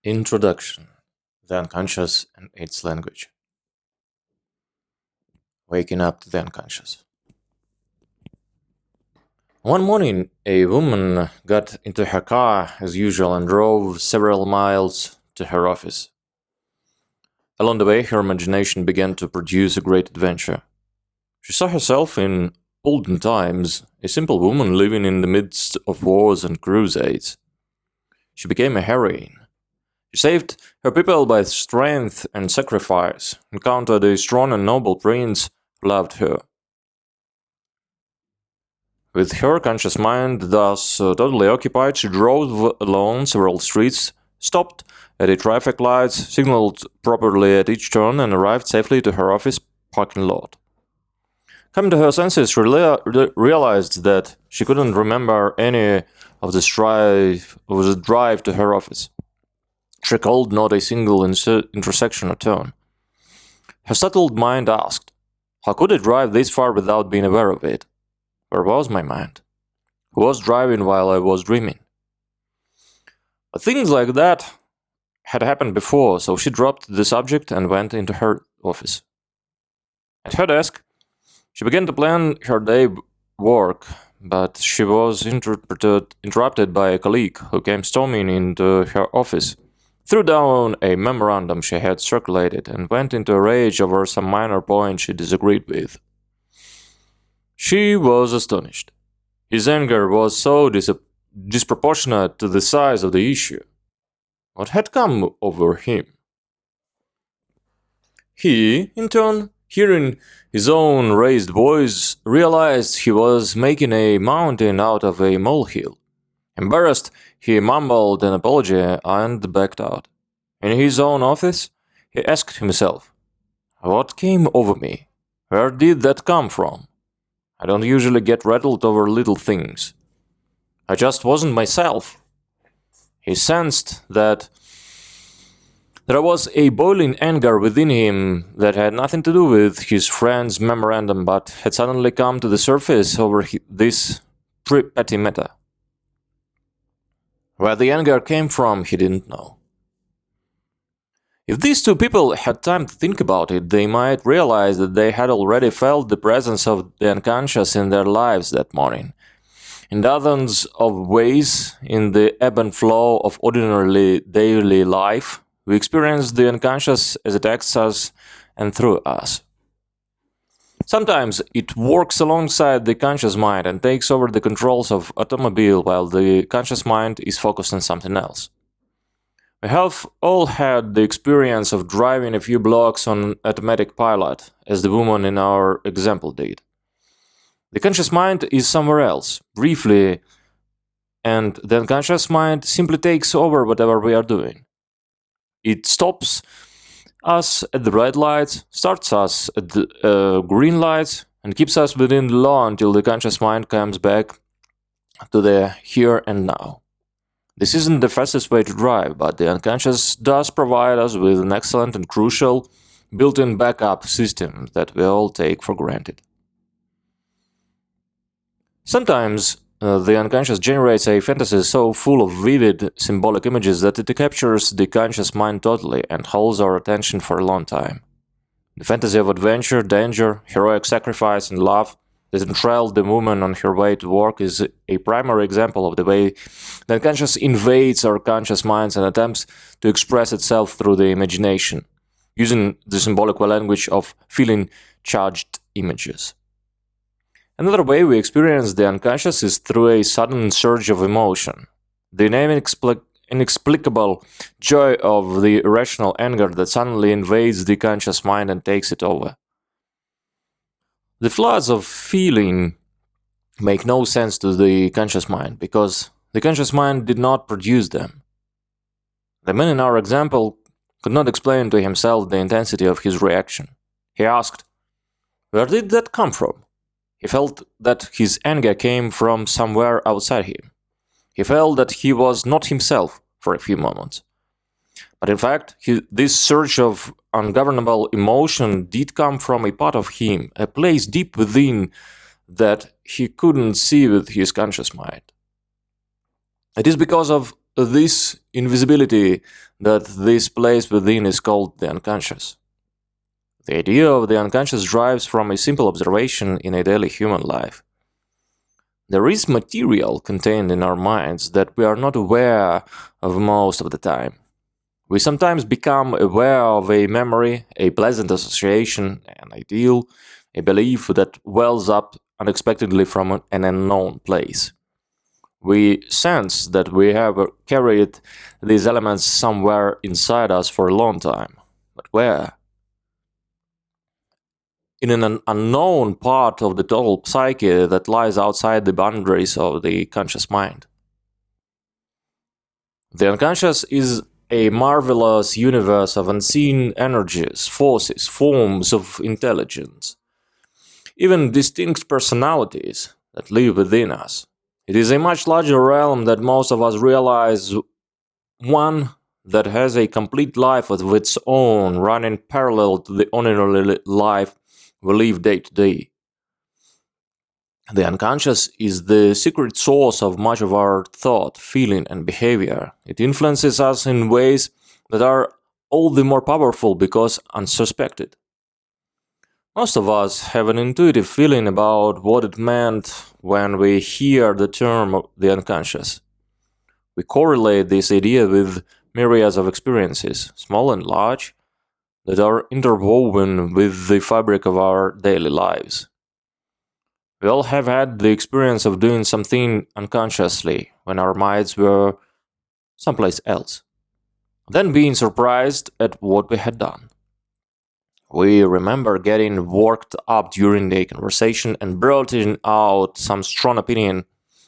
Introduction: The Unconscious and Its Language. Waking up to the unconscious. One morning, a woman got into her car as usual and drove several miles to her office. Along the way, her imagination began to produce a great adventure. She saw herself in olden times, a simple woman living in the midst of wars and crusades. She became a heroine. She saved her people by strength and sacrifice, encountered a strong and noble prince who loved her. With her conscious mind thus totally occupied, she drove along several streets, stopped at a traffic lights, signaled properly at each turn, and arrived safely to her office parking lot. Coming to her senses, she realized that she couldn't remember any of the drive to her office. She recalled not a single intersection or turn. Her settled mind asked, how could I drive this far without being aware of it? Where was my mind? Who was driving while I was dreaming? But things like that had happened before, so she dropped the subject and went into her office. At her desk, she began to plan her day work, but she was interrupted by a colleague who came storming into her office, threw down a memorandum she had circulated, and went into a rage over some minor point she disagreed with. She was astonished. His anger was so disproportionate to the size of the issue. What had come over him? He, in turn, hearing his own raised voice, realized he was making a mountain out of a molehill. Embarrassed, he mumbled an apology and backed out. In his own office, he asked himself, what came over me? Where did that come from? I don't usually get rattled over little things. I just wasn't myself. He sensed that there was a boiling anger within him that had nothing to do with his friend's memorandum, but had suddenly come to the surface over this petty matter. Where the anger came from, he didn't know. If these two people had time to think about it, they might realize that they had already felt the presence of the unconscious in their lives that morning. In dozens of ways, in the ebb and flow of ordinary daily life, we experience the unconscious as it acts us and through us. Sometimes it works alongside the conscious mind and takes over the controls of automobile while the conscious mind is focused on something else. We have all had the experience of driving a few blocks on automatic pilot, as the woman in our example did. The conscious mind is somewhere else, briefly, and the unconscious mind simply takes over whatever we are doing. It stops us at the red lights, starts us at the green lights, and keeps us within the law until the conscious mind comes back to the here and now. This isn't the fastest way to drive, but the unconscious does provide us with an excellent and crucial built-in backup system that we all take for granted. Sometimes the unconscious generates a fantasy so full of vivid symbolic images that it captures the conscious mind totally and holds our attention for a long time. The fantasy of adventure, danger, heroic sacrifice, and love that enthralled the woman on her way to work is a primary example of the way the unconscious invades our conscious minds and attempts to express itself through the imagination, using the symbolic language of feeling-charged images. Another way we experience the unconscious is through a sudden surge of emotion, the inexplicable joy of the irrational anger that suddenly invades the conscious mind and takes it over. The floods of feeling make no sense to the conscious mind, because the conscious mind did not produce them. The man in our example could not explain to himself the intensity of his reaction. He asked, where did that come from? He felt that his anger came from somewhere outside him. He felt that he was not himself for a few moments. But in fact, this surge of ungovernable emotion did come from a part of him, a place deep within that he couldn't see with his conscious mind. It is because of this invisibility that this place within is called the unconscious. The idea of the unconscious derives from a simple observation in a daily human life. There is material contained in our minds that we are not aware of most of the time. We sometimes become aware of a memory, a pleasant association, an ideal, a belief that wells up unexpectedly from an unknown place. We sense that we have carried these elements somewhere inside us for a long time. But where? In an unknown part of the total psyche that lies outside the boundaries of the conscious mind. The unconscious is a marvelous universe of unseen energies, forces, forms of intelligence, even distinct personalities that live within us. It is a much larger realm that most of us realize, one that has a complete life of its own, running parallel to the ordinary life we live day to day. The unconscious is the secret source of much of our thought, feeling, and behavior. It influences us in ways that are all the more powerful because unsuspected. Most of us have an intuitive feeling about what it meant when we hear the term the unconscious. We correlate this idea with myriads of experiences, small and large, that are interwoven with the fabric of our daily lives. We all have had the experience of doing something unconsciously when our minds were someplace else, then being surprised at what we had done. We remember getting worked up during a conversation and blurting out some strong opinion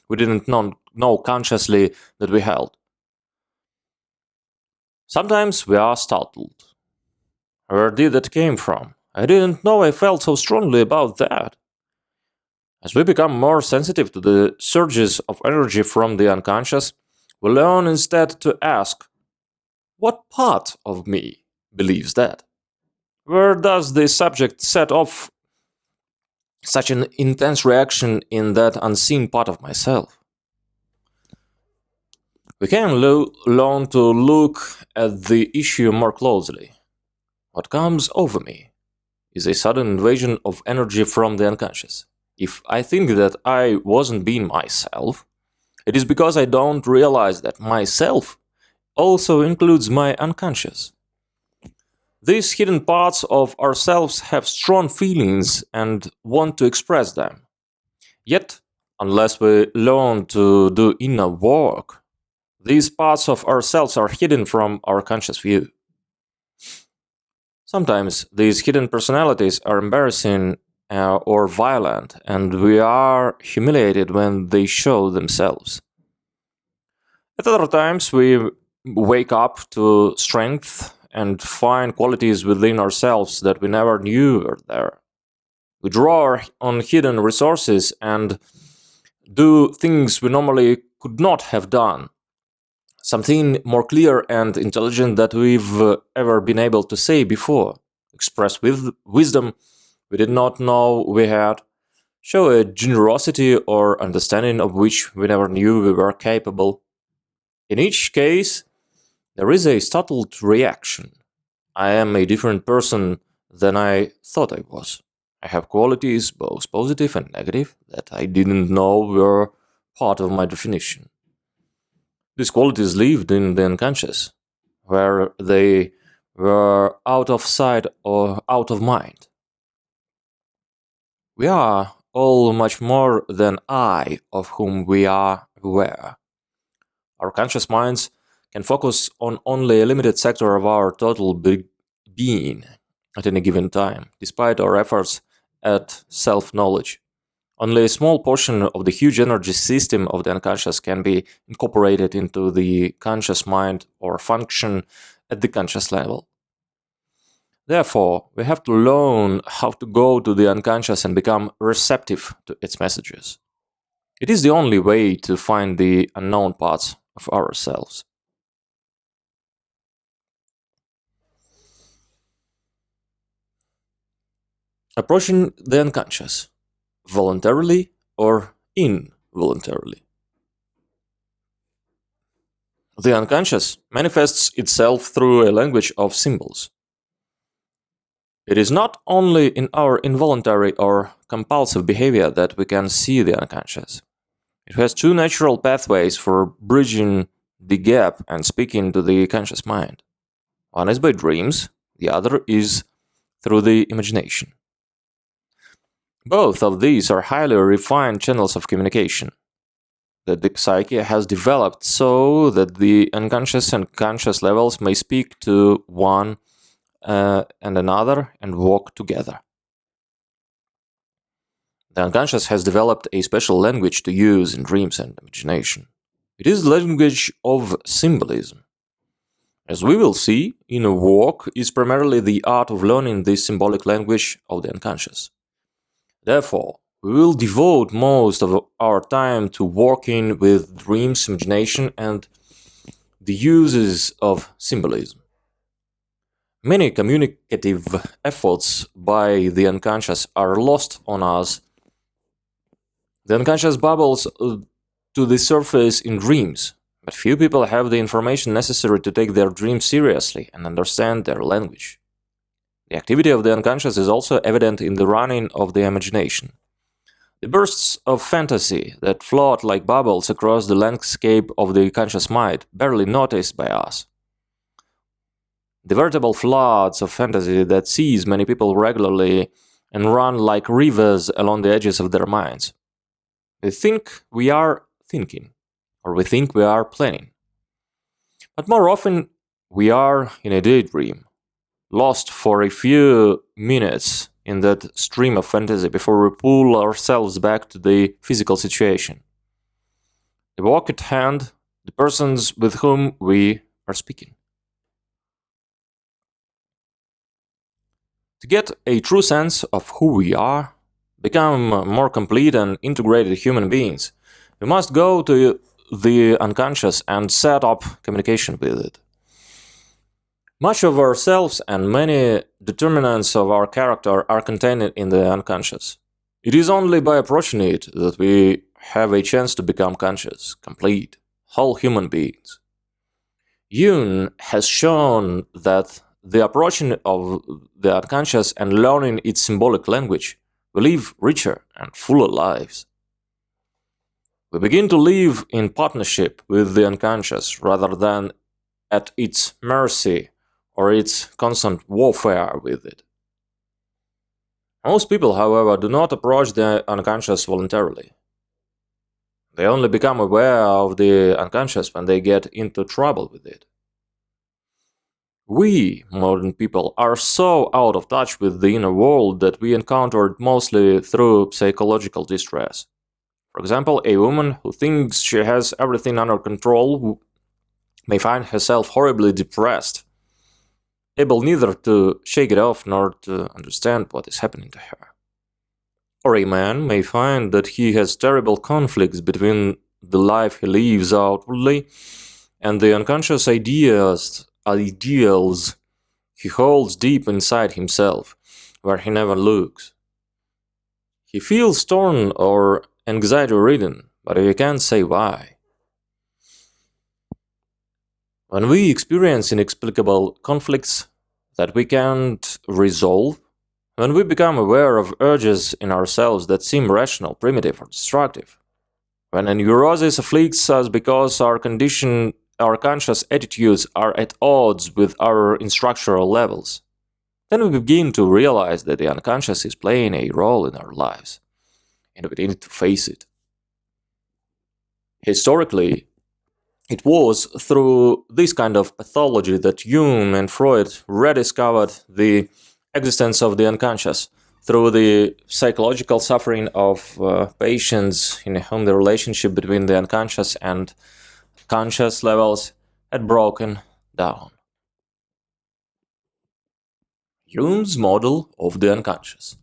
we didn't know consciously that we held. Sometimes we are startled. Where did that came from? I didn't know I felt so strongly about that. As we become more sensitive to the surges of energy from the unconscious, we learn instead to ask, what part of me believes that? Where does the subject set off such an intense reaction in that unseen part of myself? We can learn to look at the issue more closely. What comes over me is a sudden invasion of energy from the unconscious. If I think that I wasn't being myself, it is because I don't realize that myself also includes my unconscious. These hidden parts of ourselves have strong feelings and want to express them. Yet, unless we learn to do inner work, these parts of ourselves are hidden from our conscious view. Sometimes these hidden personalities are embarrassing or violent, and we are humiliated when they show themselves. At other times, we wake up to strength and find qualities within ourselves that we never knew were there. We draw on hidden resources and do things we normally could not have done. Something more clear and intelligent that we've ever been able to say before. Express with wisdom we did not know we had. Show a generosity or understanding of which we never knew we were capable. In each case, there is a startled reaction. I am a different person than I thought I was. I have qualities, both positive and negative, that I didn't know were part of my definition. These qualities lived in the unconscious, where they were out of sight or out of mind. We are all much more than I of whom we are aware. Our conscious minds can focus on only a limited sector of our total being at any given time, despite our efforts at self-knowledge. Only a small portion of the huge energy system of the unconscious can be incorporated into the conscious mind or function at the conscious level. Therefore, we have to learn how to go to the unconscious and become receptive to its messages. It is the only way to find the unknown parts of ourselves. Approaching the unconscious, voluntarily or involuntarily. The unconscious manifests itself through a language of symbols. It is not only in our involuntary or compulsive behavior that we can see the unconscious. It has two natural pathways for bridging the gap and speaking to the conscious mind. One is by dreams, the other is through the imagination. Both of these are highly refined channels of communication that the psyche has developed so that the unconscious and conscious levels may speak to one and another and walk together. The unconscious has developed a special language to use in dreams and imagination. It is the language of symbolism. As we will see, inner work is primarily the art of learning this symbolic language of the unconscious. Therefore, we will devote most of our time to working with dreams, imagination, and the uses of symbolism. Many communicative efforts by the unconscious are lost on us. The unconscious bubbles to the surface in dreams, but few people have the information necessary to take their dreams seriously and understand their language. The activity of the unconscious is also evident in the running of the imagination. The bursts of fantasy that float like bubbles across the landscape of the conscious mind, barely noticed by us. The veritable floods of fantasy that seize many people regularly and run like rivers along the edges of their minds. We think we are thinking, or we think we are planning. But more often, we are in a daydream, lost for a few minutes in that stream of fantasy before we pull ourselves back to the physical situation. The work at hand, the persons with whom we are speaking. To get a true sense of who we are, become more complete and integrated human beings, we must go to the unconscious and set up communication with it. Much of ourselves and many determinants of our character are contained in the unconscious. It is only by approaching it that we have a chance to become conscious, complete, whole human beings. Jung has shown that the approaching of the unconscious and learning its symbolic language, we live richer and fuller lives. We begin to live in partnership with the unconscious rather than at its mercy or its constant warfare with it. Most people, however, do not approach the unconscious voluntarily. They only become aware of the unconscious when they get into trouble with it. We, modern people, are so out of touch with the inner world that we encounter it mostly through psychological distress. For example, a woman who thinks she has everything under control may find herself horribly depressed, able neither to shake it off nor to understand what is happening to her. Or a man may find that he has terrible conflicts between the life he lives outwardly and the unconscious ideals he holds deep inside himself, where he never looks. He feels torn or anxiety-ridden, but he can't say why. When we experience inexplicable conflicts that we can't resolve, when we become aware of urges in ourselves that seem rational, primitive, or destructive, when a neurosis afflicts us because our conscious attitudes are at odds with our instructional levels, then we begin to realize that the unconscious is playing a role in our lives, and we need to face it. Historically, it was through this kind of pathology that Jung and Freud rediscovered the existence of the unconscious, through the psychological suffering of patients in whom the relationship between the unconscious and conscious levels had broken down. Jung's model of the unconscious.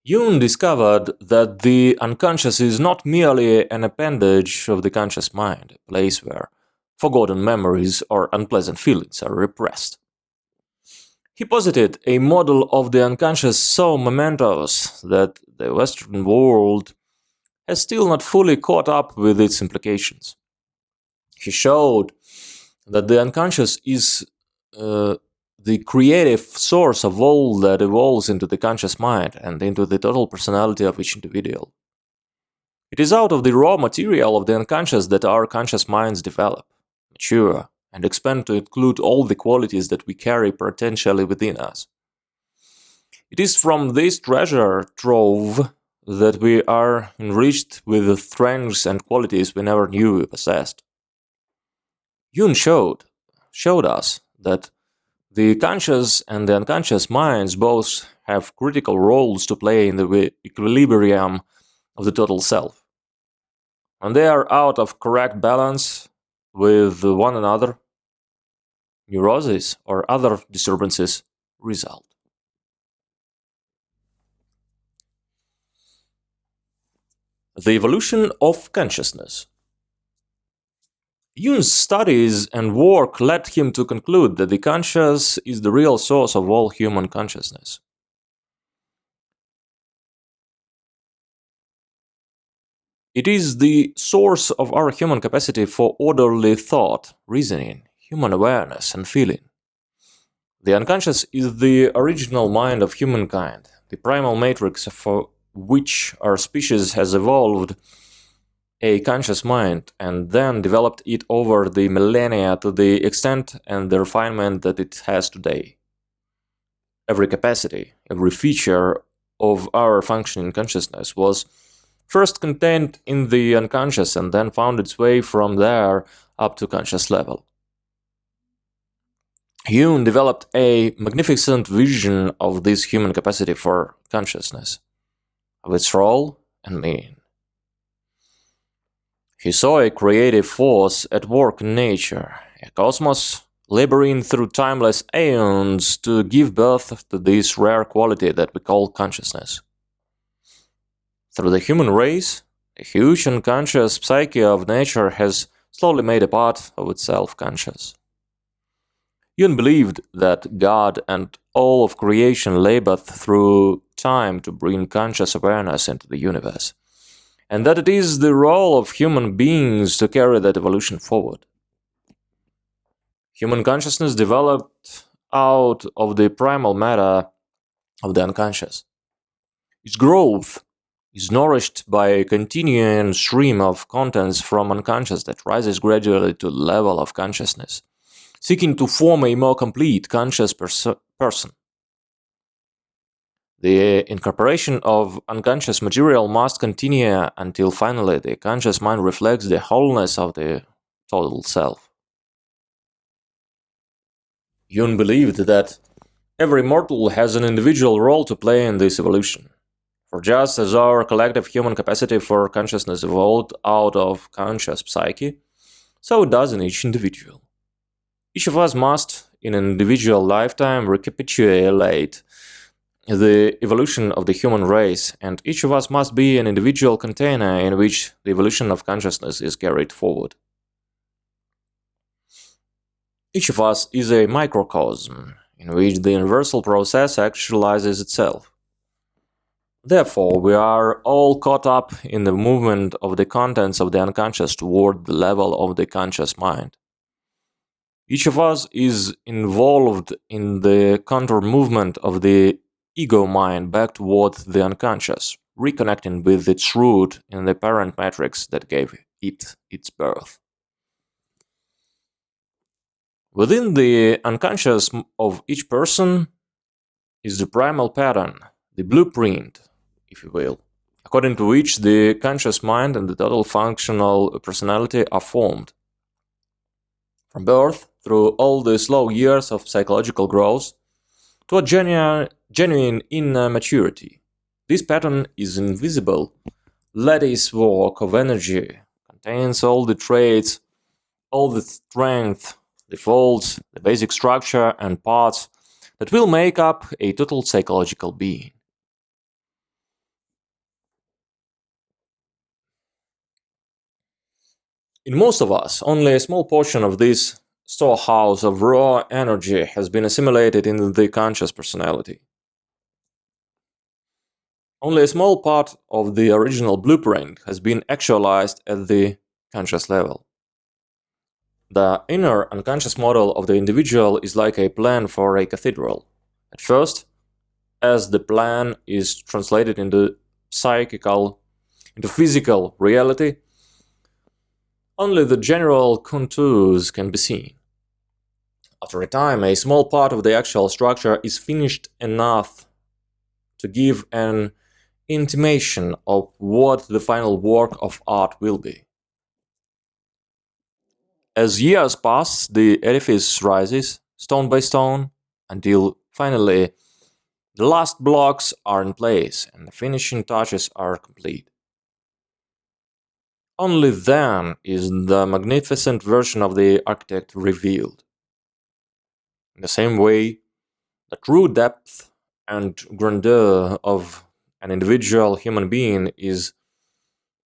Jung discovered that the unconscious is not merely an appendage of the conscious mind, a place where forgotten memories or unpleasant feelings are repressed. He posited a model of the unconscious so momentous that the Western world has still not fully caught up with its implications. He showed that the unconscious is the creative source of all that evolves into the conscious mind and into the total personality of each individual. It is out of the raw material of the unconscious that our conscious minds develop, mature, and expand to include all the qualities that we carry potentially within us. It is from this treasure trove that we are enriched with strengths and qualities we never knew we possessed. Jung showed us that the conscious and the unconscious minds both have critical roles to play in the equilibrium of the total self. When they are out of correct balance with one another, neuroses or other disturbances result. The evolution of consciousness. Jung's studies and work led him to conclude that the conscious is the real source of all human consciousness. It is the source of our human capacity for orderly thought, reasoning, human awareness, and feeling. The unconscious is the original mind of humankind, the primal matrix for which our species has evolved a conscious mind and then developed it over the millennia to the extent and the refinement that it has today. Every capacity, every feature of our functioning consciousness was first contained in the unconscious and then found its way from there up to conscious level. Jung developed a magnificent vision of this human capacity for consciousness, of its role and meaning. He saw a creative force at work in nature, a cosmos laboring through timeless aeons to give birth to this rare quality that we call consciousness. Through the human race, the huge unconscious psyche of nature has slowly made a part of itself conscious. Jung believed that God and all of creation labored through time to bring conscious awareness into the universe, and that it is the role of human beings to carry that evolution forward. Human consciousness developed out of the primal matter of the unconscious. Its growth is nourished by a continuing stream of contents from unconscious that rises gradually to the level of consciousness, seeking to form a more complete conscious person. The incorporation of unconscious material must continue until finally the conscious mind reflects the wholeness of the total self. Jung believed that every mortal has an individual role to play in this evolution. For just as our collective human capacity for consciousness evolved out of conscious psyche, so does in each individual. Each of us must, in an individual lifetime, recapitulate the evolution of the human race, and each of us must be an individual container in which the evolution of consciousness is carried forward. Each of us is a microcosm in which the universal process actualizes itself. Therefore, we are all caught up in the movement of the contents of the unconscious toward the level of the conscious mind. Each of us is involved in the counter movement of the ego mind back toward the unconscious, reconnecting with its root in the parent matrix that gave it its birth. Within the unconscious of each person is the primal pattern, the blueprint, if you will, according to which the conscious mind and the total functional personality are formed. From birth, through all the slow years of psychological growth, to a genuine inner maturity. This pattern is invisible, latticework of energy, contains all the traits, all the strength, the faults, the basic structure and parts that will make up a total psychological being. In most of us, only a small portion of this storehouse of raw energy has been assimilated in the conscious personality. Only a small part of the original blueprint has been actualized at the conscious level. The inner unconscious model of the individual is like a plan for a cathedral. At first, as the plan is translated into physical reality, only the general contours can be seen. After a time, a small part of the actual structure is finished enough to give an intimation of what the final work of art will be. As years pass, the edifice rises, stone by stone, until finally the last blocks are in place and the finishing touches are complete. Only then is the magnificent version of the architect revealed. In the same way, the true depth and grandeur of an individual human being is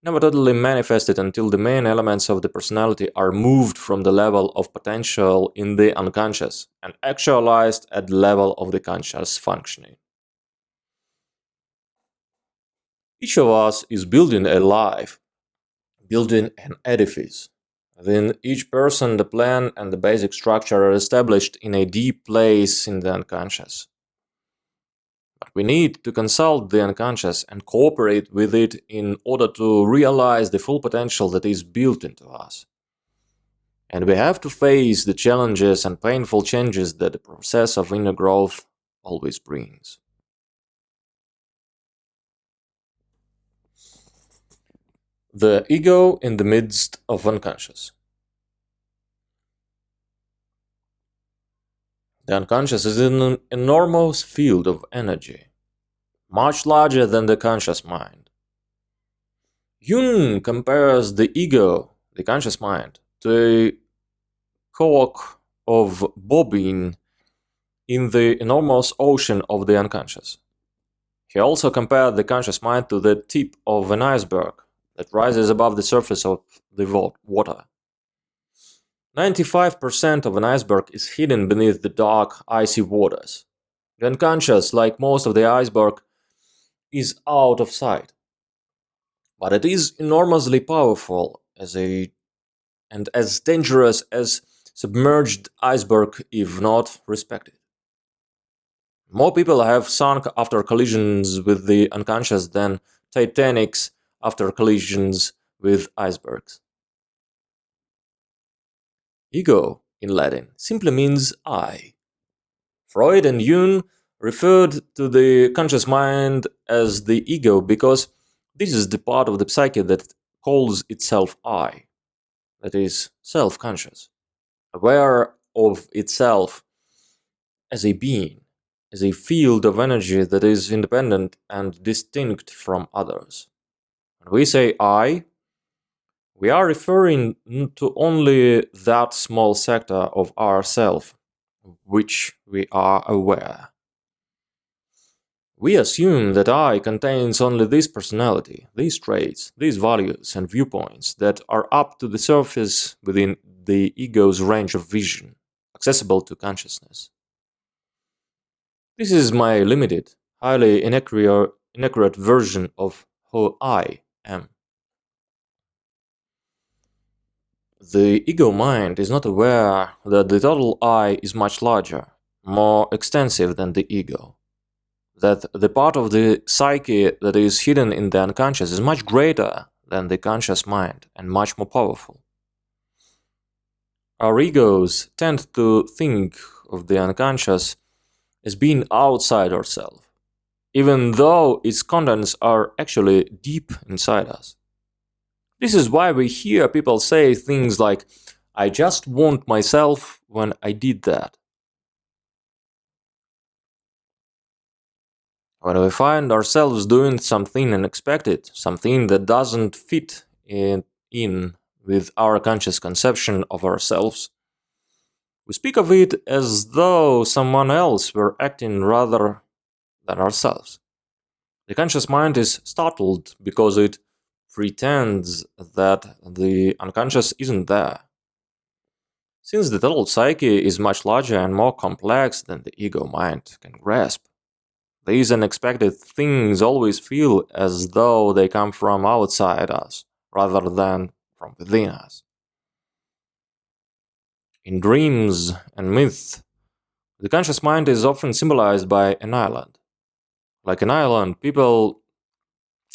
never totally manifested until the main elements of the personality are moved from the level of potential in the unconscious and actualized at the level of the conscious functioning. Each of us is building a life, building an edifice. Within each person, the plan and the basic structure are established in a deep place in the unconscious. But we need to consult the unconscious and cooperate with it in order to realize the full potential that is built into us. And we have to face the challenges and painful changes that the process of inner growth always brings. The ego in the midst of unconscious. The unconscious is an enormous field of energy, much larger than the conscious mind. Jung compares the ego, the conscious mind, to a cork of bobbing in the enormous ocean of the unconscious. He also compared the conscious mind to the tip of an iceberg that rises above the surface of the water. 95% of an iceberg is hidden beneath the dark, icy waters. The unconscious, like most of the iceberg, is out of sight. But it is enormously powerful and as dangerous as submerged iceberg if not respected. More people have sunk after collisions with the unconscious than Titanics after collisions with icebergs. Ego, in Latin, simply means I. Freud and Jung referred to the conscious mind as the ego because this is the part of the psyche that calls itself I, that is, self-conscious, aware of itself as a being, as a field of energy that is independent and distinct from others. When we say I, we are referring to only that small sector of ourself which we are aware. We assume that I contains only this personality, these traits, these values and viewpoints that are up to the surface within the ego's range of vision, accessible to consciousness. This is my limited, highly inaccurate version of who I am. The ego mind is not aware that the total I is much larger, more extensive than the ego. That the part of the psyche that is hidden in the unconscious is much greater than the conscious mind and much more powerful. Our egos tend to think of the unconscious as being outside ourselves, even though its contents are actually deep inside us. This is why we hear people say things like, I just want myself when I did that. When we find ourselves doing something unexpected, something that doesn't fit in with our conscious conception of ourselves, we speak of it as though someone else were acting rather than ourselves. The conscious mind is startled because it pretends that the unconscious isn't there. Since the total psyche is much larger and more complex than the ego mind can grasp, these unexpected things always feel as though they come from outside us, rather than from within us. In dreams and myth, the conscious mind is often symbolized by an island. Like an island, people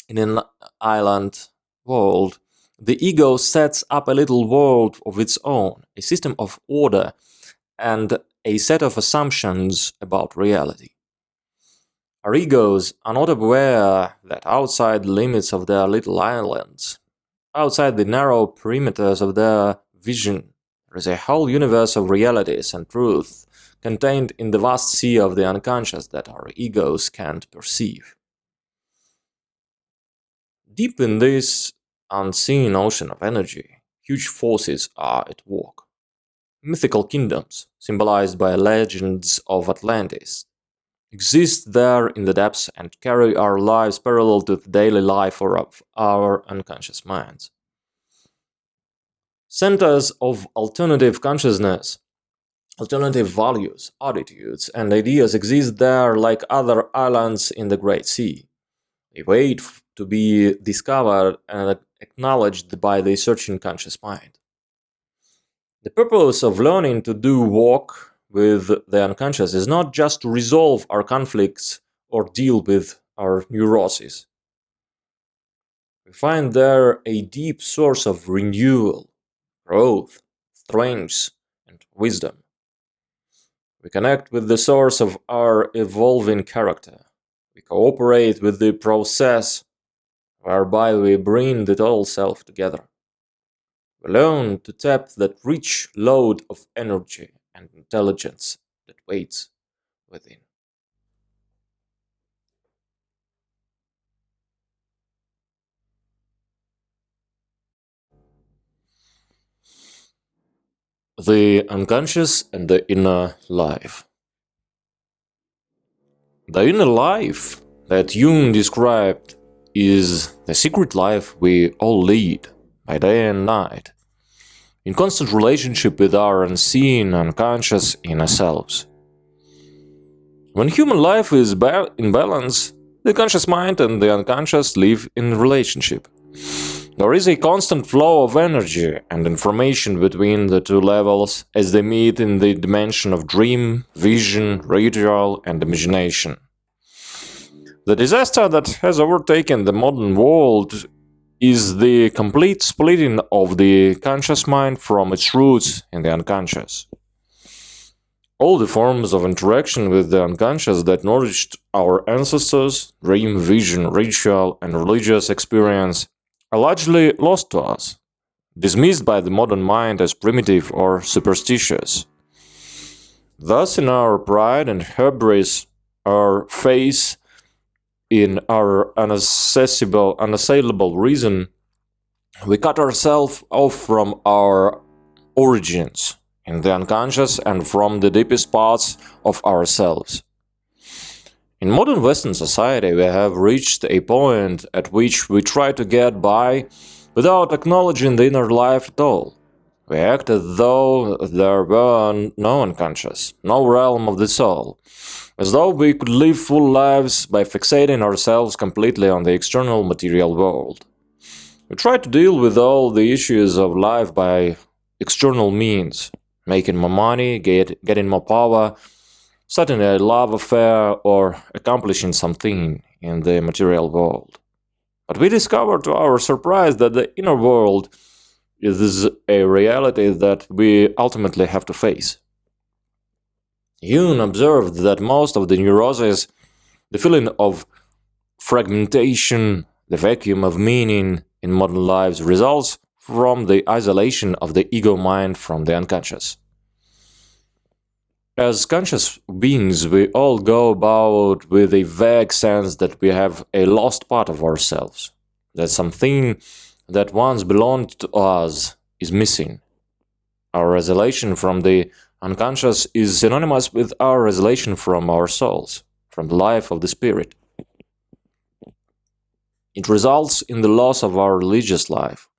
in an island world, the ego sets up a little world of its own, a system of order and a set of assumptions about reality. Our egos are not aware that outside the limits of their little islands, outside the narrow perimeters of their vision, there is a whole universe of realities and truth contained in the vast sea of the unconscious that our egos can't perceive. Deep in this unseen ocean of energy, huge forces are at work. Mythical kingdoms, symbolized by legends of Atlantis, exist there in the depths and carry our lives parallel to the daily life of our unconscious minds. Centers of alternative consciousness, alternative values, attitudes, and ideas exist there like other islands in the Great Sea. They wait to be discovered and acknowledged by the searching conscious mind. The purpose of learning to do work with the unconscious is not just to resolve our conflicts or deal with our neuroses. We find there a deep source of renewal, growth, strength, and wisdom. We connect with the source of our evolving character. We cooperate with the process whereby we bring the total self together. We learn to tap that rich load of energy and intelligence that waits within. The unconscious and the inner life. The inner life that Jung described is the secret life we all lead by day and night, in constant relationship with our unseen, unconscious inner selves. When human life is in balance, the conscious mind and the unconscious live in relationship. There is a constant flow of energy and information between the two levels as they meet in the dimension of dream, vision, ritual, and imagination. The disaster that has overtaken the modern world is the complete splitting of the conscious mind from its roots in the unconscious. All the forms of interaction with the unconscious that nourished our ancestors, dream, vision, ritual, and religious experience, are largely lost to us, dismissed by the modern mind as primitive or superstitious. Thus, in our pride and hubris, our faith in our unassailable reason, we cut ourselves off from our origins in the unconscious and from the deepest parts of ourselves. In modern Western society, we have reached a point at which we try to get by without acknowledging the inner life at all. We act as though there were no unconscious, no realm of the soul, as though we could live full lives by fixating ourselves completely on the external material world. We try to deal with all the issues of life by external means, making more money, getting more power, starting a love affair, or accomplishing something in the material world. But we discover to our surprise that the inner world is a reality that we ultimately have to face. Jung observed that most of the neuroses, the feeling of fragmentation, the vacuum of meaning in modern lives results from the isolation of the ego mind from the unconscious. As conscious beings, we all go about with a vague sense that we have a lost part of ourselves, that something that once belonged to us is missing. Our isolation from the unconscious is synonymous with our isolation from our souls, from the life of the spirit. It results in the loss of our religious life.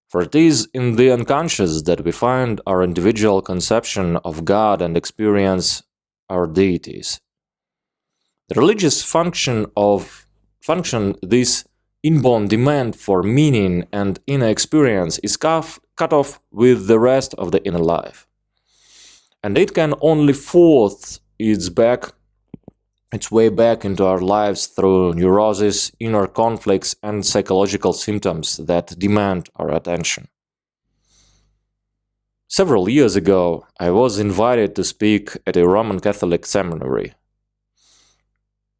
For it is in the unconscious that we find our individual conception of God and experience our deities. The religious function, this inborn demand for meaning and inner experience, is cut off with the rest of the inner life. And it can only force its way back into our lives through neurosis, inner conflicts, and psychological symptoms that demand our attention. Several years ago, I was invited to speak at a Roman Catholic seminary.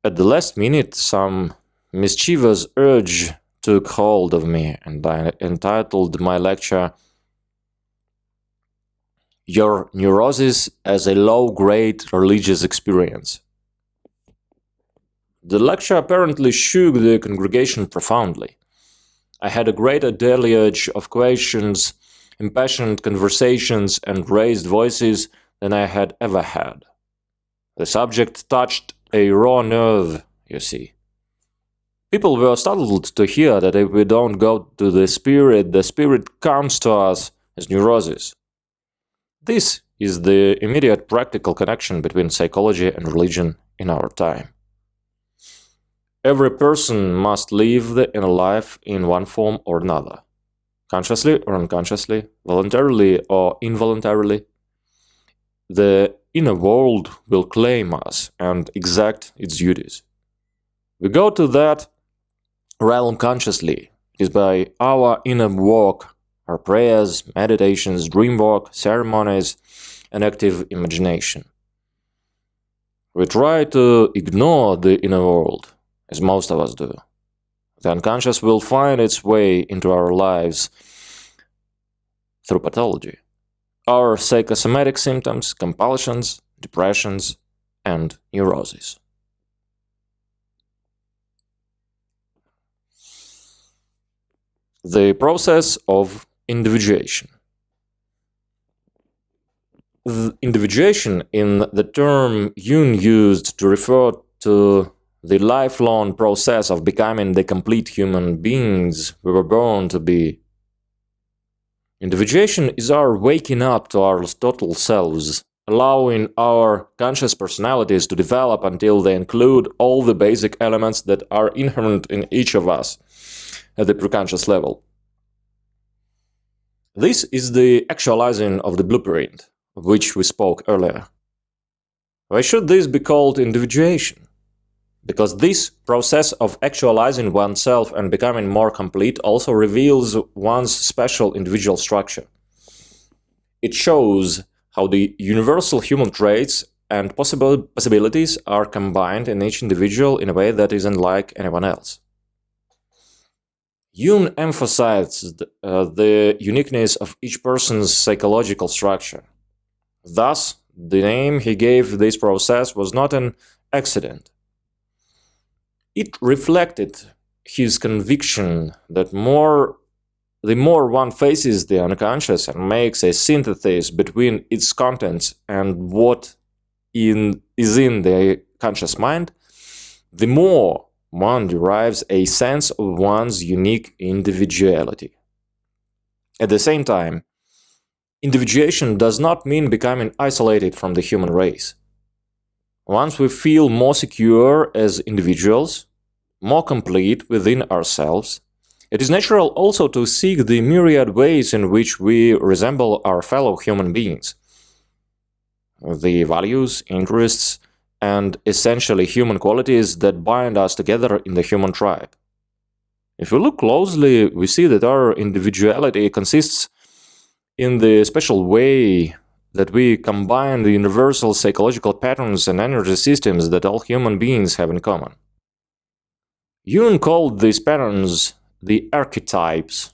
At the last minute, some mischievous urge took hold of me, and I entitled my lecture, "Your Neurosis as a Low-Grade Religious Experience." The lecture apparently shook the congregation profoundly. I had a greater deluge of questions, impassioned conversations, and raised voices than I had ever had. The subject touched a raw nerve, you see. People were startled to hear that if we don't go to the Spirit comes to us as neurosis. This is the immediate practical connection between psychology and religion in our time. Every person must live the inner life in one form or another. Consciously or unconsciously, voluntarily or involuntarily. The inner world will claim us and exact its duties. We go to that realm consciously. It is by our inner work, our prayers, meditations, dreamwork, ceremonies, and active imagination. We try to ignore the inner world, as most of us do. The unconscious will find its way into our lives through pathology. Our psychosomatic symptoms, compulsions, depressions, and neuroses. The process of individuation. The individuation, in the term Jung used to refer to the lifelong process of becoming the complete human beings we were born to be. Individuation is our waking up to our total selves, allowing our conscious personalities to develop until they include all the basic elements that are inherent in each of us at the preconscious level. This is the actualizing of the blueprint, of which we spoke earlier. Why should this be called individuation? Because this process of actualizing oneself and becoming more complete also reveals one's special individual structure. It shows how the universal human traits and possibilities are combined in each individual in a way that isn't like anyone else. Jung emphasized the uniqueness of each person's psychological structure. Thus, the name he gave this process was not an accident. It reflected his conviction that the more one faces the unconscious and makes a synthesis between its contents and what is in the conscious mind, the more one derives a sense of one's unique individuality. At the same time, individuation does not mean becoming isolated from the human race. Once we feel more secure as individuals, more complete within ourselves, it is natural also to seek the myriad ways in which we resemble our fellow human beings. The values, interests, and essentially human qualities that bind us together in the human tribe. If we look closely, we see that our individuality consists in the special way that we combine the universal psychological patterns and energy systems that all human beings have in common. Jung called these patterns the archetypes.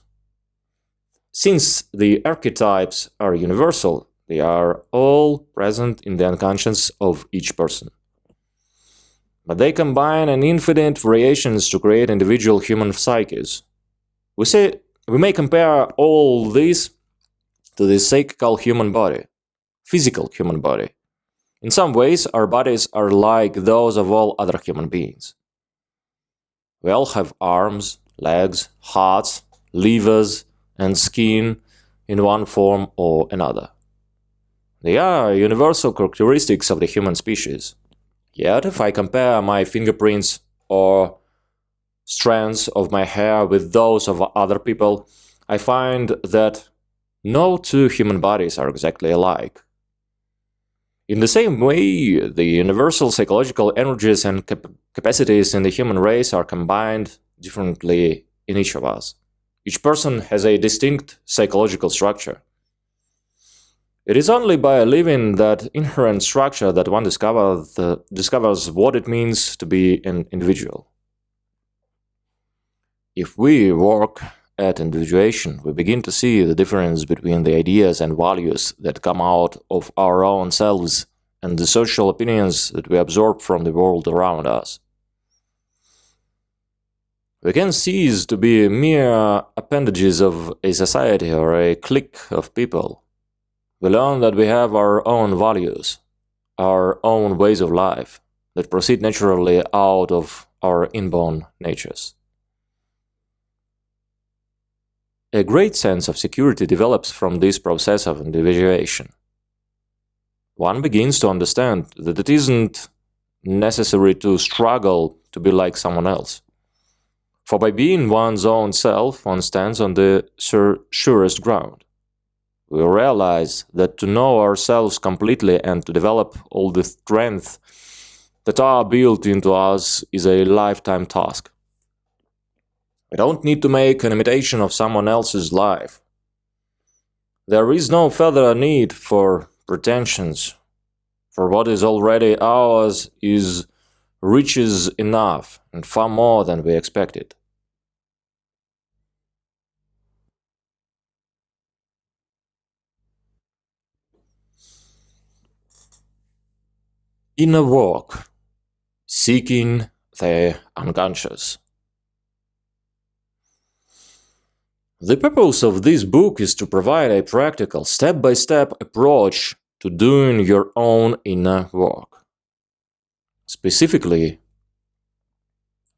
Since the archetypes are universal, they are all present in the unconscious of each person. But they combine an infinite variations to create individual human psyches. We may compare all this to the psychical human body, physical human body. In some ways, our bodies are like those of all other human beings. We all have arms, legs, hearts, livers, and skin in one form or another. They are universal characteristics of the human species. Yet, if I compare my fingerprints or strands of my hair with those of other people, I find that No two human bodies are exactly alike. In the same way, the universal psychological energies and capacities in the human race are combined differently in each of us. Each person has a distinct psychological structure. It is only by living that inherent structure that one discovers what it means to be an individual. If we work at individuation, we begin to see the difference between the ideas and values that come out of our own selves and the social opinions that we absorb from the world around us. We can cease to be mere appendages of a society or a clique of people. We learn that we have our own values, our own ways of life that proceed naturally out of our inborn natures. A great sense of security develops from this process of individuation. One begins to understand that it isn't necessary to struggle to be like someone else. For by being one's own self, one stands on the surest ground. We realize that to know ourselves completely and to develop all the strength that are built into us is a lifetime task. We don't need to make an imitation of someone else's life. There is no further need for pretensions, for what is already ours is riches enough and far more than we expected. Inner work, seeking the unconscious. The purpose of this book is to provide a practical, step-by-step approach to doing your own inner work. Specifically,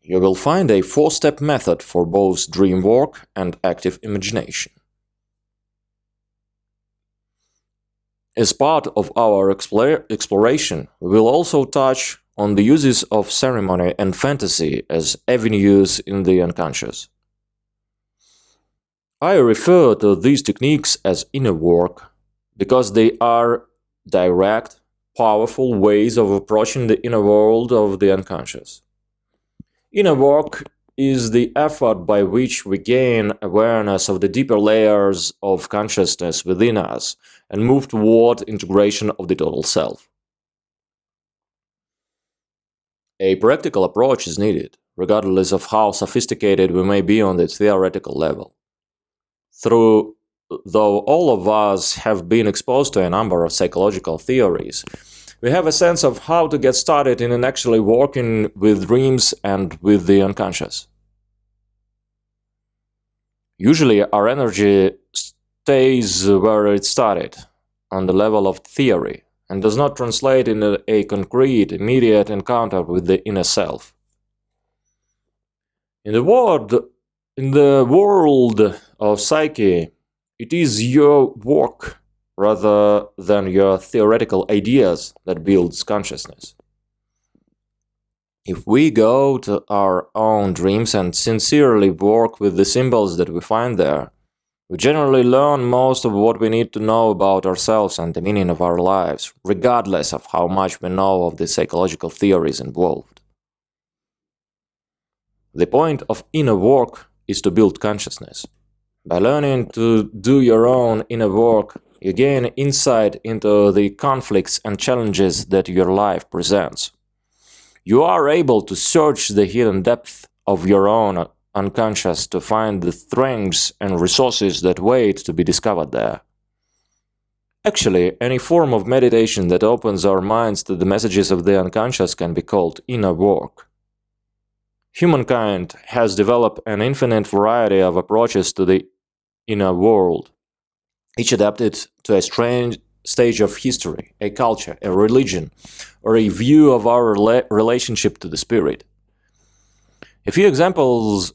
you will find a 4-step method for both dream work and active imagination. As part of our exploration, we will also touch on the uses of ceremony and fantasy as avenues in the unconscious. I refer to these techniques as inner work because they are direct, powerful ways of approaching the inner world of the unconscious. Inner work is the effort by which we gain awareness of the deeper layers of consciousness within us and move toward integration of the total self. A practical approach is needed, regardless of how sophisticated we may be on the theoretical level. Though all of us have been exposed to a number of psychological theories, we have a sense of how to get started in actually working with dreams and with the unconscious. Usually our energy stays where it started, on the level of theory, and does not translate into a concrete, immediate encounter with the inner self. In the world of psyche, it is your work rather than your theoretical ideas that builds consciousness. If we go to our own dreams and sincerely work with the symbols that we find there, we generally learn most of what we need to know about ourselves and the meaning of our lives, regardless of how much we know of the psychological theories involved. The point of inner work is to build consciousness. By learning to do your own inner work, you gain insight into the conflicts and challenges that your life presents. You are able to search the hidden depth of your own unconscious to find the strengths and resources that wait to be discovered there. Actually, any form of meditation that opens our minds to the messages of the unconscious can be called inner work. Humankind has developed an infinite variety of approaches to the inner world, each adapted to a strange stage of history, a culture, a religion, or a view of our relationship to the spirit. A few examples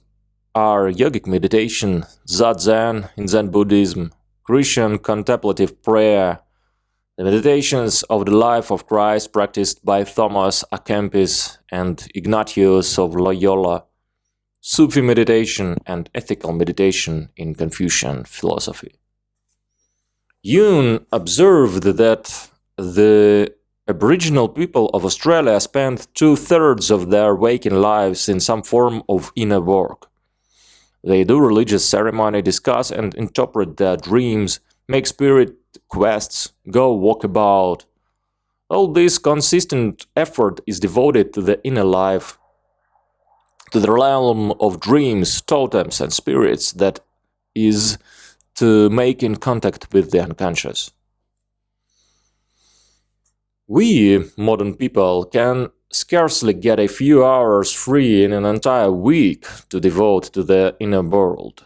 are yogic meditation, zazen in Zen Buddhism, Christian contemplative prayer, the meditations of the life of Christ practiced by Thomas à Kempis and Ignatius of Loyola, Sufi meditation and ethical meditation in Confucian philosophy. Jung observed that the Aboriginal people of Australia spent 2/3 of their waking lives in some form of inner work. They do religious ceremony, discuss and interpret their dreams, make spirit quests, go walkabout. All this consistent effort is devoted to the inner life, to the realm of dreams, totems and spirits that is to make in contact with the unconscious. We, modern people, can scarcely get a few hours free in an entire week to devote to the inner world.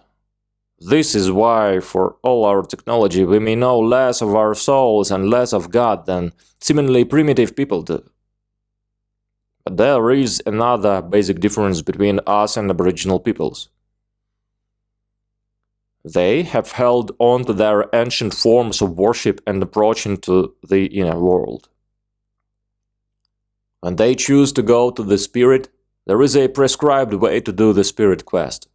This is why, for all our technology, we may know less of our souls and less of God than seemingly primitive people do. But there is another basic difference between us and Aboriginal peoples. They have held on to their ancient forms of worship and approach into the inner world. When they choose to go to the spirit, there is a prescribed way to do the spirit quest,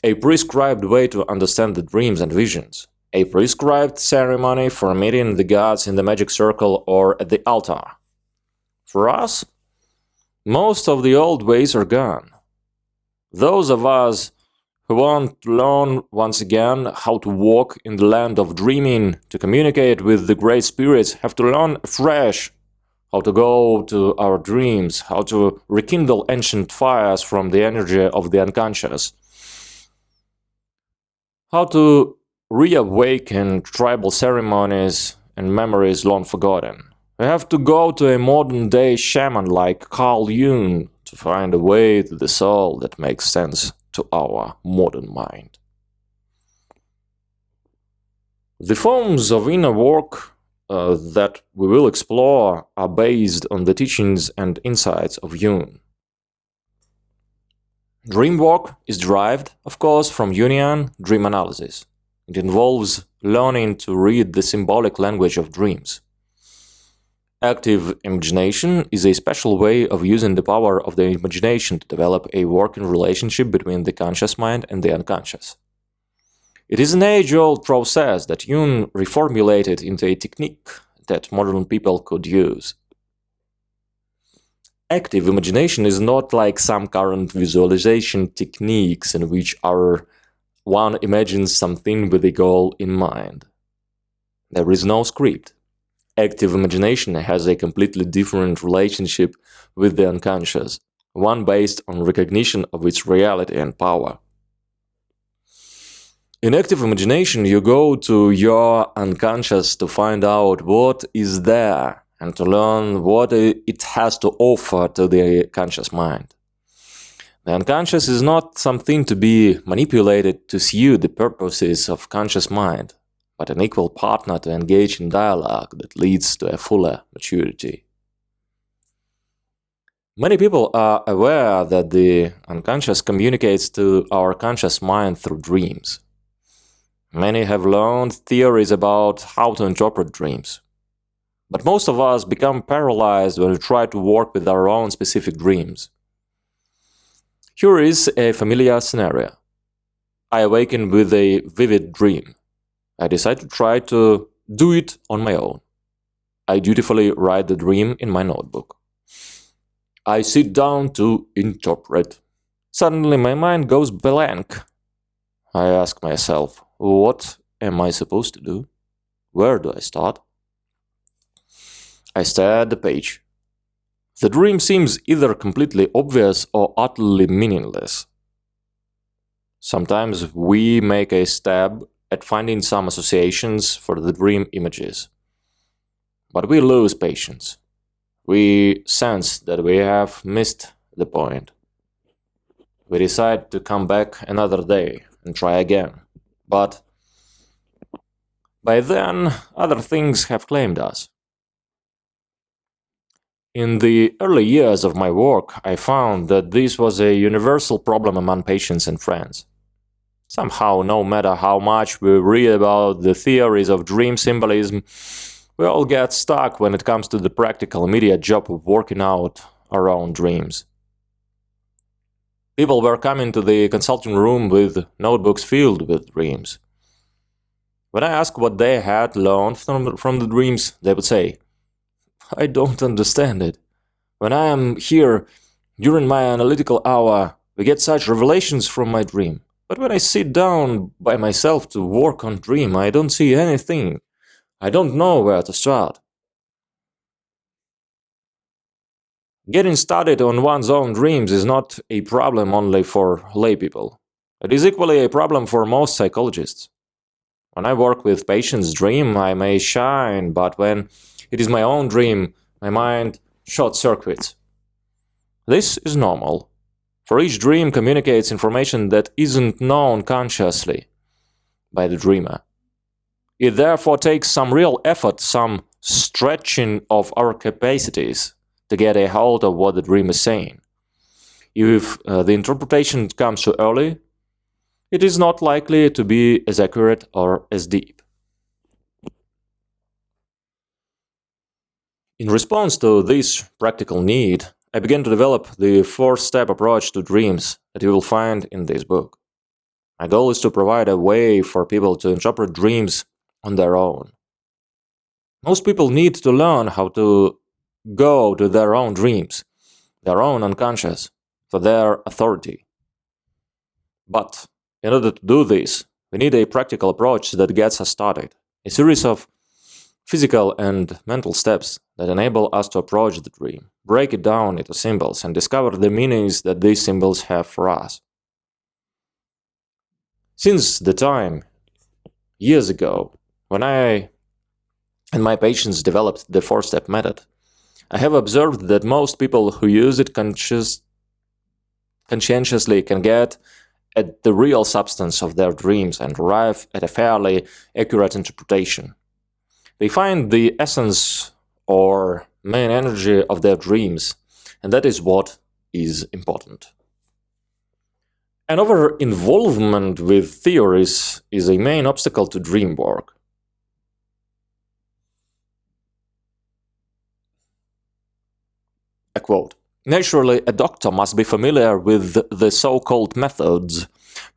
a prescribed way to understand the dreams and visions, a prescribed ceremony for meeting the gods in the magic circle or at the altar. For us, most of the old ways are gone. Those of us who want to learn once again how to walk in the land of dreaming, to communicate with the great spirits, have to learn afresh how to go to our dreams, how to rekindle ancient fires from the energy of the unconscious, how to reawaken tribal ceremonies and memories long forgotten. We have to go to a modern-day shaman like Carl Jung to find a way to the soul that makes sense to our modern mind. The forms of inner work that we will explore are based on the teachings and insights of Jung. Dreamwork is derived, of course, from Jungian dream analysis. It involves learning to read the symbolic language of dreams. Active imagination is a special way of using the power of the imagination to develop a working relationship between the conscious mind and the unconscious. It is an age-old process that Jung reformulated into a technique that modern people could use. Active imagination is not like some current visualization techniques in which one imagines something with a goal in mind. There is no script. Active imagination has a completely different relationship with the unconscious, one based on recognition of its reality and power. In active imagination, you go to your unconscious to find out what is there and to learn what it has to offer to the conscious mind. The unconscious is not something to be manipulated to suit the purposes of conscious mind, but an equal partner to engage in dialogue that leads to a fuller maturity. Many people are aware that the unconscious communicates to our conscious mind through dreams. Many have learned theories about how to interpret dreams. But most of us become paralyzed when we try to work with our own specific dreams. Here is a familiar scenario. I awaken with a vivid dream. I decide to try to do it on my own. I dutifully write the dream in my notebook. I sit down to interpret. Suddenly my mind goes blank. I ask myself, what am I supposed to do? Where do I start? I stare at the page. The dream seems either completely obvious or utterly meaningless. Sometimes we make a stab at finding some associations for the dream images. But we lose patience. We sense that we have missed the point. We decide to come back another day and try again. But by then, other things have claimed us. In the early years of my work, I found that this was a universal problem among patients and friends. Somehow, no matter how much we read about the theories of dream symbolism, we all get stuck when it comes to the practical immediate job of working out our own dreams. People were coming to the consulting room with notebooks filled with dreams. When I ask what they had learned from the dreams, they would say, I don't understand it. When I am here during my analytical hour, we get such revelations from my dream. But when I sit down by myself to work on dream, I don't see anything. I don't know where to start. Getting started on one's own dreams is not a problem only for laypeople. It is equally a problem for most psychologists. When I work with patients' dream, I may shine, but when it is my own dream, my mind short circuits. This is normal, for each dream communicates information that isn't known consciously by the dreamer. It therefore takes some real effort, some stretching of our capacities to get a hold of what the dream is saying. If the interpretation comes too early, it is not likely to be as accurate or as deep. In response to this practical need, I began to develop the 4-step approach to dreams that you will find in this book. My goal is to provide a way for people to interpret dreams on their own. Most people need to learn how to go to their own dreams, their own unconscious, for their authority. But in order to do this, we need a practical approach that gets us started, a series of physical and mental steps that enable us to approach the dream, break it down into symbols, and discover the meanings that these symbols have for us. Since the time, years ago, when I and my patients developed the 4-step method, I have observed that most people who use it conscientiously can get at the real substance of their dreams and arrive at a fairly accurate interpretation. They find the essence or main energy of their dreams, and that is what is important. An over-involvement with theories is a main obstacle to dream work. A quote, "Naturally, a doctor must be familiar with the so-called methods,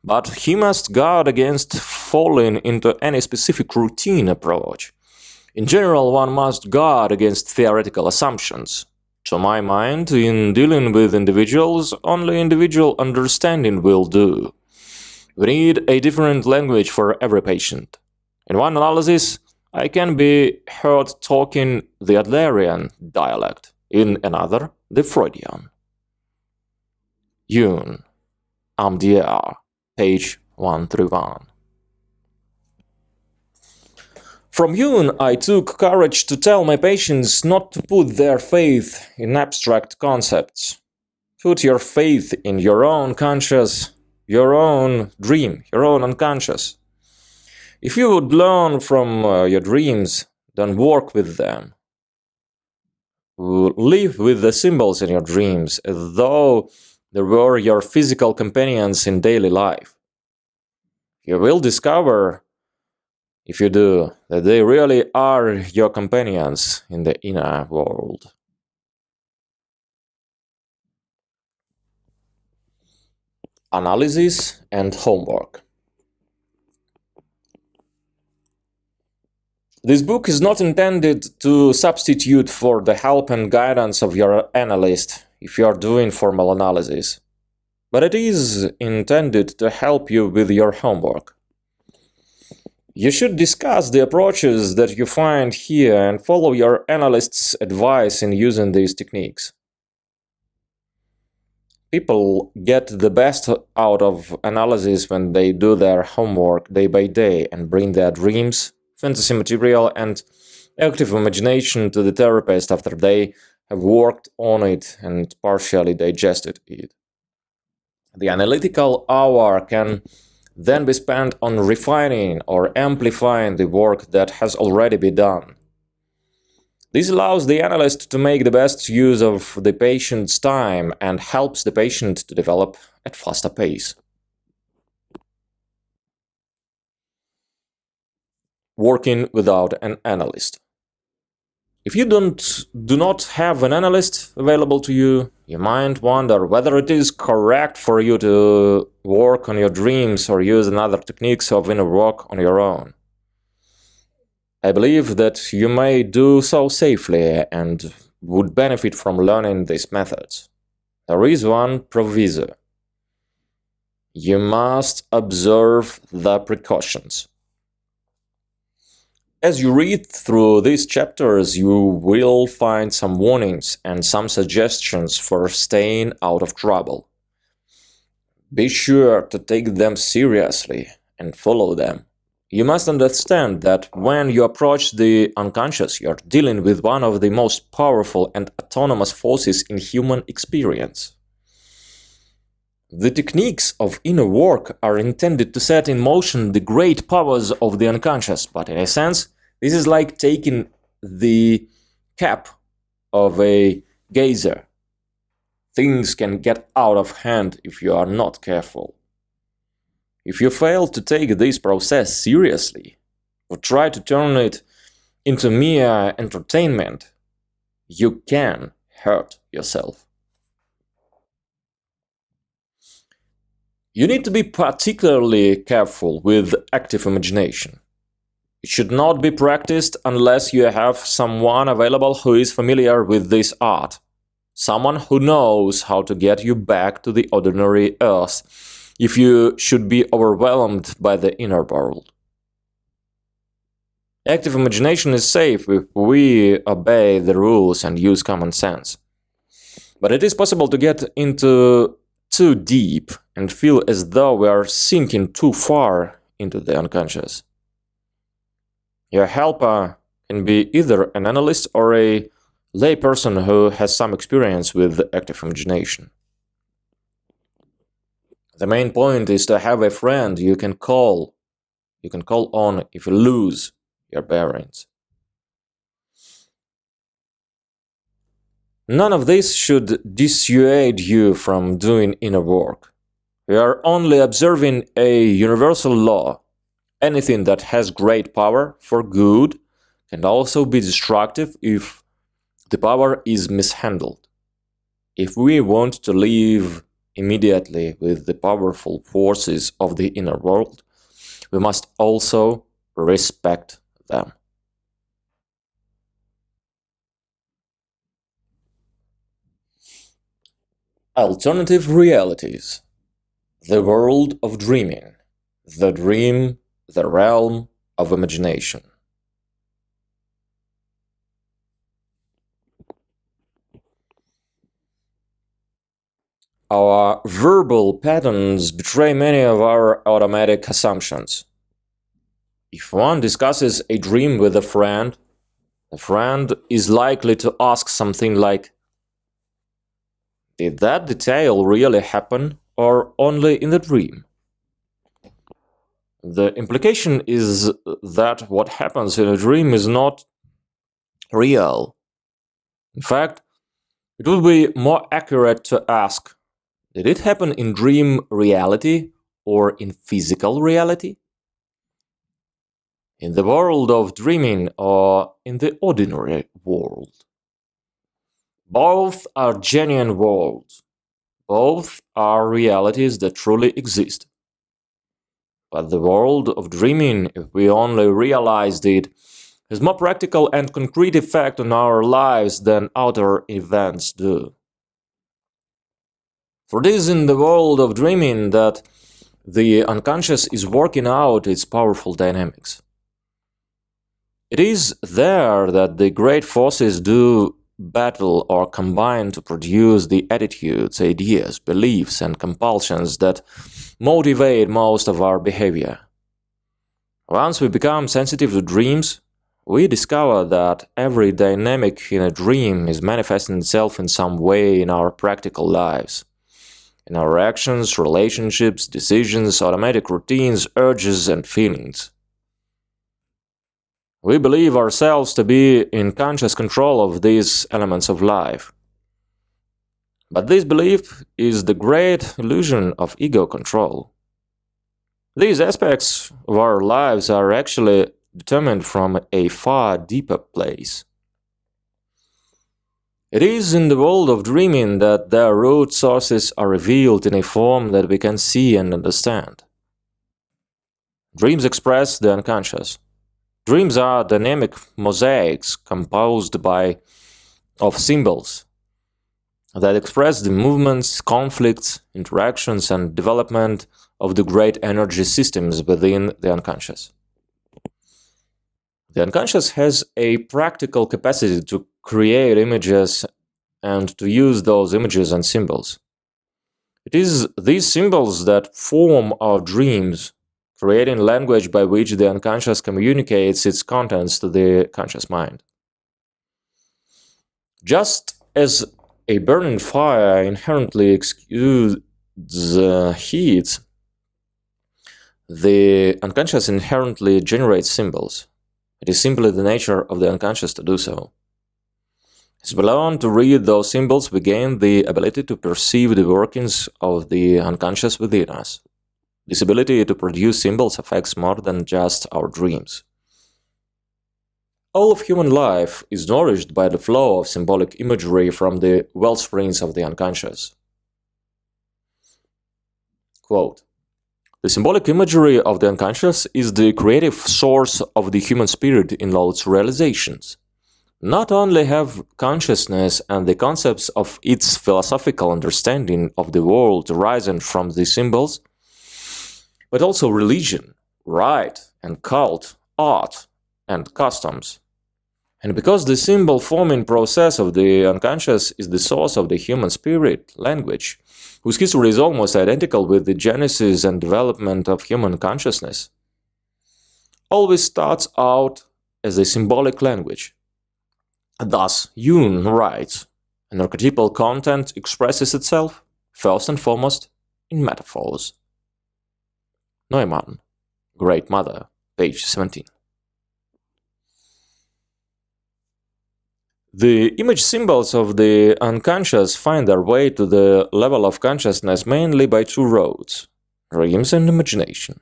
but he must guard against falling into any specific routine approach. In general, one must guard against theoretical assumptions. To my mind, in dealing with individuals, only individual understanding will do. We need a different language for every patient. In one analysis, I can be heard talking the Adlerian dialect, in another, the Freudian." Jung, MDR, page 131. From Jung, I took courage to tell my patients not to put their faith in abstract concepts. Put your faith in your own conscious, your own dream, your own unconscious. If you would learn from your dreams, then work with them. Live with the symbols in your dreams as though they were your physical companions in daily life. You will discover, if you do, that they really are your companions in the inner world. Analysis and homework. This book is not intended to substitute for the help and guidance of your analyst if you are doing formal analysis, but it is intended to help you with your homework. You should discuss the approaches that you find here and follow your analyst's advice in using these techniques. People get the best out of analysis when they do their homework day by day and bring their dreams, fantasy material, and active imagination to the therapist after they have worked on it and partially digested it. The analytical hour can then be spent on refining or amplifying the work that has already been done. This allows the analyst to make the best use of the patient's time and helps the patient to develop at faster pace. Working without an analyst. If you do not have an analyst available to you, you might wonder whether it is correct for you to work on your dreams or use another techniques of inner work on your own. I believe that you may do so safely and would benefit from learning these methods. There is one proviso. You must observe the precautions. As you read through these chapters, you will find some warnings and some suggestions for staying out of trouble. Be sure to take them seriously and follow them. You must understand that when you approach the unconscious, you are dealing with one of the most powerful and autonomous forces in human experience. The techniques of inner work are intended to set in motion the great powers of the unconscious, but in a sense, this is like taking the cap of a geyser. Things can get out of hand if you are not careful. If you fail to take this process seriously, or try to turn it into mere entertainment, you can hurt yourself. You need to be particularly careful with active imagination. It should not be practiced unless you have someone available who is familiar with this art. Someone who knows how to get you back to the ordinary earth if you should be overwhelmed by the inner world. Active imagination is safe if we obey the rules and use common sense. But it is possible to get into too deep and feel as though we are sinking too far into the unconscious. Your helper can be either an analyst or a layperson who has some experience with active imagination. The main point is to have a friend you can call on if you lose your bearings. None of this should dissuade you from doing inner work. We are only observing a universal law. Anything that has great power for good can also be destructive if the power is mishandled. If we want to live immediately with the powerful forces of the inner world, we must also respect them. Alternative realities. The world of dreaming. The dream, the realm of imagination. Our verbal patterns betray many of our automatic assumptions. If one discusses a dream with a friend, the friend is likely to ask something like, "Did that detail really happen, or only in the dream?" The implication is that what happens in a dream is not real. In fact, it would be more accurate to ask, did it happen in dream reality or in physical reality? In the world of dreaming or in the ordinary world? Both are genuine worlds. Both are realities that truly exist. But the world of dreaming, if we only realized it, has more practical and concrete effect on our lives than outer events do. For it is in the world of dreaming that the unconscious is working out its powerful dynamics. It is there that the great forces do battle or combine to produce the attitudes, ideas, beliefs, and compulsions that motivate most of our behavior. Once we become sensitive to dreams, we discover that every dynamic in a dream is manifesting itself in some way in our practical lives. In our actions, relationships, decisions, automatic routines, urges, and feelings. We believe ourselves to be in conscious control of these elements of life. But this belief is the great illusion of ego control. These aspects of our lives are actually determined from a far deeper place. It is in the world of dreaming that their root sources are revealed in a form that we can see and understand. Dreams express the unconscious. Dreams are dynamic mosaics composed of symbols that express the movements, conflicts, interactions, and development of the great energy systems within the unconscious. The unconscious has a practical capacity to create images and to use those images and symbols. It is these symbols that form our dreams, creating language by which the unconscious communicates its contents to the conscious mind. Just as a burning fire inherently exudes heat, the unconscious inherently generates symbols. It is simply the nature of the unconscious to do so. As we learn to read those symbols, we gain the ability to perceive the workings of the unconscious within us. This ability to produce symbols affects more than just our dreams. All of human life is nourished by the flow of symbolic imagery from the wellsprings of the unconscious. Quote, "The symbolic imagery of the unconscious is the creative source of the human spirit in all its realizations. Not only have consciousness and the concepts of its philosophical understanding of the world arisen from these symbols, but also religion, right and cult, art, and customs. And because the symbol-forming process of the unconscious is the source of the human spirit, language, whose history is almost identical with the genesis and development of human consciousness, always starts out as a symbolic language. Thus, Jung writes, an archetypal content expresses itself, first and foremost, in metaphors." Neumann, Great Mother, page 17. The image symbols of the unconscious find their way to the level of consciousness mainly by two roads, dreams and imagination.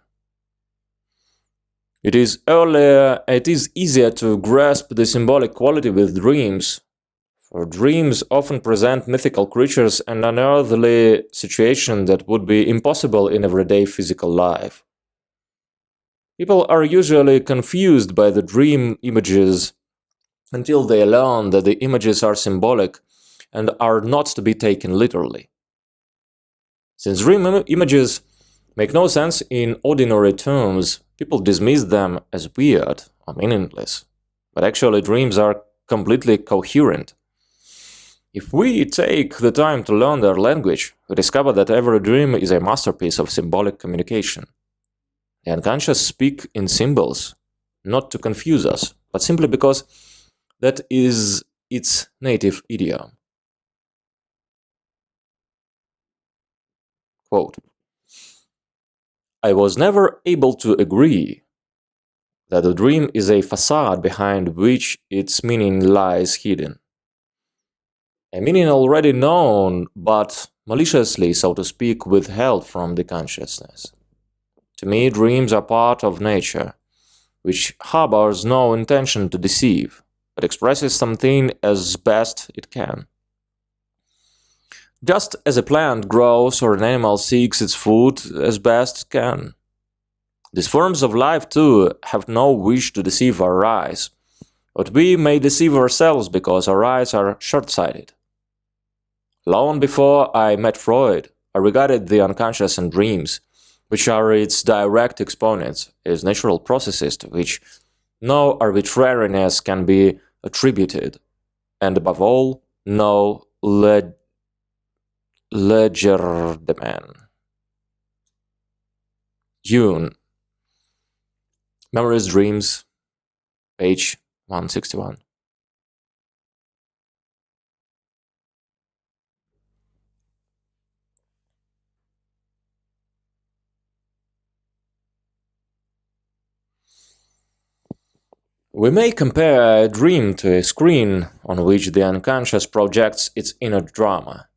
It is easier to grasp the symbolic quality with dreams, for dreams often present mythical creatures and unearthly situations that would be impossible in everyday physical life. People are usually confused by the dream images until they learn that the images are symbolic and are not to be taken literally. Since dream images make no sense in ordinary terms, people dismiss them as weird or meaningless, but actually dreams are completely coherent. If we take the time to learn their language, we discover that every dream is a masterpiece of symbolic communication. The unconscious speak in symbols, not to confuse us, but simply because that is its native idiom. Quote, "I was never able to agree that the dream is a facade behind which its meaning lies hidden. A meaning already known, but maliciously, so to speak, withheld from the consciousness. To me, dreams are part of nature, which harbors no intention to deceive, but expresses something as best it can. Just as a plant grows or an animal seeks its food as best it can. These forms of life, too, have no wish to deceive our eyes, but we may deceive ourselves because our eyes are short-sighted. Long before I met Freud, I regarded the unconscious and dreams, which are its direct exponents, as natural processes to which no arbitrariness can be attributed, and above all, no legerdemain." June, Memories, Dreams, page 161. We may compare a dream to a screen on which the unconscious projects its inner drama.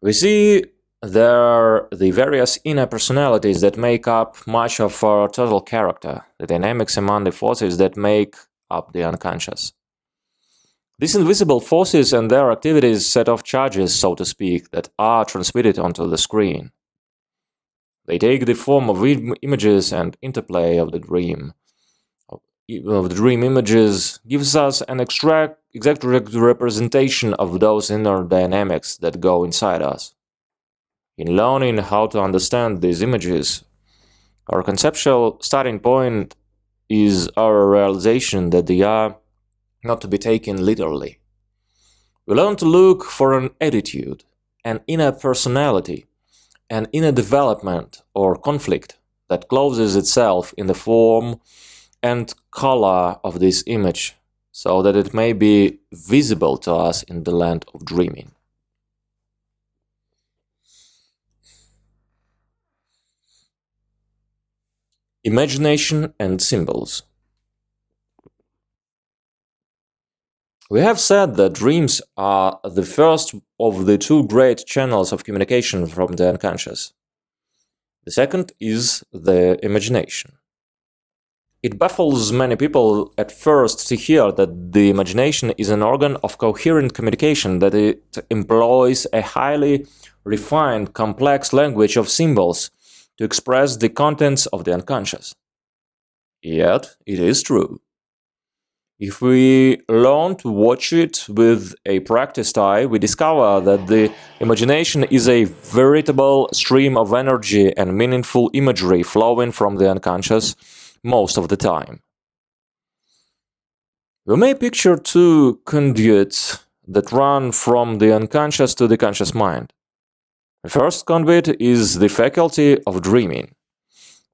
We see there the various inner personalities that make up much of our total character, the dynamics among the forces that make up the unconscious. These invisible forces and their activities set off charges, so to speak, that are transmitted onto the screen. They take the form of images and interplay of the dream, of the dream images gives us an exact representation of those inner dynamics that go inside us. In learning how to understand these images, our conceptual starting point is our realization that they are not to be taken literally. We learn to look for an attitude, an inner personality, an inner development or conflict that clothes itself in the form and color of this image, so that it may be visible to us in the land of dreaming. Imagination and symbols. We have said that dreams are the first of the two great channels of communication from the unconscious. The second is the imagination. It baffles many people at first to hear that the imagination is an organ of coherent communication, that it employs a highly refined, complex language of symbols to express the contents of the unconscious. Yet, it is true. If we learn to watch it with a practiced eye, we discover that the imagination is a veritable stream of energy and meaningful imagery flowing from the unconscious most of the time. We may picture two conduits that run from the unconscious to the conscious mind. The first conduit is the faculty of dreaming.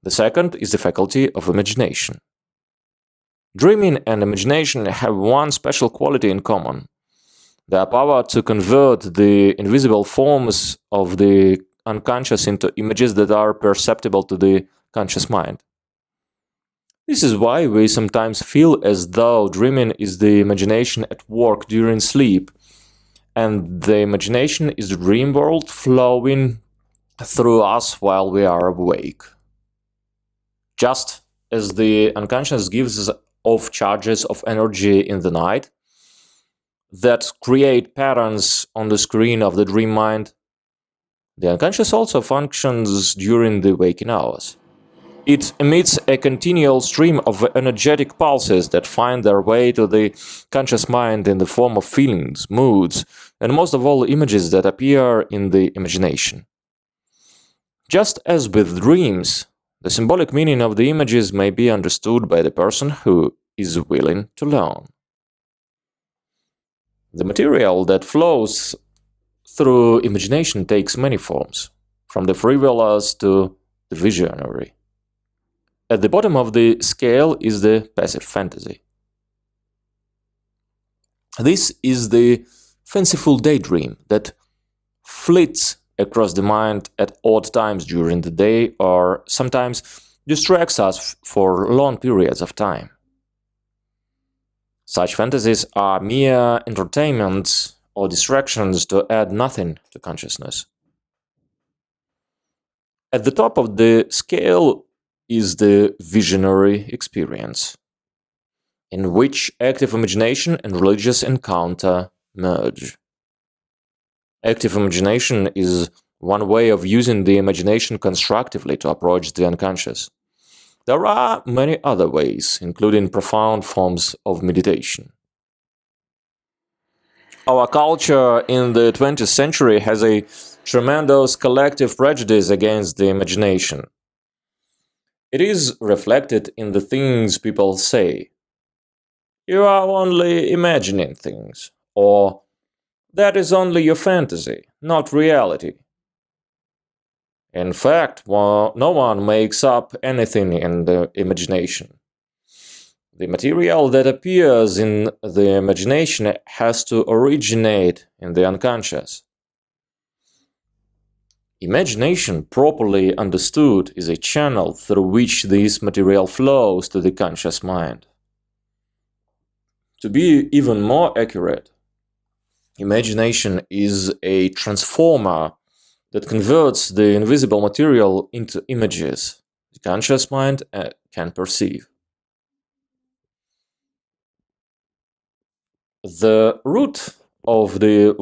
The second is the faculty of imagination. Dreaming and imagination have one special quality in common: their power to convert the invisible forms of the unconscious into images that are perceptible to the conscious mind. This is why we sometimes feel as though dreaming is the imagination at work during sleep, and the imagination is the dream world flowing through us while we are awake. Just as the unconscious gives off charges of energy in the night that create patterns on the screen of the dream mind, the unconscious also functions during the waking hours. It emits a continual stream of energetic pulses that find their way to the conscious mind in the form of feelings, moods, and most of all images that appear in the imagination. Just as with dreams, the symbolic meaning of the images may be understood by the person who is willing to learn. The material that flows through imagination takes many forms, from the frivolous to the visionary. At the bottom of the scale is the passive fantasy. This is the fanciful daydream that flits across the mind at odd times during the day, or sometimes distracts us for long periods of time. Such fantasies are mere entertainments or distractions to add nothing to consciousness. At the top of the scale is the visionary experience, in which active imagination and religious encounter merge. Active imagination is one way of using the imagination constructively to approach the unconscious. There are many other ways, including profound forms of meditation. Our culture in the 20th century has a tremendous collective prejudice against the imagination. It is reflected in the things people say. You are only imagining things, or that is only your fantasy, not reality. In fact, no one makes up anything in the imagination. The material that appears in the imagination has to originate in the unconscious. Imagination, properly understood, is a channel through which this material flows to the conscious mind. To be even more accurate, imagination is a transformer that converts the invisible material into images the conscious mind can perceive. The root of the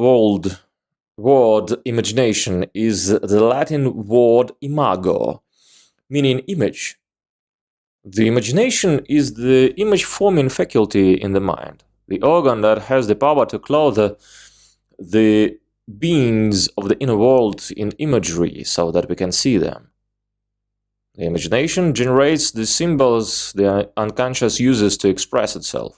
word imagination is the Latin word imago, meaning image. The imagination is the image-forming faculty in the mind, the organ that has the power to clothe the beings of the inner world in imagery so that we can see them. The imagination generates the symbols the unconscious uses to express itself.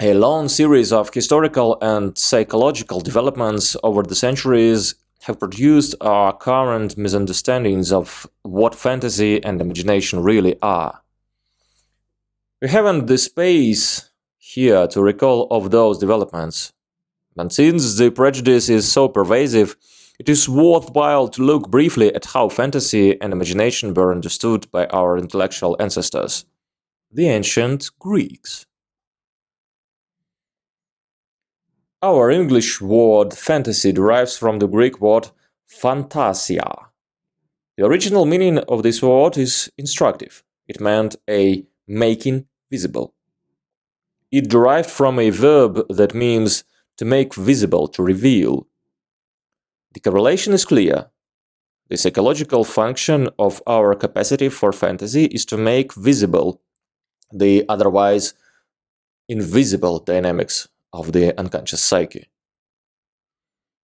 A long series of historical and psychological developments over the centuries have produced our current misunderstandings of what fantasy and imagination really are. We haven't the space here to recall of those developments, but since the prejudice is so pervasive, it is worthwhile to look briefly at how fantasy and imagination were understood by our intellectual ancestors, the ancient Greeks. Our English word fantasy derives from the Greek word phantasia. The original meaning of this word is instructive. It meant a making visible. It derived from a verb that means to make visible, to reveal. The correlation is clear. The psychological function of our capacity for fantasy is to make visible the otherwise invisible dynamics of the unconscious psyche.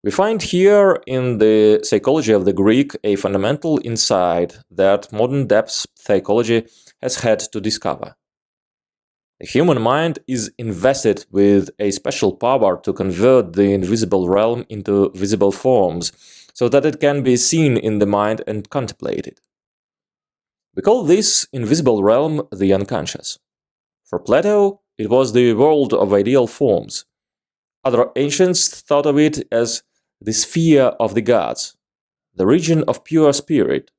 We find here in the psychology of the Greek a fundamental insight that modern depth psychology has had to discover. The human mind is invested with a special power to convert the invisible realm into visible forms, so that it can be seen in the mind and contemplated. We call this invisible realm the unconscious. For Plato, it was the world of ideal forms. Other ancients thought of it as the sphere of the gods, the region of pure spirit.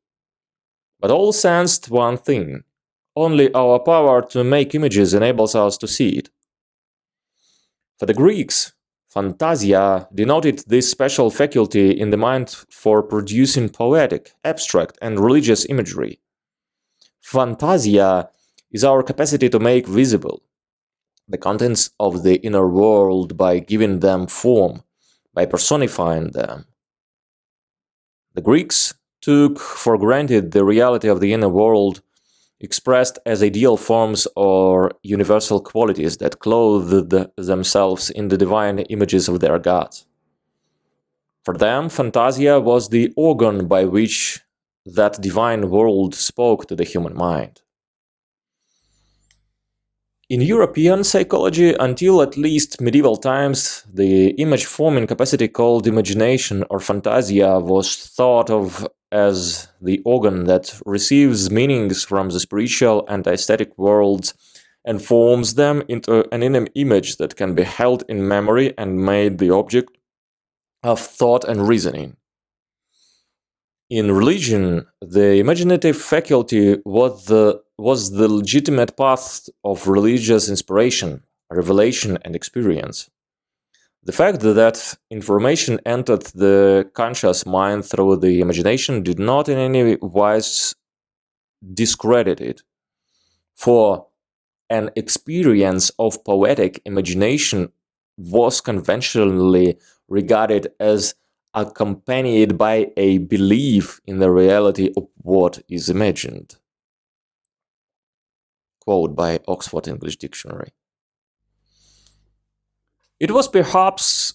But all sensed one thing: only our power to make images enables us to see it. For the Greeks, phantasia denoted this special faculty in the mind for producing poetic, abstract, and religious imagery. Phantasia is our capacity to make visible the contents of the inner world by giving them form, by personifying them. The Greeks took for granted the reality of the inner world expressed as ideal forms or universal qualities that clothed themselves in the divine images of their gods. For them, phantasia was the organ by which that divine world spoke to the human mind. In European psychology, until at least medieval times, the image-forming capacity called imagination or phantasia was thought of as the organ that receives meanings from the spiritual and aesthetic worlds and forms them into an image that can be held in memory and made the object of thought and reasoning. In religion, the imaginative faculty was the legitimate path of religious inspiration, revelation, and experience. The fact that information entered the conscious mind through the imagination did not in any wise discredit it, for an experience of poetic imagination was conventionally regarded as accompanied by a belief in the reality of what is imagined. Quote by Oxford English Dictionary. It was perhaps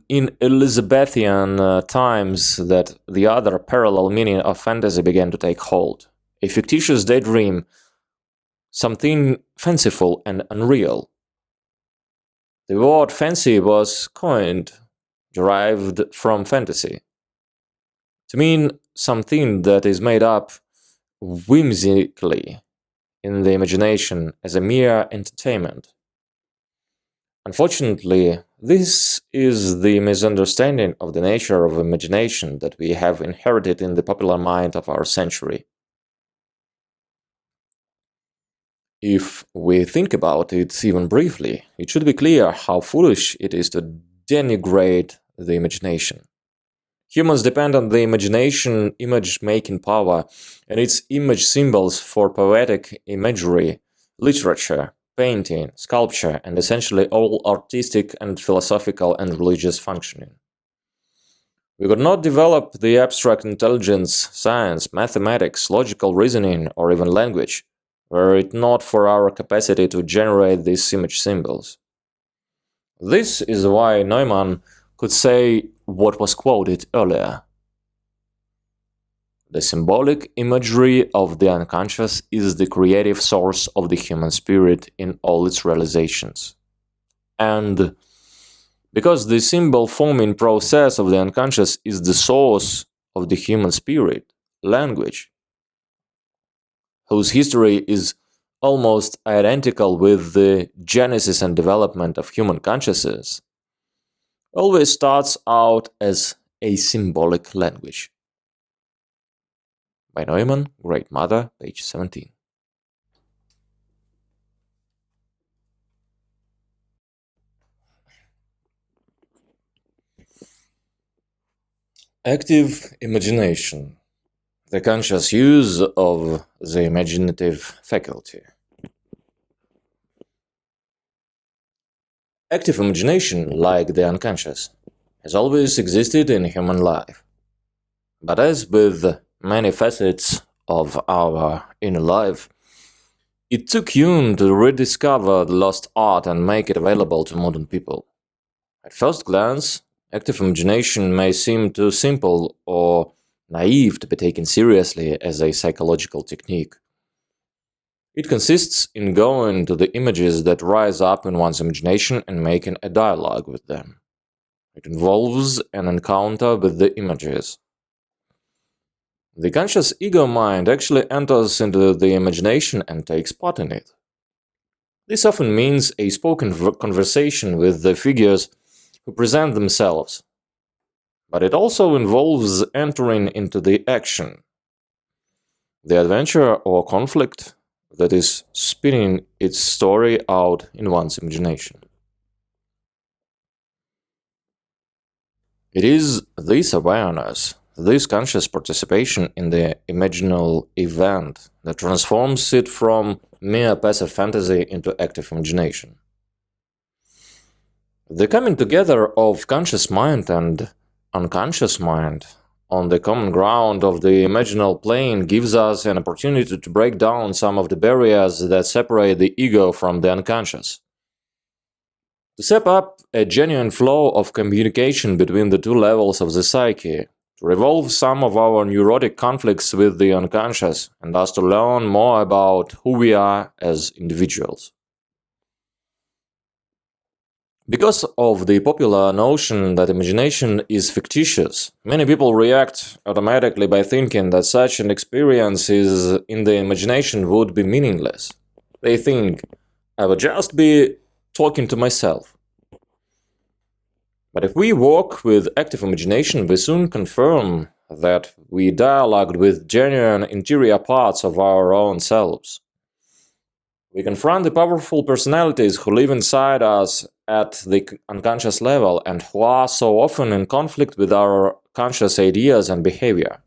in Elizabethan times that the other parallel meaning of fantasy began to take hold. A fictitious daydream, something fanciful and unreal. The word fancy was coined, derived from fantasy, to mean something that is made up whimsically in the imagination as a mere entertainment. Unfortunately, this is the misunderstanding of the nature of imagination that we have inherited in the popular mind of our century. If we think about it even briefly, it should be clear how foolish it is to denigrate the imagination. Humans depend on the imagination image-making power and its image symbols for poetic imagery, literature, painting, sculpture, and essentially all artistic and philosophical and religious functioning. We could not develop the abstract intelligence, science, mathematics, logical reasoning, or even language, were it not for our capacity to generate these image symbols. This is why Neumann could say what was quoted earlier. The symbolic imagery of the unconscious is the creative source of the human spirit in all its realizations. And because the symbol forming process of the unconscious is the source of the human spirit, language, whose history is almost identical with the genesis and development of human consciousness, always starts out as a symbolic language. By Neumann, Great Mother, page 17. Active imagination, the conscious use of the imaginative faculty. Active imagination, like the unconscious, has always existed in human life. But as with many facets of our inner life, it took Jung to rediscover the lost art and make it available to modern people. At first glance, active imagination may seem too simple or naive to be taken seriously as a psychological technique. It consists in going to the images that rise up in one's imagination and making a dialogue with them. It involves an encounter with the images. The conscious ego mind actually enters into the imagination and takes part in it. This often means a spoken conversation with the figures who present themselves, but it also involves entering into the action, the adventure or conflict that is spinning its story out in one's imagination. It is this awareness, this conscious participation in the imaginal event that transforms it from mere passive fantasy into active imagination. The coming together of conscious mind and unconscious mind on the common ground of the imaginal plane gives us an opportunity to break down some of the barriers that separate the ego from the unconscious. To set up a genuine flow of communication between the two levels of the psyche, to resolve some of our neurotic conflicts with the unconscious, and thus to learn more about who we are as individuals. Because of the popular notion that imagination is fictitious, many people react automatically by thinking that such an experience in the imagination would be meaningless. They think, I would just be talking to myself. But if we work with active imagination, we soon confirm that we dialogued with genuine interior parts of our own selves. We confront the powerful personalities who live inside us at the unconscious level and who are so often in conflict with our conscious ideas and behavior.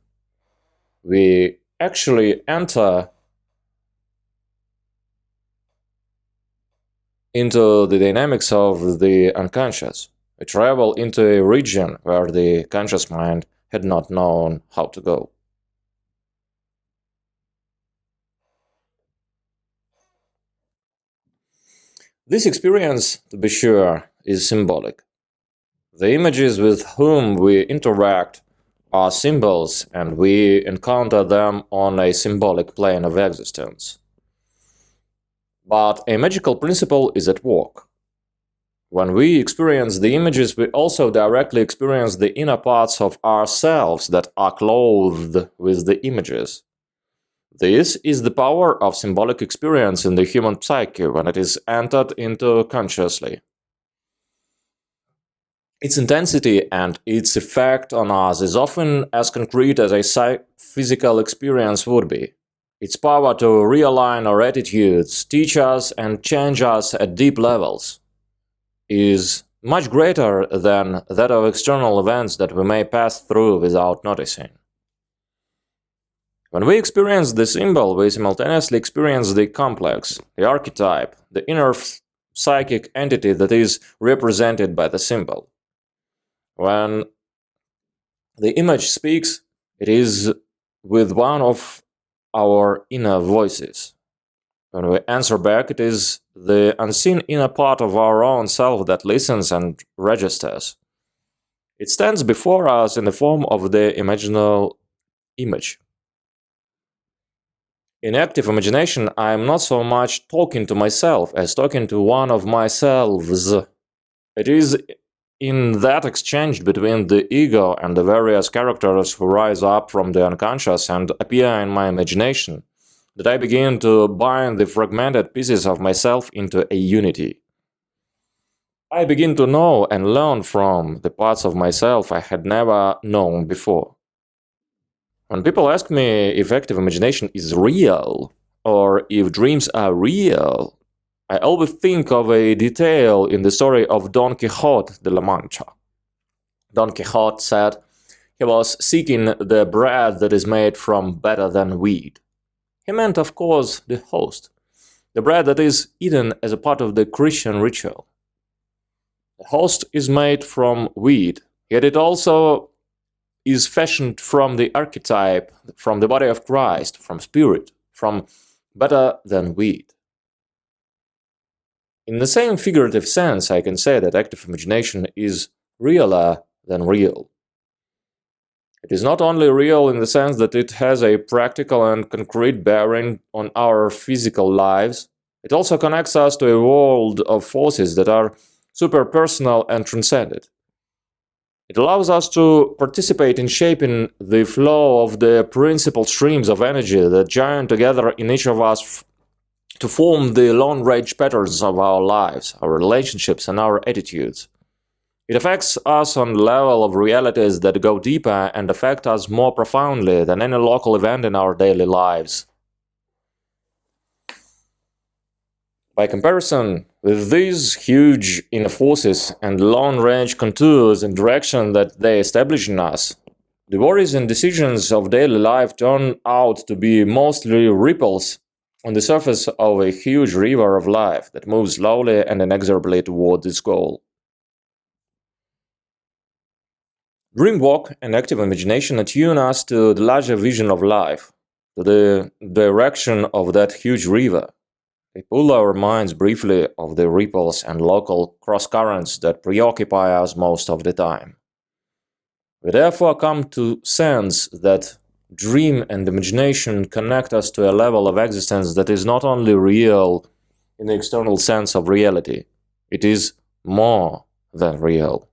We actually enter into the dynamics of the unconscious. We travel into a region where the conscious mind had not known how to go. This experience, to be sure, is symbolic. The images with whom we interact are symbols, and we encounter them on a symbolic plane of existence. But a magical principle is at work. When we experience the images, we also directly experience the inner parts of ourselves that are clothed with the images. This is the power of symbolic experience in the human psyche when it is entered into consciously. Its intensity and its effect on us is often as concrete as a physical experience would be. Its power to realign our attitudes, teach us and change us at deep levels is much greater than that of external events that we may pass through without noticing. When we experience the symbol, we simultaneously experience the complex, the archetype, the inner psychic entity that is represented by the symbol. When The image speaks, it is with one of our inner voices. When we answer back, it is the unseen inner part of our own self that listens and registers. It stands before us in the form of the imaginal image. In active imagination, I am not so much talking to myself as talking to one of myselves. It is in that exchange between the ego and the various characters who rise up from the unconscious and appear in my imagination that I begin to bind the fragmented pieces of myself into a unity. I begin to know and learn from the parts of myself I had never known before. When people ask me if active imagination is real, or if dreams are real, I always think of a detail in the story of Don Quixote de la Mancha. Don Quixote said he was seeking the bread that is made from better than wheat. He meant, of course, the host, the bread that is eaten as a part of the Christian ritual. The host is made from wheat, yet it also is fashioned from the archetype, from the body of Christ, from spirit, from better than wheat. In the same figurative sense, I can say that active imagination is realer than real. It is not only real in the sense that it has a practical and concrete bearing on our physical lives, it also connects us to a world of forces that are superpersonal and transcended. It allows us to participate in shaping the flow of the principal streams of energy that join together in each of us to form the long-range patterns of our lives, our relationships, and our attitudes. It affects us on the level of realities that go deeper and affect us more profoundly than any local event in our daily lives. By comparison with these huge inner forces and long-range contours and direction that they establish in us, the worries and decisions of daily life turn out to be mostly ripples on the surface of a huge river of life that moves slowly and inexorably toward its goal. Dreamwork and active imagination attune us to the larger vision of life, to the direction of that huge river. They pull our minds briefly off the ripples and local cross-currents that preoccupy us most of the time. We therefore come to sense that dream and imagination connect us to a level of existence that is not only real in the external sense of reality, it is more than real.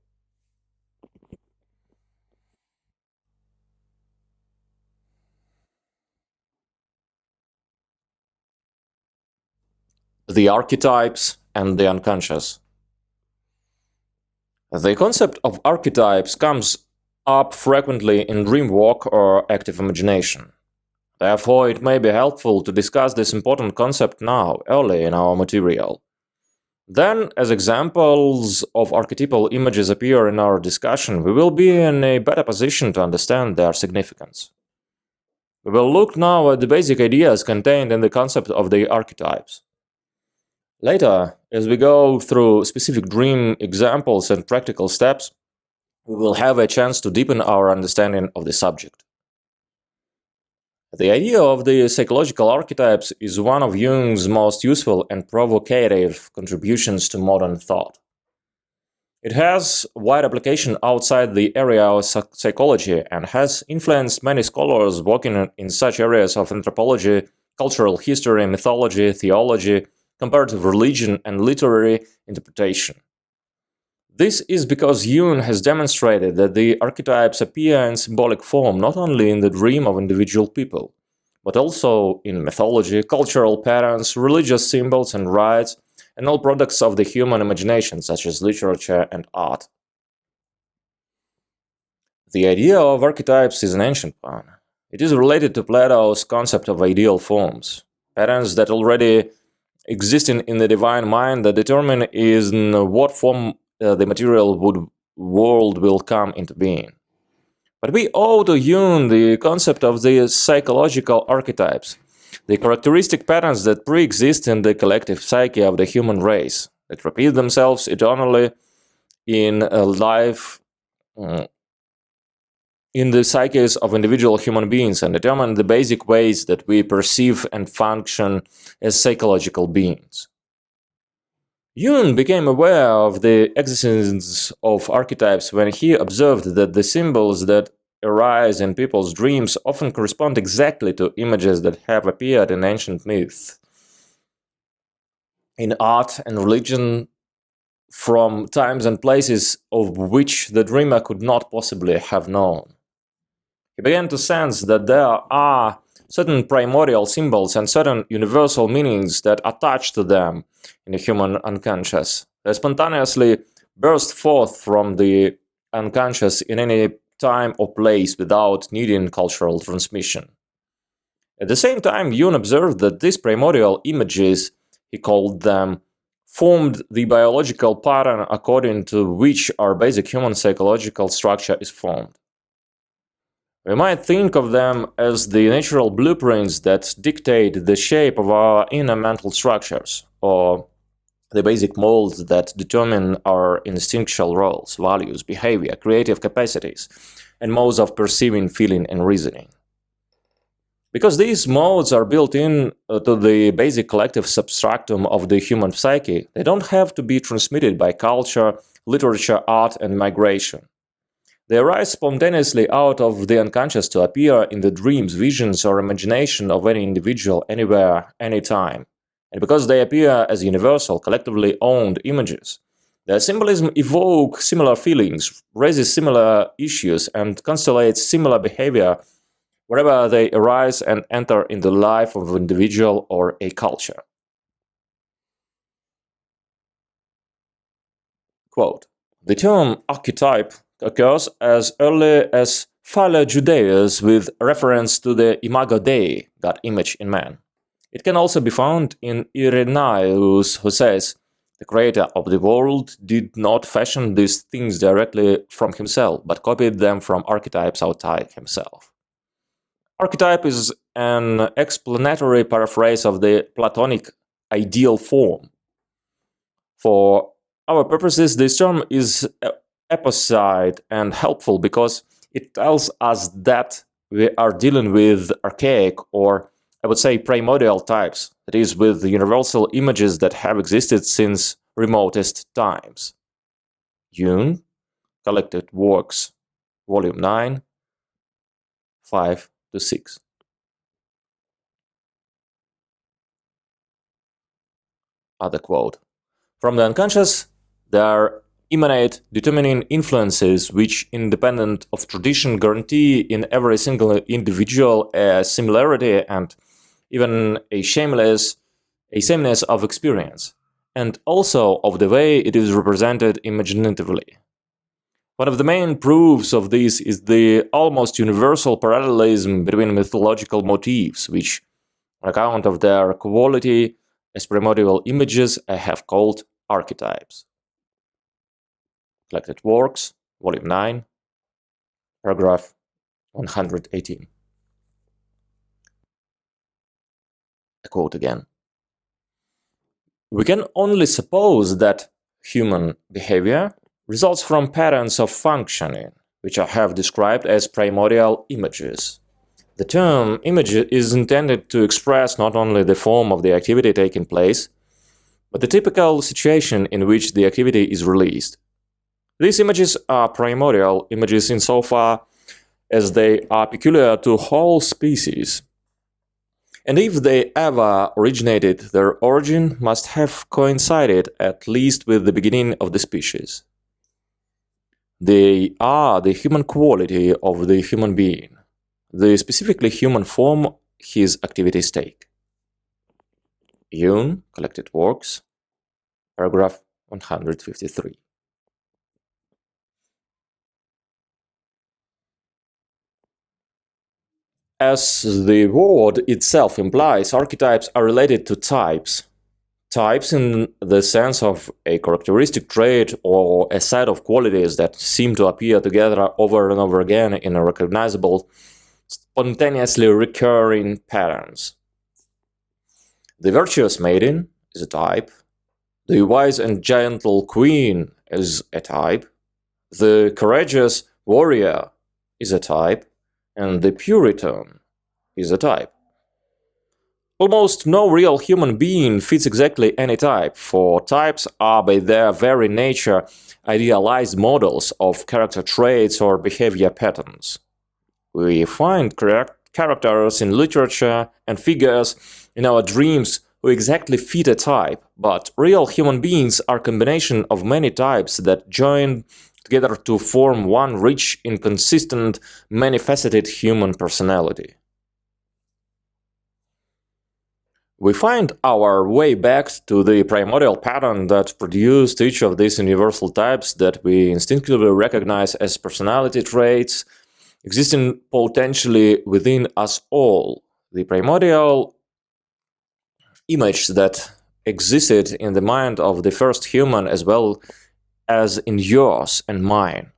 The archetypes and the unconscious. The concept of archetypes comes up frequently in dreamwork or active imagination. Therefore, it may be helpful to discuss this important concept now, early in our material. Then, as examples of archetypal images appear in our discussion, we will be in a better position to understand their significance. We will look now at the basic ideas contained in the concept of the archetypes. Later, as we go through specific dream examples and practical steps, we will have a chance to deepen our understanding of the subject. The idea of the psychological archetypes is one of Jung's most useful and provocative contributions to modern thought. It has wide application outside the area of psychology and has influenced many scholars working in such areas of anthropology, cultural history, mythology, theology, comparative religion, and literary interpretation. This is because Jung has demonstrated that the archetypes appear in symbolic form not only in the dream of individual people, but also in mythology, cultural patterns, religious symbols and rites, and all products of the human imagination, such as literature and art. The idea of archetypes is an ancient one. It is related to Plato's concept of ideal forms, patterns that already existing in the divine mind that determine in what form the material world will come into being. But we owe to Jung the concept of the psychological archetypes, the characteristic patterns that pre-exist in the collective psyche of the human race, that repeat themselves eternally in life in the psyches of individual human beings and determine the basic ways that we perceive and function as psychological beings. Jung became aware of the existence of archetypes when he observed that the symbols that arise in people's dreams often correspond exactly to images that have appeared in ancient myths, in art and religion, from times and places of which the dreamer could not possibly have known. He began to sense that there are certain primordial symbols and certain universal meanings that attach to them in the human unconscious. They spontaneously burst forth from the unconscious in any time or place without needing cultural transmission. At the same time, Jung observed that these primordial images, he called them, formed the biological pattern according to which our basic human psychological structure is formed. We might think of them as the natural blueprints that dictate the shape of our inner mental structures, or the basic molds that determine our instinctual roles, values, behavior, creative capacities, and modes of perceiving, feeling, and reasoning. Because these modes are built in to the basic collective substratum of the human psyche, they don't have to be transmitted by culture, literature, art, and migration. They arise spontaneously out of the unconscious to appear in the dreams, visions, or imagination of any individual, anywhere, anytime. And because they appear as universal, collectively owned images, their symbolism evokes similar feelings, raises similar issues, and constellates similar behavior wherever they arise and enter in the life of an individual or a culture. Quote, the term archetype occurs as early as Philo-Judaeus with reference to the imago Dei, God image in man. It can also be found in Irenaeus, who says, the creator of the world did not fashion these things directly from himself, but copied them from archetypes outside himself. Archetype is an explanatory paraphrase of the Platonic ideal form. For our purposes, this term is apposite and helpful because it tells us that we are dealing with archaic, or I would say primordial types, that is, with universal images that have existed since remotest times. Jung, Collected Works, Volume 9, 5 to 6. Other quote. From the unconscious, there emanate determining influences which, independent of tradition, guarantee in every single individual a similarity and even a sameness of experience, and also of the way it is represented imaginatively. One of the main proofs of this is the almost universal parallelism between mythological motifs, which, on account of their quality as primordial images, I have called archetypes. Collected Works, Volume 9, paragraph 118. I quote again. We can only suppose that human behavior results from patterns of functioning, which I have described as primordial images. The term image is intended to express not only the form of the activity taking place, but the typical situation in which the activity is released. These images are primordial images insofar as they are peculiar to whole species. And if they ever originated, their origin must have coincided at least with the beginning of the species. They are the human quality of the human being, the specifically human form his activities take. Jung, Collected Works, paragraph 153. As the word itself implies, archetypes are related to types. Types in the sense of a characteristic trait or a set of qualities that seem to appear together over and over again in a recognizable, spontaneously recurring patterns. The virtuous maiden is a type. The wise and gentle queen is a type. The courageous warrior is a type, and the Puritan is a type. Almost no real human being fits exactly any type, for types are by their very nature idealized models of character traits or behavior patterns. We find characters in literature and figures in our dreams who exactly fit a type, but real human beings are a combination of many types that join together to form one rich, inconsistent, many-faceted human personality. We find our way back to the primordial pattern that produced each of these universal types that we instinctively recognize as personality traits existing potentially within us all. The primordial image that existed in the mind of the first human as well as in yours and mine.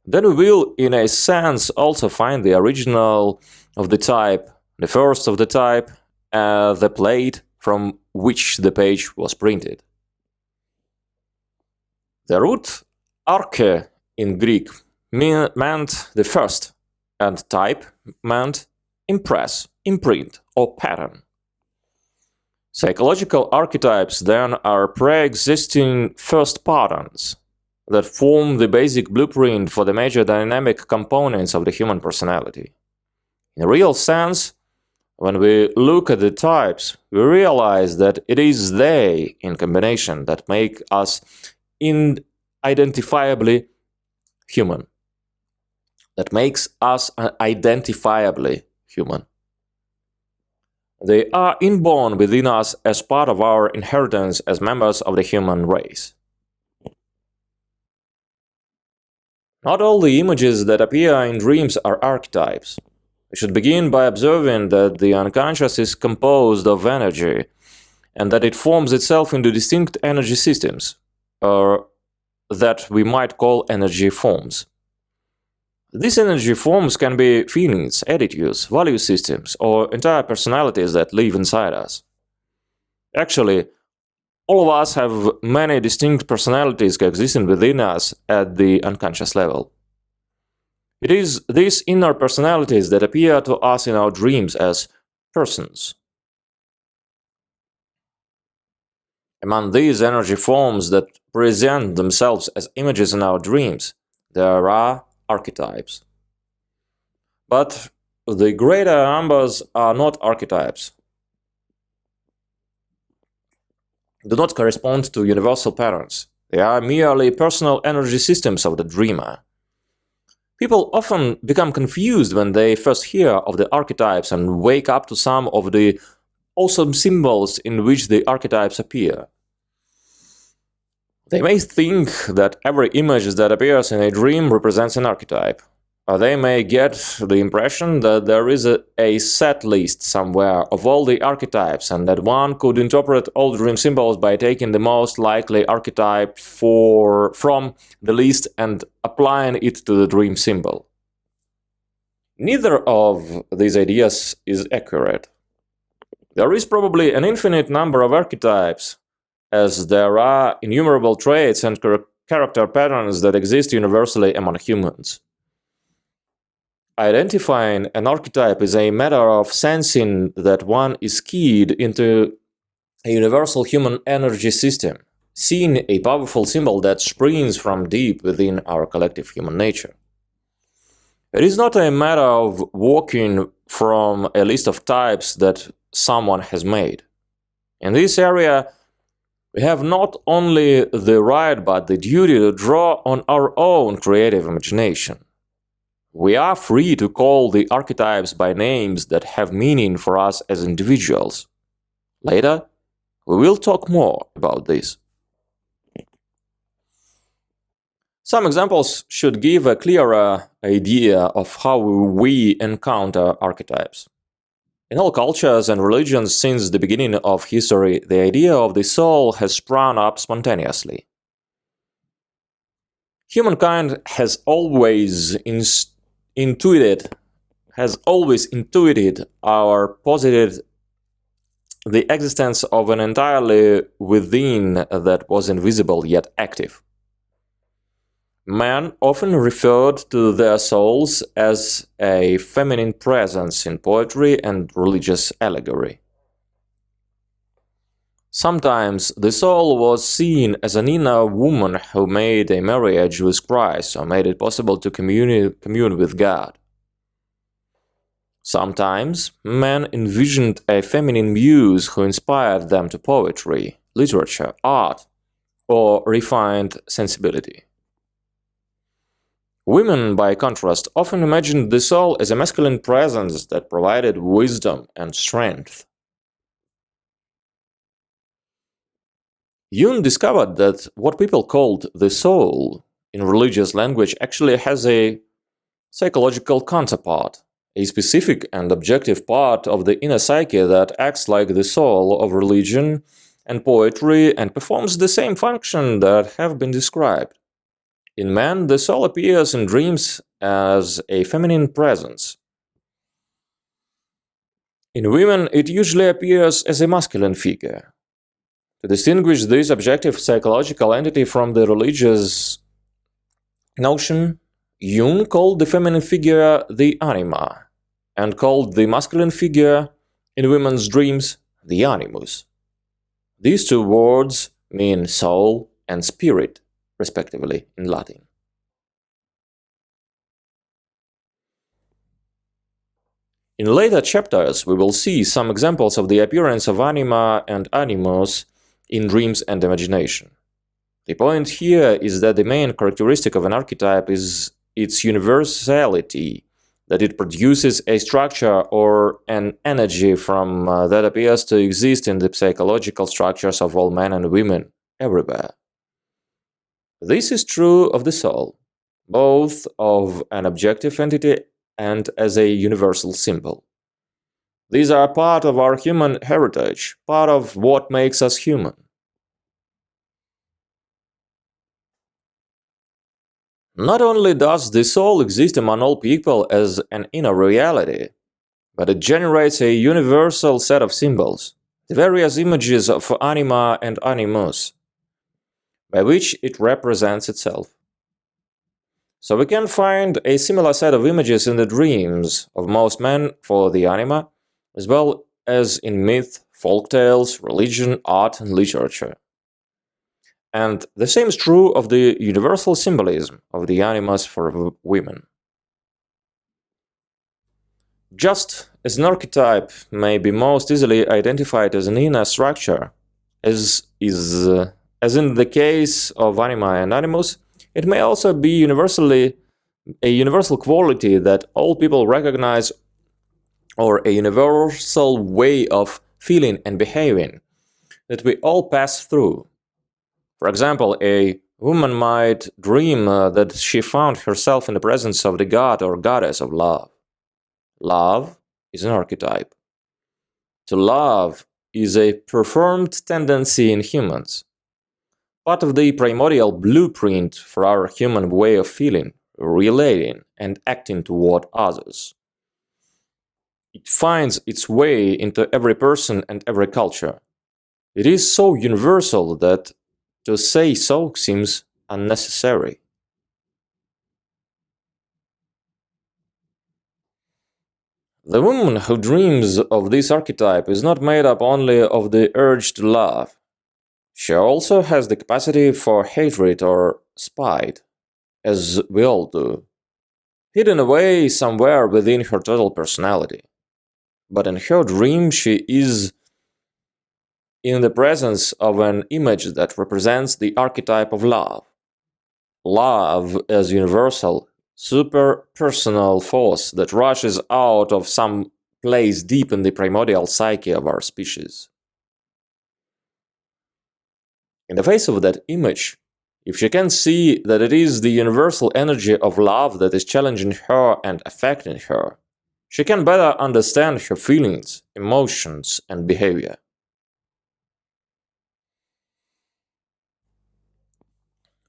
Then we will, in a sense, also find the original of the type, the first of the type, the plate from which the page was printed. The root arche in Greek meant the first, and type meant impress, imprint, or pattern. Psychological archetypes then are pre-existing first patterns that form the basic blueprint for the major dynamic components of the human personality. In a real sense, when we look at the types, we realize that it is they, in combination, that make us identifiably human. That makes us identifiably human. They are inborn within us as part of our inheritance as members of the human race. Not all the images that appear in dreams are archetypes. We should begin by observing that the unconscious is composed of energy, and that it forms itself into distinct energy systems, or that we might call energy forms. These energy forms can be feelings, attitudes, value systems, or entire personalities that live inside us. Actually, all of us have many distinct personalities coexisting within us at the unconscious level. It is these inner personalities that appear to us in our dreams as persons. Among these energy forms that present themselves as images in our dreams, there are archetypes. But the greater numbers are not archetypes, do not correspond to universal patterns. They are merely personal energy systems of the dreamer. People often become confused when they first hear of the archetypes and wake up to some of the awesome symbols in which the archetypes appear. They may think that every image that appears in a dream represents an archetype, or they may get the impression that there is a set list somewhere of all the archetypes and that one could interpret all dream symbols by taking the most likely archetype from the list and applying it to the dream symbol. Neither of these ideas is accurate. There is probably an infinite number of archetypes, as there are innumerable traits and character patterns that exist universally among humans. Identifying an archetype is a matter of sensing that one is keyed into a universal human energy system, seeing a powerful symbol that springs from deep within our collective human nature. It is not a matter of walking from a list of types that someone has made. In this area, we have not only the right but the duty to draw on our own creative imagination. We are free to call the archetypes by names that have meaning for us as individuals. Later, we will talk more about this. Some examples should give a clearer idea of how we encounter archetypes. In all cultures and religions since the beginning of history, the idea of the soul has sprung up spontaneously. Humankind has always intuited or posited the existence of an entirely within that was invisible yet active. Men often referred to their souls as a feminine presence in poetry and religious allegory. Sometimes the soul was seen as an inner woman who made a marriage with Christ or made it possible to commune with God. Sometimes men envisioned a feminine muse who inspired them to poetry, literature, art, or refined sensibility. Women, by contrast, often imagined the soul as a masculine presence that provided wisdom and strength. Jung discovered that what people called the soul in religious language actually has a psychological counterpart, a specific and objective part of the inner psyche that acts like the soul of religion and poetry and performs the same function that have been described. In men, the soul appears in dreams as a feminine presence. In women, it usually appears as a masculine figure. To distinguish this objective psychological entity from the religious notion, Jung called the feminine figure the anima, and called the masculine figure in women's dreams the animus. These two words mean soul and spirit, respectively, in Latin. In later chapters, we will see some examples of the appearance of anima and animus in dreams and imagination. The point here is that the main characteristic of an archetype is its universality, that it produces a structure or an energy from that appears to exist in the psychological structures of all men and women, everywhere. This is true of the soul, both of an objective entity and as a universal symbol. These are part of our human heritage, part of what makes us human. Not only does the soul exist among all people as an inner reality, but it generates a universal set of symbols, the various images of anima and animus, by which it represents itself. So we can find a similar set of images in the dreams of most men for the anima, as well as in myth, folktales, religion, art, and literature. And the same is true of the universal symbolism of the animus for women. Just as an archetype may be most easily identified as an inner structure, as in the case of anima and animus, it may also be a universal quality that all people recognize, or a universal way of feeling and behaving that we all pass through. For example, a woman might dream that she found herself in the presence of the god or goddess of love. Love is an archetype. To love is a performed tendency in humans, part of the primordial blueprint for our human way of feeling, relating, and acting toward others. It finds its way into every person and every culture. It is so universal that to say so seems unnecessary. The woman who dreams of this archetype is not made up only of the urge to love. She also has the capacity for hatred or spite, as we all do, hidden away somewhere within her total personality. But in her dream she is in the presence of an image that represents the archetype of love. Love as universal, super-personal force that rushes out of some place deep in the primordial psyche of our species. In the face of that image, if she can see that it is the universal energy of love that is challenging her and affecting her, she can better understand her feelings, emotions, and behavior.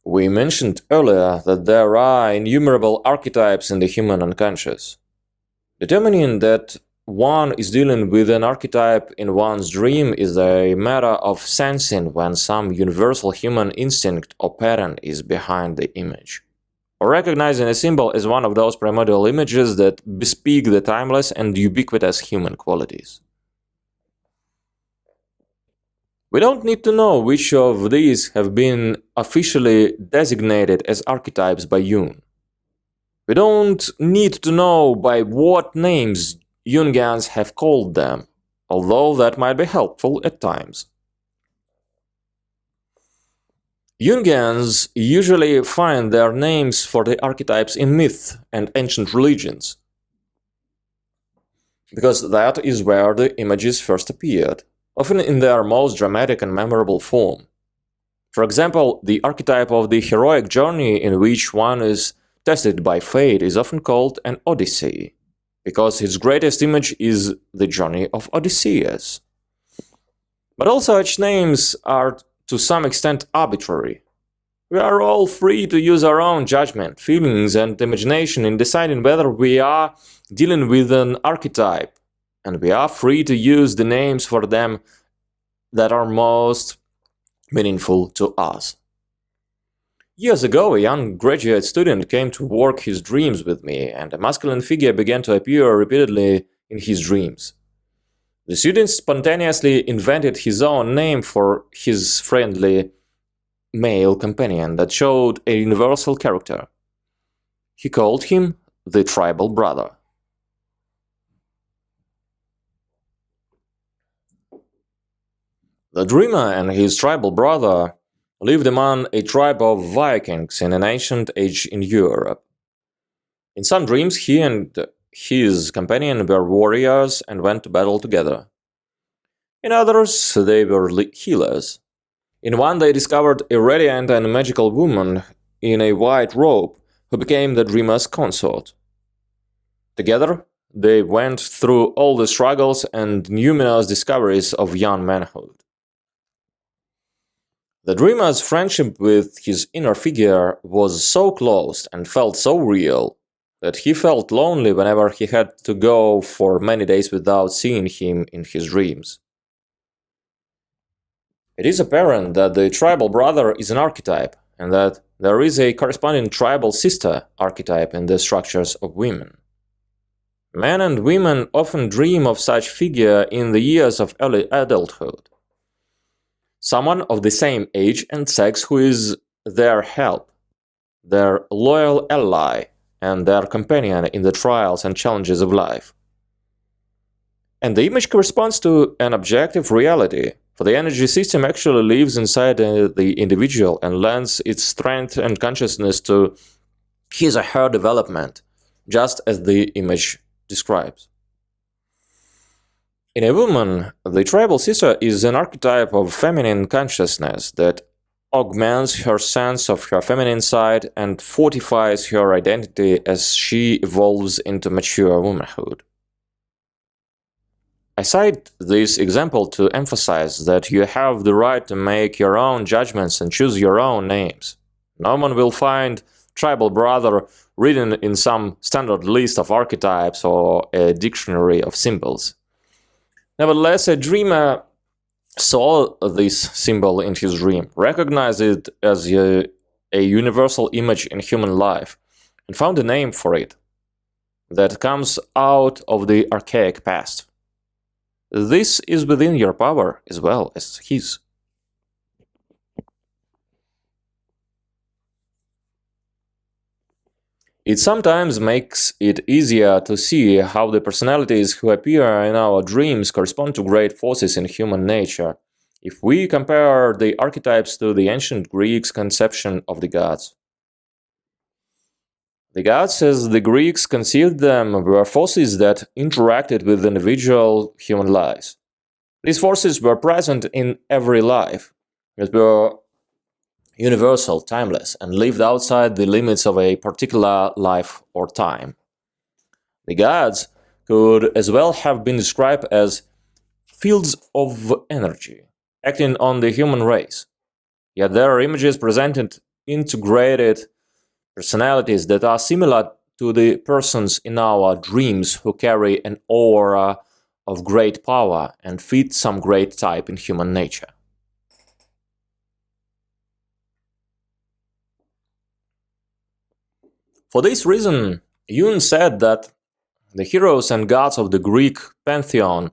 We mentioned earlier that there are innumerable archetypes in the human unconscious. Determining that one is dealing with an archetype in one's dream is a matter of sensing when some universal human instinct or pattern is behind the image. or recognizing a symbol as one of those primordial images that bespeak the timeless and ubiquitous human qualities. We don't need to know which of these have been officially designated as archetypes by Jung. We don't need to know by what names Jungians have called them, although that might be helpful at times. Jungians usually find their names for the archetypes in myth and ancient religions, because that is where the images first appeared, often in their most dramatic and memorable form. For example, the archetype of the heroic journey in which one is tested by fate is often called an Odyssey, because its greatest image is the journey of Odysseus. But all such names are to some extent arbitrary. We are all free to use our own judgment, feelings, and imagination in deciding whether we are dealing with an archetype, and we are free to use the names for them that are most meaningful to us. Years ago, a young graduate student came to work his dreams with me, and a masculine figure began to appear repeatedly in his dreams. The student spontaneously invented his own name for his friendly male companion that showed a universal character. He called him the Tribal Brother. The dreamer and his tribal brother lived among a tribe of Vikings in an ancient age in Europe. In some dreams, he and his companion were warriors and went to battle together. In others, they were healers. In one, they discovered a radiant and magical woman in a white robe who became the dreamer's consort. Together, they went through all the struggles and numerous discoveries of young manhood. The dreamer's friendship with his inner figure was so close and felt so real that he felt lonely whenever he had to go for many days without seeing him in his dreams. It is apparent that the tribal brother is an archetype, and that there is a corresponding tribal sister archetype in the structures of women. Men and women often dream of such figure in the years of early adulthood. Someone of the same age and sex who is their help, their loyal ally, and their companion in the trials and challenges of life. And the image corresponds to an objective reality, for the energy system actually lives inside the individual and lends its strength and consciousness to his or her development, just as the image describes. In a woman, the tribal sister is an archetype of feminine consciousness that augments her sense of her feminine side and fortifies her identity as she evolves into mature womanhood. I cite this example to emphasize that you have the right to make your own judgments and choose your own names. No one will find tribal brother written in some standard list of archetypes or a dictionary of symbols. Nevertheless, a dreamer saw this symbol in his dream, recognized it as a universal image in human life, and found a name for it that comes out of the archaic past. This is within your power as well as his. It sometimes makes it easier to see how the personalities who appear in our dreams correspond to great forces in human nature, if we compare the archetypes to the ancient Greeks' conception of the gods. The gods, as the Greeks conceived them, were forces that interacted with individual human lives. These forces were present in every life, but were universal, timeless, and lived outside the limits of a particular life or time. The gods could as well have been described as fields of energy, acting on the human race. Yet their images presented integrated personalities that are similar to the persons in our dreams who carry an aura of great power and fit some great type in human nature. For this reason, Jung said that the heroes and gods of the Greek pantheon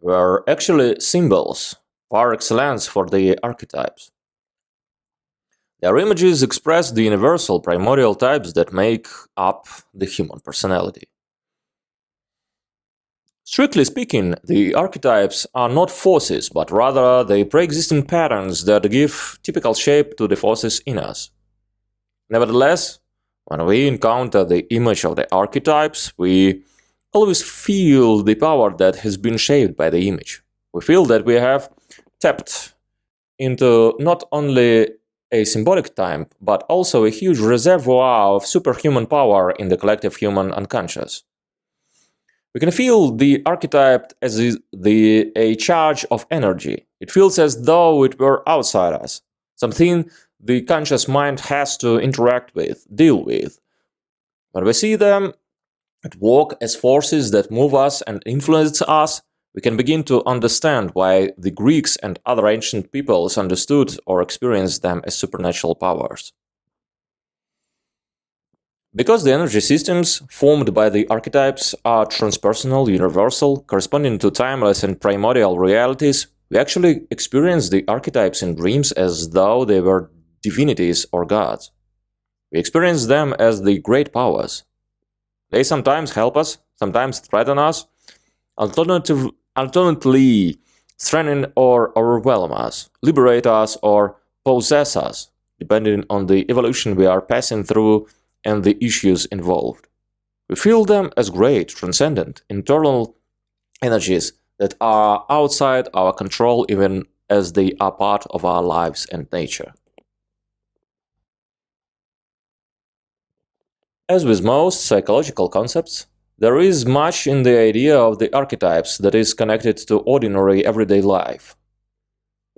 were actually symbols par excellence for the archetypes. Their images express the universal primordial types that make up the human personality. Strictly speaking, the archetypes are not forces, but rather the pre-existing patterns that give typical shape to the forces in us. Nevertheless, when we encounter the image of the archetypes, we always feel the power that has been shaped by the image. We feel that we have tapped into not only a symbolic time, but also a huge reservoir of superhuman power in the collective human unconscious. We can feel the archetype as a charge of energy. It feels as though it were outside us, something the conscious mind has to interact with, deal with. When we see them at work as forces that move us and influence us, we can begin to understand why the Greeks and other ancient peoples understood or experienced them as supernatural powers. Because the energy systems formed by the archetypes are transpersonal, universal, corresponding to timeless and primordial realities, we actually experience the archetypes in dreams as though they were divinities or gods. We experience them as the great powers. They sometimes help us, sometimes threaten us, alternately strengthen or overwhelm us, liberate us or possess us, depending on the evolution we are passing through and the issues involved. We feel them as great, transcendent, internal energies that are outside our control even as they are part of our lives and nature. As with most psychological concepts, there is much in the idea of the archetypes that is connected to ordinary everyday life.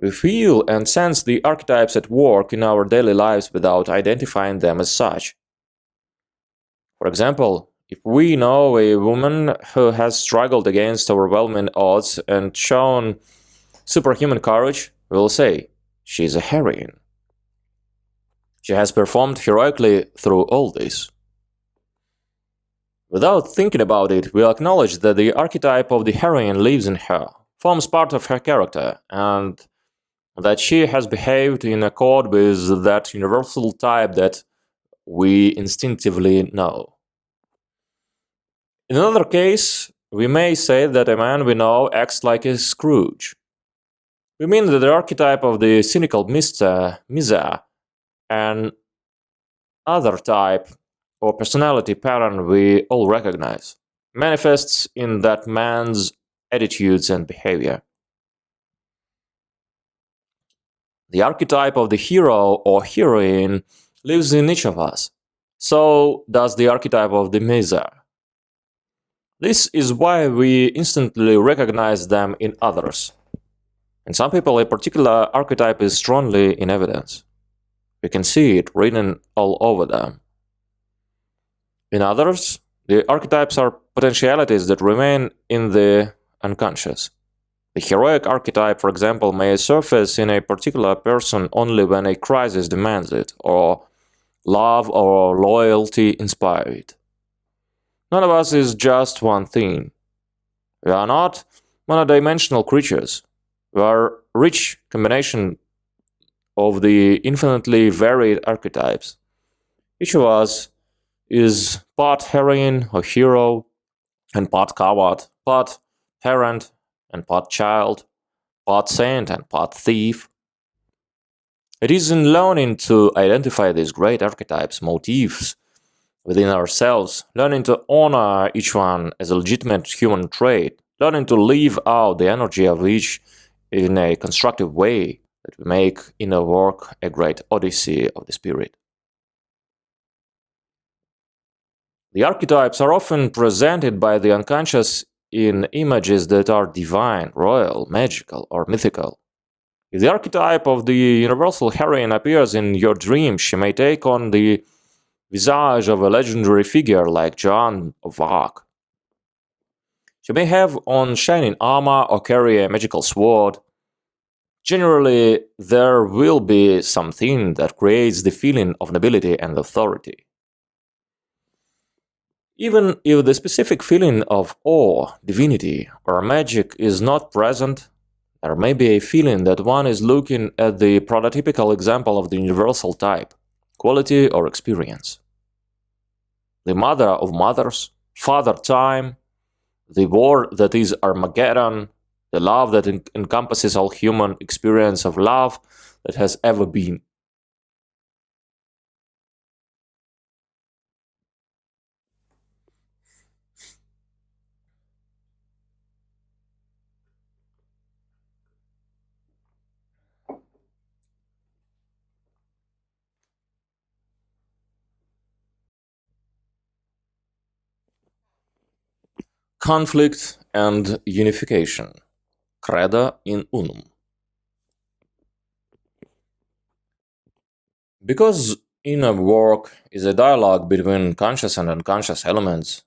We feel and sense the archetypes at work in our daily lives without identifying them as such. For example, if we know a woman who has struggled against overwhelming odds and shown superhuman courage, we'll say, she's a heroine. She has performed heroically through all this. Without thinking about it, we acknowledge that the archetype of the heroine lives in her, forms part of her character, and that she has behaved in accord with that universal type that we instinctively know. In another case, we may say that a man we know acts like a Scrooge. We mean that the archetype of the cynical miser, an other type or personality pattern we all recognize, manifests in that man's attitudes and behavior. The archetype of the hero or heroine lives in each of us. So does the archetype of the miser. This is why we instantly recognize them in others. In some people, a particular archetype is strongly in evidence. We can see it written all over them. In others, the archetypes are potentialities that remain in the unconscious. The heroic archetype, for example, may surface in a particular person only when a crisis demands it, or love or loyalty inspire it. None of us is just one thing. We are not monodimensional creatures. We are a rich combination of the infinitely varied archetypes. Each of us is part heroine or hero, and part coward, part parent and part child, part saint and part thief. It is in learning to identify these great archetypes, motifs, within ourselves, learning to honor each one as a legitimate human trait, learning to live out the energy of each in a constructive way, that we make inner work a great odyssey of the spirit. The archetypes are often presented by the unconscious in images that are divine, royal, magical, or mythical. If the archetype of the universal heroine appears in your dream, she may take on the visage of a legendary figure like Joan of Arc. She may have on shining armor or carry a magical sword. Generally, there will be something that creates the feeling of nobility and authority. Even if the specific feeling of awe, divinity, or magic is not present, there may be a feeling that one is looking at the prototypical example of the universal type, quality or experience. The mother of mothers, father time, the war that is Armageddon, the love that encompasses all human experience of love that has ever been. Conflict and unification. Credo in unum. Because inner work is a dialogue between conscious and unconscious elements,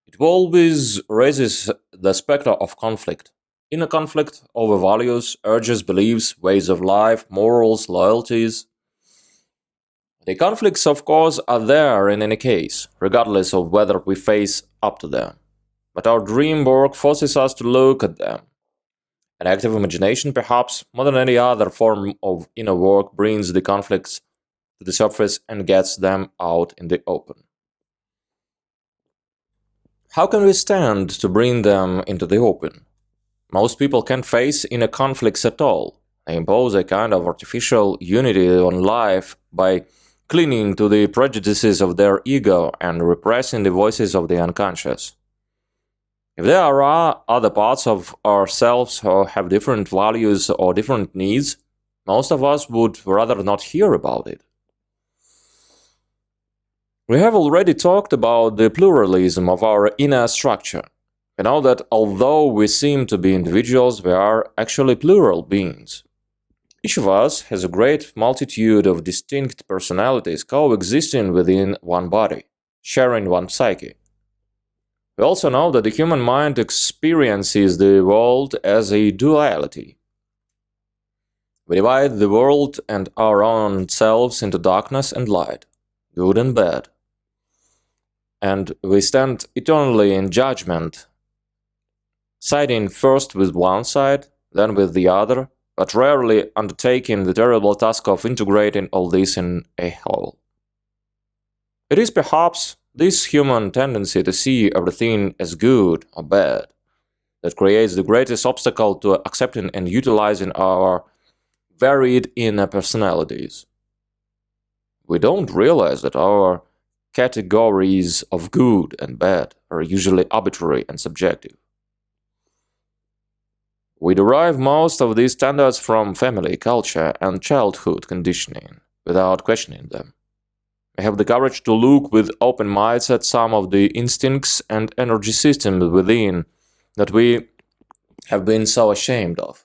it always raises the specter of conflict. Inner conflict over values, urges, beliefs, ways of life, morals, loyalties. The conflicts, of course, are there in any case, regardless of whether we face up to them. But our dream work forces us to look at them. An active imagination, perhaps, more than any other form of inner work, brings the conflicts to the surface and gets them out in the open. How can we stand to bring them into the open? Most people can't face inner conflicts at all. They impose a kind of artificial unity on life by clinging to the prejudices of their ego and repressing the voices of the unconscious. If there are other parts of ourselves who have different values or different needs, most of us would rather not hear about it. We have already talked about the pluralism of our inner structure. We know that although we seem to be individuals, we are actually plural beings. Each of us has a great multitude of distinct personalities coexisting within one body, sharing one psyche. We also know that the human mind experiences the world as a duality. We divide the world and our own selves into darkness and light, good and bad. And we stand eternally in judgment, siding first with one side, then with the other, but rarely undertaking the terrible task of integrating all this in a whole. It is perhaps this human tendency to see everything as good or bad that creates the greatest obstacle to accepting and utilizing our varied inner personalities. We don't realize that our categories of good and bad are usually arbitrary and subjective. We derive most of these standards from family, culture, and childhood conditioning without questioning them. We have the courage to look with open minds at some of the instincts and energy systems within that we have been so ashamed of.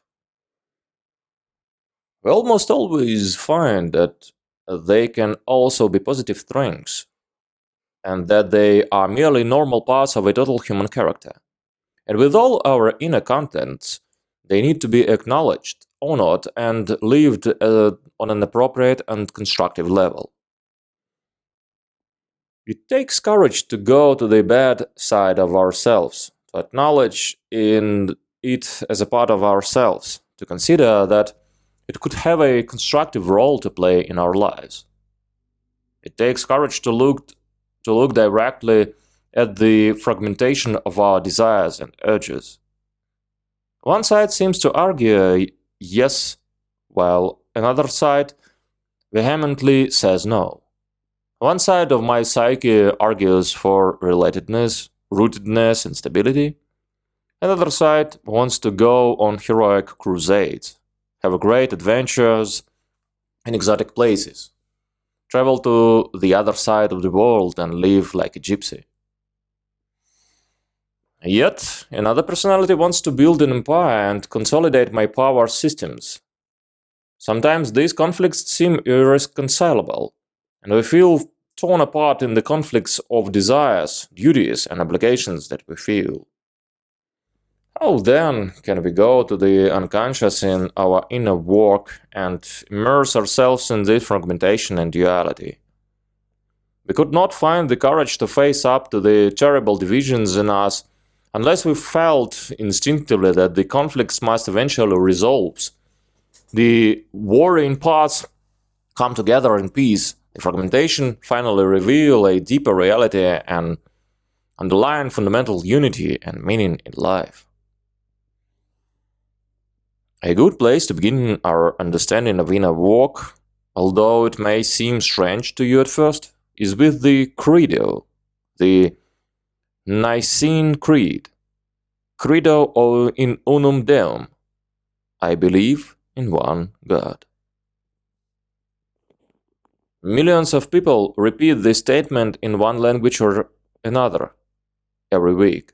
We almost always find that they can also be positive strengths, and that they are merely normal parts of a total human character. And with all our inner contents, they need to be acknowledged, honored, and lived on an appropriate and constructive level. It takes courage to go to the bad side of ourselves, to acknowledge it as a part of ourselves, to consider that it could have a constructive role to play in our lives. It takes courage to look directly at the fragmentation of our desires and urges. One side seems to argue yes, while another side vehemently says no. One side of my psyche argues for relatedness, rootedness, and stability. Another side wants to go on heroic crusades, have great adventures in exotic places, travel to the other side of the world and live like a gypsy. Yet, another personality wants to build an empire and consolidate my power systems. Sometimes these conflicts seem irreconcilable, and we feel torn apart in the conflicts of desires, duties, and obligations that we feel. How then can we go to the unconscious in our inner work and immerse ourselves in this fragmentation and duality? We could not find the courage to face up to the terrible divisions in us unless we felt instinctively that the conflicts must eventually resolve. The warring parts come together in peace. The fragmentation finally reveal a deeper reality and underlying fundamental unity and meaning in life. A good place to begin our understanding of inner work, although it may seem strange to you at first, is with the Credo, the Nicene Creed. Credo in unum Deum. I believe in one God. Millions of people repeat this statement in one language or another every week.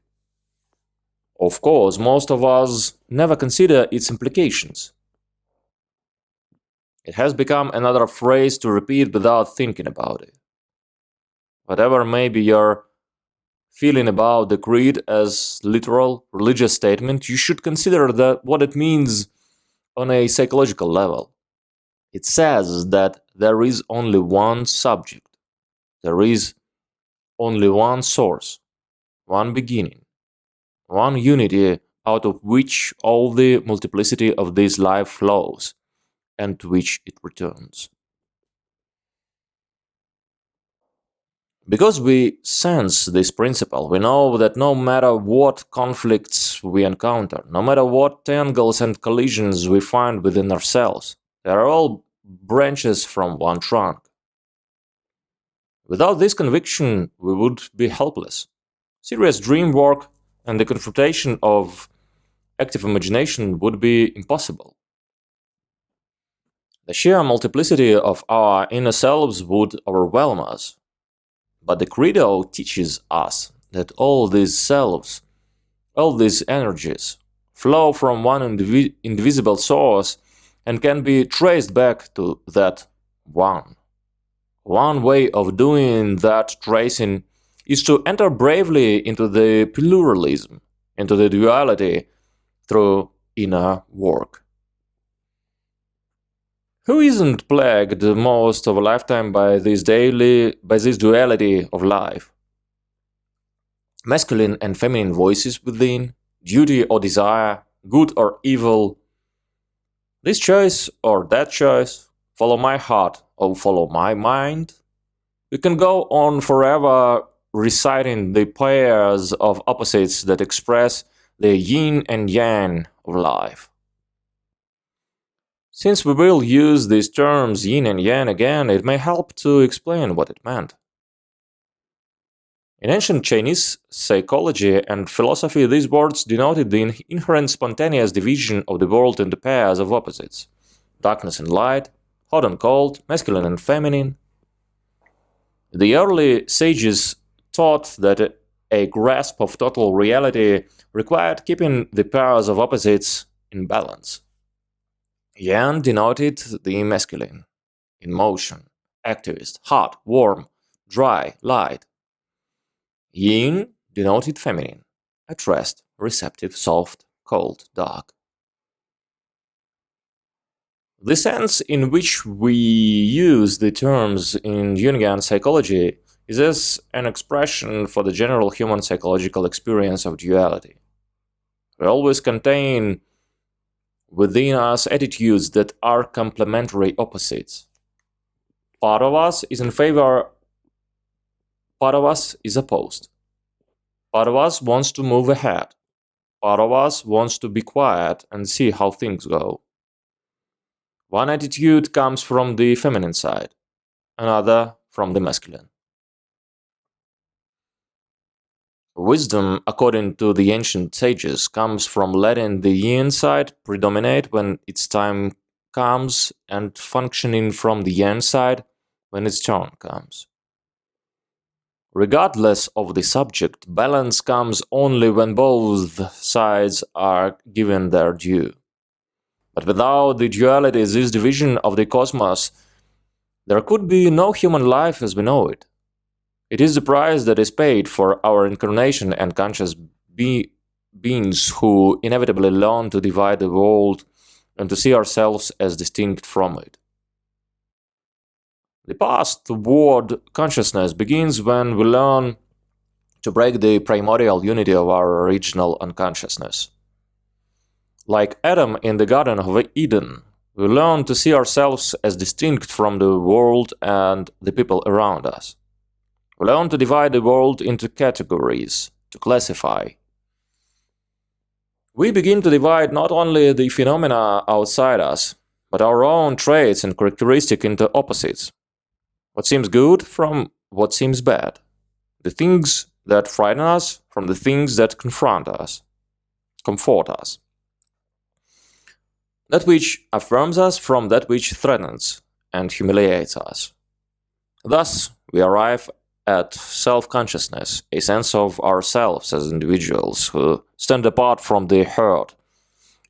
Of course, most of us never consider its implications. It has become another phrase to repeat without thinking about it. Whatever may be your feeling about the creed as literal religious statement, you should consider that what it means on a psychological level. It says that there is only one subject, there is only one source, one beginning, one unity out of which all the multiplicity of this life flows, and to which it returns. Because we sense this principle, we know that no matter what conflicts we encounter, no matter what tangles and collisions we find within ourselves, they are all branches from one trunk. Without this conviction, we would be helpless. Serious dream work and the confrontation of active imagination would be impossible. The sheer multiplicity of our inner selves would overwhelm us. But the Credo teaches us that all these selves, all these energies, flow from one indivisible source and can be traced back to that one. One way of doing that tracing is to enter bravely into the pluralism, into the duality through inner work. Who isn't plagued most of a lifetime by this duality of life? Masculine and feminine voices within, duty or desire, good or evil. This choice or that choice, follow my heart or follow my mind. We can go on forever reciting the pairs of opposites that express the yin and yang of life. Since we will use these terms yin and yang again, it may help to explain what it meant. In ancient Chinese psychology and philosophy, these words denoted the inherent spontaneous division of the world into pairs of opposites: darkness and light, hot and cold, masculine and feminine. The early sages taught that a grasp of total reality required keeping the pairs of opposites in balance. Yang denoted the masculine, in motion, activist, hot, warm, dry, light. Yin denoted feminine, at rest, receptive, soft, cold, dark. The sense in which we use the terms in Jungian psychology is as an expression for the general human psychological experience of duality. We always contain within us attitudes that are complementary opposites. Part of us is in favor, part of us is opposed. Part of us wants to move ahead. Part of us wants to be quiet and see how things go. One attitude comes from the feminine side, another from the masculine. Wisdom, according to the ancient sages, comes from letting the yin side predominate when its time comes and functioning from the yang side when its turn comes. Regardless of the subject, balance comes only when both sides are given their due. But without the duality, this division of the cosmos, there could be no human life as we know it. It is the price that is paid for our incarnation and conscious beings who inevitably learn to divide the world and to see ourselves as distinct from it. The path toward consciousness begins when we learn to break the primordial unity of our original unconsciousness. Like Adam in the Garden of Eden, we learn to see ourselves as distinct from the world and the people around us. We learn to divide the world into categories, to classify. We begin to divide not only the phenomena outside us, but our own traits and characteristics into opposites. What seems good from what seems bad. The things that frighten us from the things that confront us, comfort us. That which affirms us from that which threatens and humiliates us. Thus, we arrive at self-consciousness, a sense of ourselves as individuals who stand apart from the herd,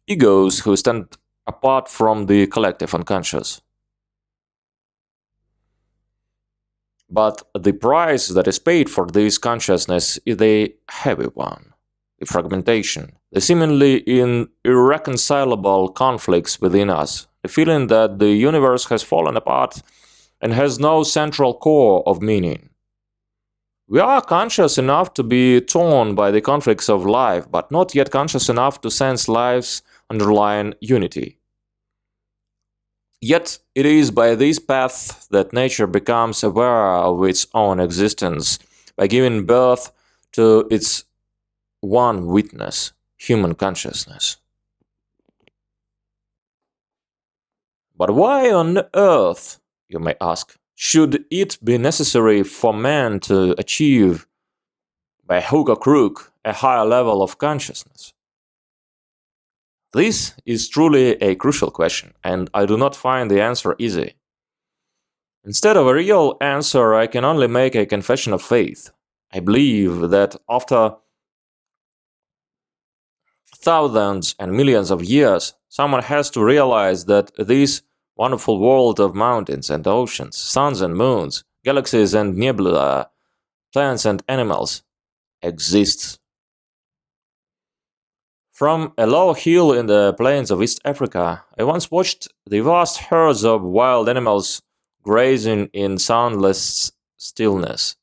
egos who stand apart from the collective unconscious. But the price that is paid for this consciousness is a heavy one. The fragmentation, the seemingly irreconcilable conflicts within us, the feeling that the universe has fallen apart and has no central core of meaning. We are conscious enough to be torn by the conflicts of life, but not yet conscious enough to sense life's underlying unity. Yet it is by this path that nature becomes aware of its own existence, by giving birth to its one witness, human consciousness. But why on earth, you may ask, should it be necessary for man to achieve, by hook or crook, a higher level of consciousness? This is truly a crucial question, and I do not find the answer easy. Instead of a real answer, I can only make a confession of faith. I believe that after thousands and millions of years, someone has to realize that this wonderful world of mountains and oceans, suns and moons, galaxies and nebulae, plants and animals exists. From a low hill in the plains of East Africa, I once watched the vast herds of wild animals grazing in soundless stillness,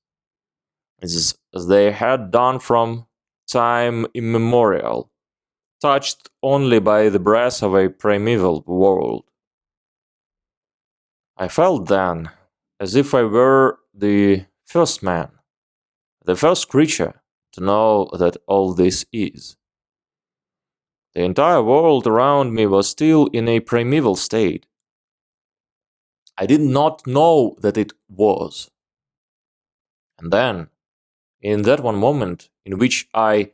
as they had done from time immemorial, touched only by the breath of a primeval world. I felt then as if I were the first man, the first creature to know that all this is. The entire world around me was still in a primeval state. I did not know that it was. And then, in that one moment in which I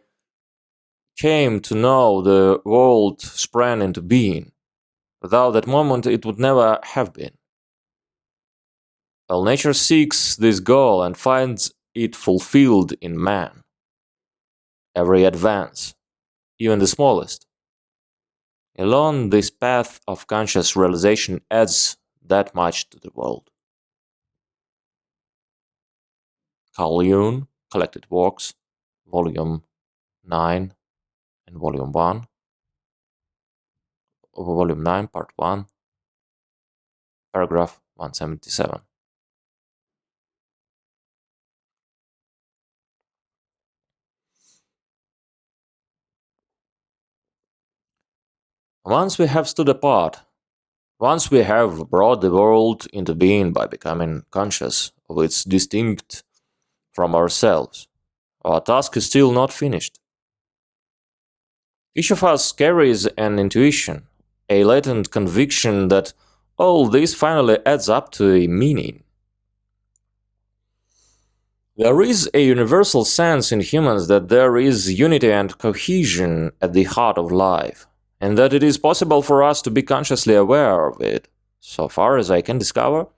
came to know, the world sprang into being. Without that moment, it would never have been. Well, nature seeks this goal and finds it fulfilled in man. Every advance, even the smallest. Alone, this path of conscious realization adds that much to the world. Carl Jung, Collected Works, Volume 9 and Volume 1. Volume 9, Part 1, Paragraph 177. Once we have stood apart, once we have brought the world into being by becoming conscious of its distinct from ourselves, our task is still not finished. Each of us carries an intuition, a latent conviction that all this finally adds up to a meaning. There is a universal sense in humans that there is unity and cohesion at the heart of life, and that it is possible for us to be consciously aware of it. So far as I can discover,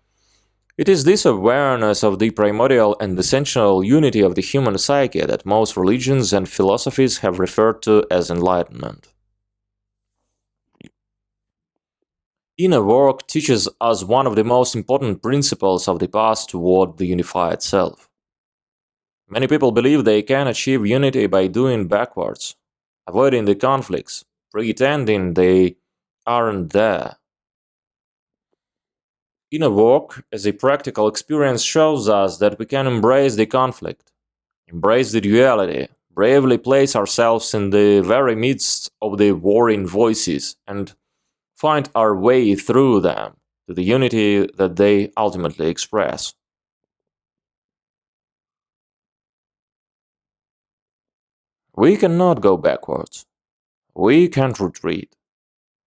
it is this awareness of the primordial and essential unity of the human psyche that most religions and philosophies have referred to as enlightenment. Inner work teaches us one of the most important principles of the path toward the unified self. Many people believe they can achieve unity by doing backwards, avoiding the conflicts, pretending they aren't there. Inner work as a practical experience shows us that we can embrace the conflict, embrace the duality, bravely place ourselves in the very midst of the warring voices, and find our way through them to the unity that they ultimately express. We cannot go backwards. We can't retreat.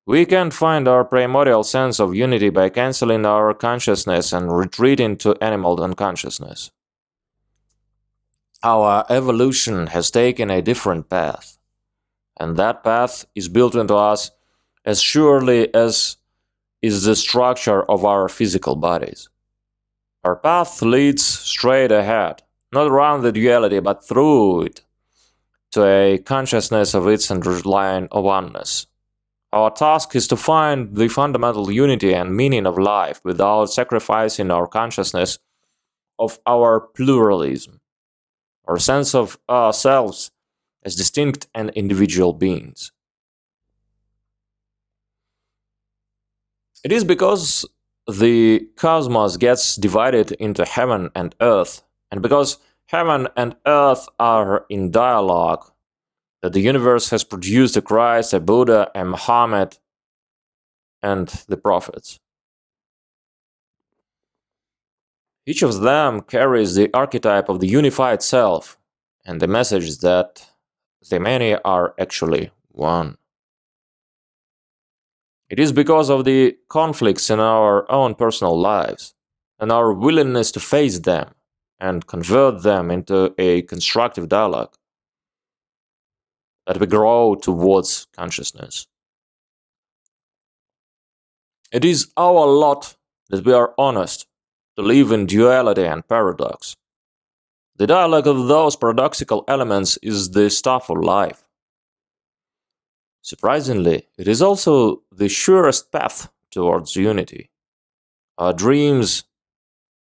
We can't find our primordial sense of unity by canceling our consciousness and retreating to animal unconsciousness. Our evolution has taken a different path, and that path is built into us as surely as is the structure of our physical bodies. Our path leads straight ahead, not around the duality, but through it, to a consciousness of its underlying oneness. Our task is to find the fundamental unity and meaning of life without sacrificing our consciousness of our pluralism, our sense of ourselves as distinct and individual beings. It is because the cosmos gets divided into heaven and earth, and because heaven and earth are in dialogue, that the universe has produced a Christ, a Buddha, a Muhammad, and the prophets. Each of them carries the archetype of the unified self and the message that the many are actually one. It is because of the conflicts in our own personal lives and our willingness to face them and convert them into a constructive dialogue that we grow towards consciousness. It is our lot that we are honest to live in duality and paradox. The dialogue of those paradoxical elements is the stuff of life. Surprisingly, it is also the surest path towards unity. Our dreams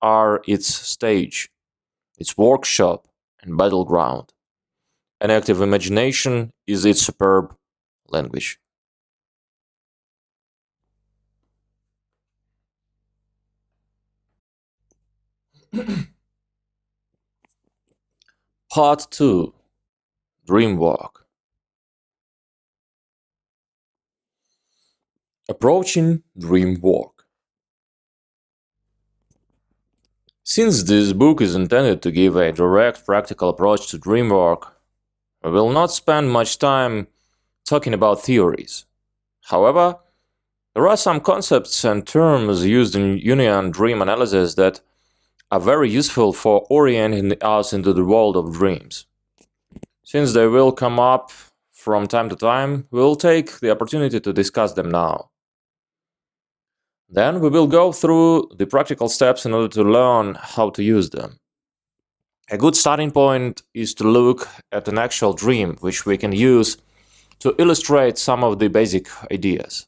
are its stage, its workshop and battleground. An active imagination is its superb language. Part 2. Dreamwork. Approaching Dreamwork. Since this book is intended to give a direct practical approach to dreamwork, we will not spend much time talking about theories. However, there are some concepts and terms used in Jungian dream analysis that are very useful for orienting us into the world of dreams. Since they will come up from time to time, we'll take the opportunity to discuss them now. Then we will go through the practical steps in order to learn how to use them. A good starting point is to look at an actual dream, which we can use to illustrate some of the basic ideas.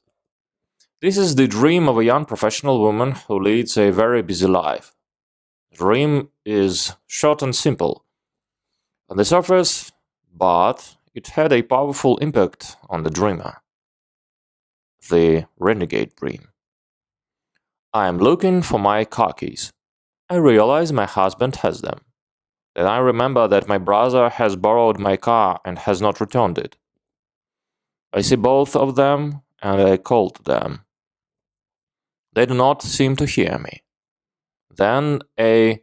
This is the dream of a young professional woman who leads a very busy life. The dream is short and simple on the surface, but it had a powerful impact on the dreamer. The Renegade Dream. I am looking for my car keys. I realize my husband has them. Then I remember that my brother has borrowed my car and has not returned it. I see both of them and I call to them. They do not seem to hear me. Then a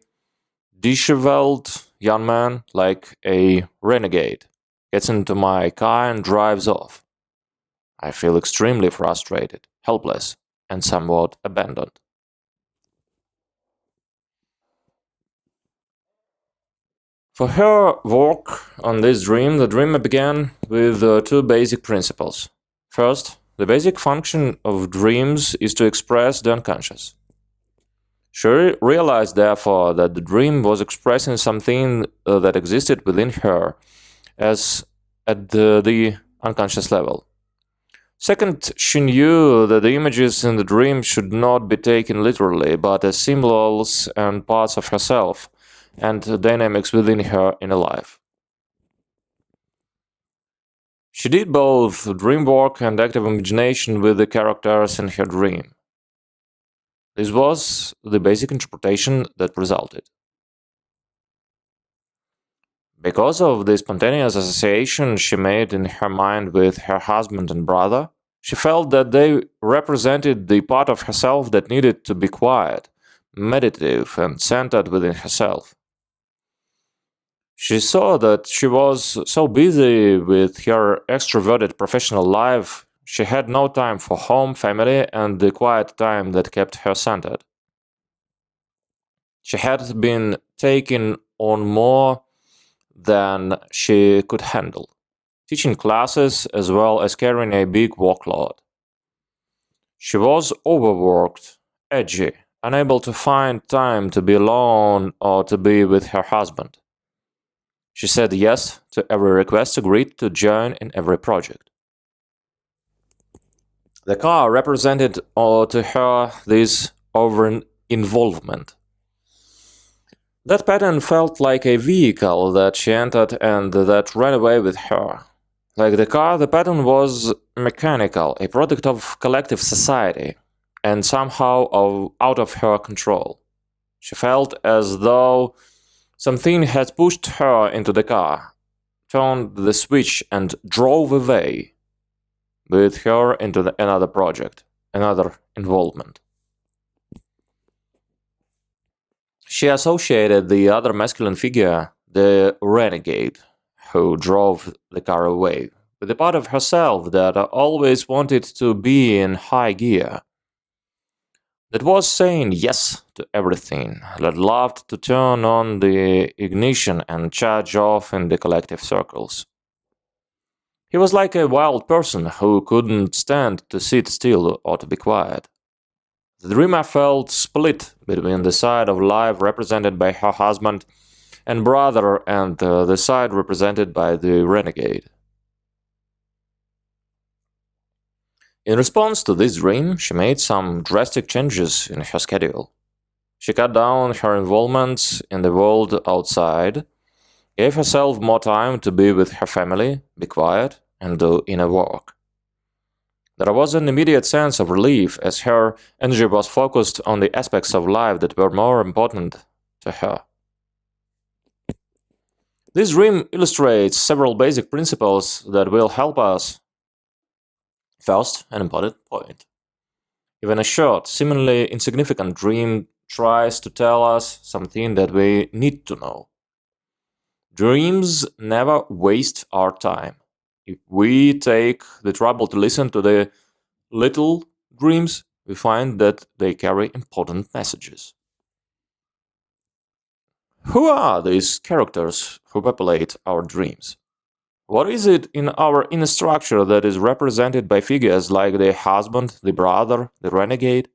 disheveled young man, like a renegade, gets into my car and drives off. I feel extremely frustrated, helpless, and somewhat abandoned. For her work on this dream, the dreamer began with two basic principles. First, the basic function of dreams is to express the unconscious. She realized, therefore, that the dream was expressing something that existed within her as at the unconscious level. Second, she knew that the images in the dream should not be taken literally, but as symbols and parts of herself and dynamics within her inner life. She did both dream work and active imagination with the characters in her dream. This was the basic interpretation that resulted. Because of the spontaneous association she made in her mind with her husband and brother, she felt that they represented the part of herself that needed to be quiet, meditative, and centered within herself. She saw that she was so busy with her extroverted professional life, she had no time for home, family, and the quiet time that kept her centered. She had been taking on more than she could handle, teaching classes as well as carrying a big workload. She was overworked, edgy, unable to find time to be alone or to be with her husband. She said yes to every request, agreed to join in every project. The car represented to her this over-involvement. That pattern felt like a vehicle that she entered and that ran away with her. Like the car, the pattern was mechanical, a product of collective society, and somehow out of her control. She felt as though something had pushed her into the car, turned the switch, and drove away with her into another project, another involvement. She associated the other masculine figure, the renegade, who drove the car away, with the part of herself that always wanted to be in high gear, that was saying yes to everything, that loved to turn on the ignition and charge off in the collective circles. He was like a wild person who couldn't stand to sit still or to be quiet. The dreamer felt split between the side of life represented by her husband and brother and the side represented by the renegade. In response to this dream, she made some drastic changes in her schedule. She cut down her involvements in the world outside, gave herself more time to be with her family, be quiet, and do inner work. There was an immediate sense of relief as her energy was focused on the aspects of life that were more important to her. This dream illustrates several basic principles that will help us. First, an important point. Even a short, seemingly insignificant dream tries to tell us something that we need to know. Dreams never waste our time. If we take the trouble to listen to the little dreams, we find that they carry important messages. Who are these characters who populate our dreams? What is it in our inner structure that is represented by figures like the husband, the brother, the renegade?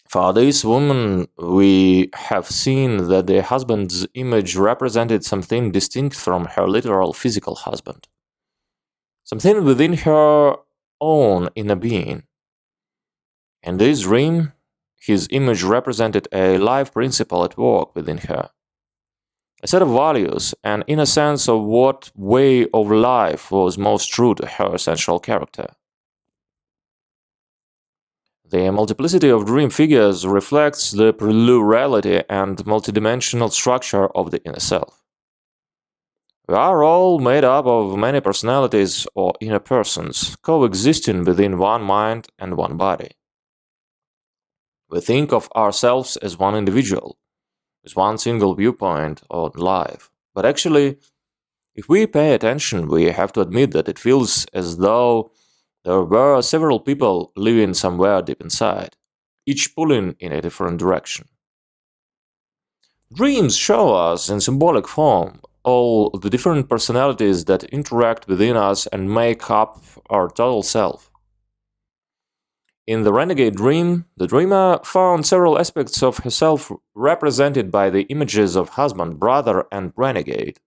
For this woman, we have seen that the husband's image represented something distinct from her literal physical husband. Something within her own inner being. In this dream, his image represented a life principle at work within her. A set of values, an inner sense of what way of life was most true to her essential character. The multiplicity of dream figures reflects the plurality and multidimensional structure of the inner self. We are all made up of many personalities or inner persons, coexisting within one mind and one body. We think of ourselves as one individual, with one single viewpoint on life. But actually, if we pay attention, we have to admit that it feels as though there were several people living somewhere deep inside, each pulling in a different direction. Dreams show us in symbolic form all the different personalities that interact within us and make up our total self. In the Renegade Dream, the dreamer found several aspects of herself represented by the images of husband, brother, and renegade.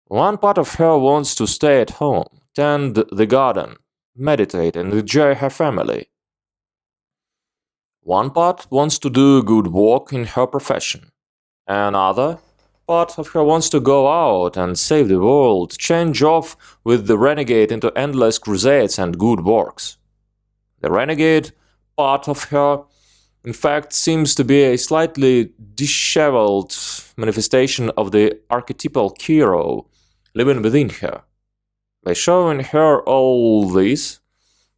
One part of her wants to stay at home, tend the garden, meditate, and enjoy her family. One part wants to do good work in her profession. Another part of her wants to go out and save the world, change off with the renegade into endless crusades and good works. The renegade part of her, in fact, seems to be a slightly disheveled manifestation of the archetypal hero living within her. By showing her all this,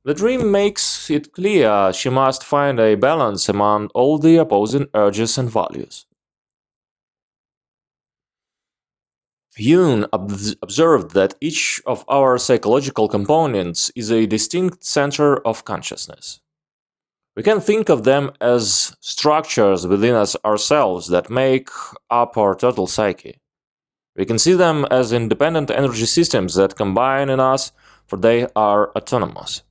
the dream makes it clear she must find a balance among all the opposing urges and values. Jung observed that each of our psychological components is a distinct center of consciousness. We can think of them as structures within us ourselves that make up our total psyche. We can see them as independent energy systems that combine in us, for they are autonomous.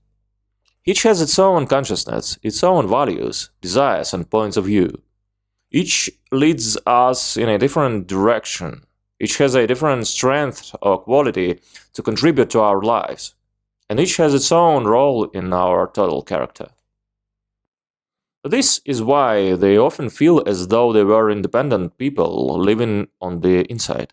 Each has its own consciousness, its own values, desires, and points of view. Each leads us in a different direction. Each has a different strength or quality to contribute to our lives, and each has its own role in our total character. This is why they often feel as though they were independent people living on the inside.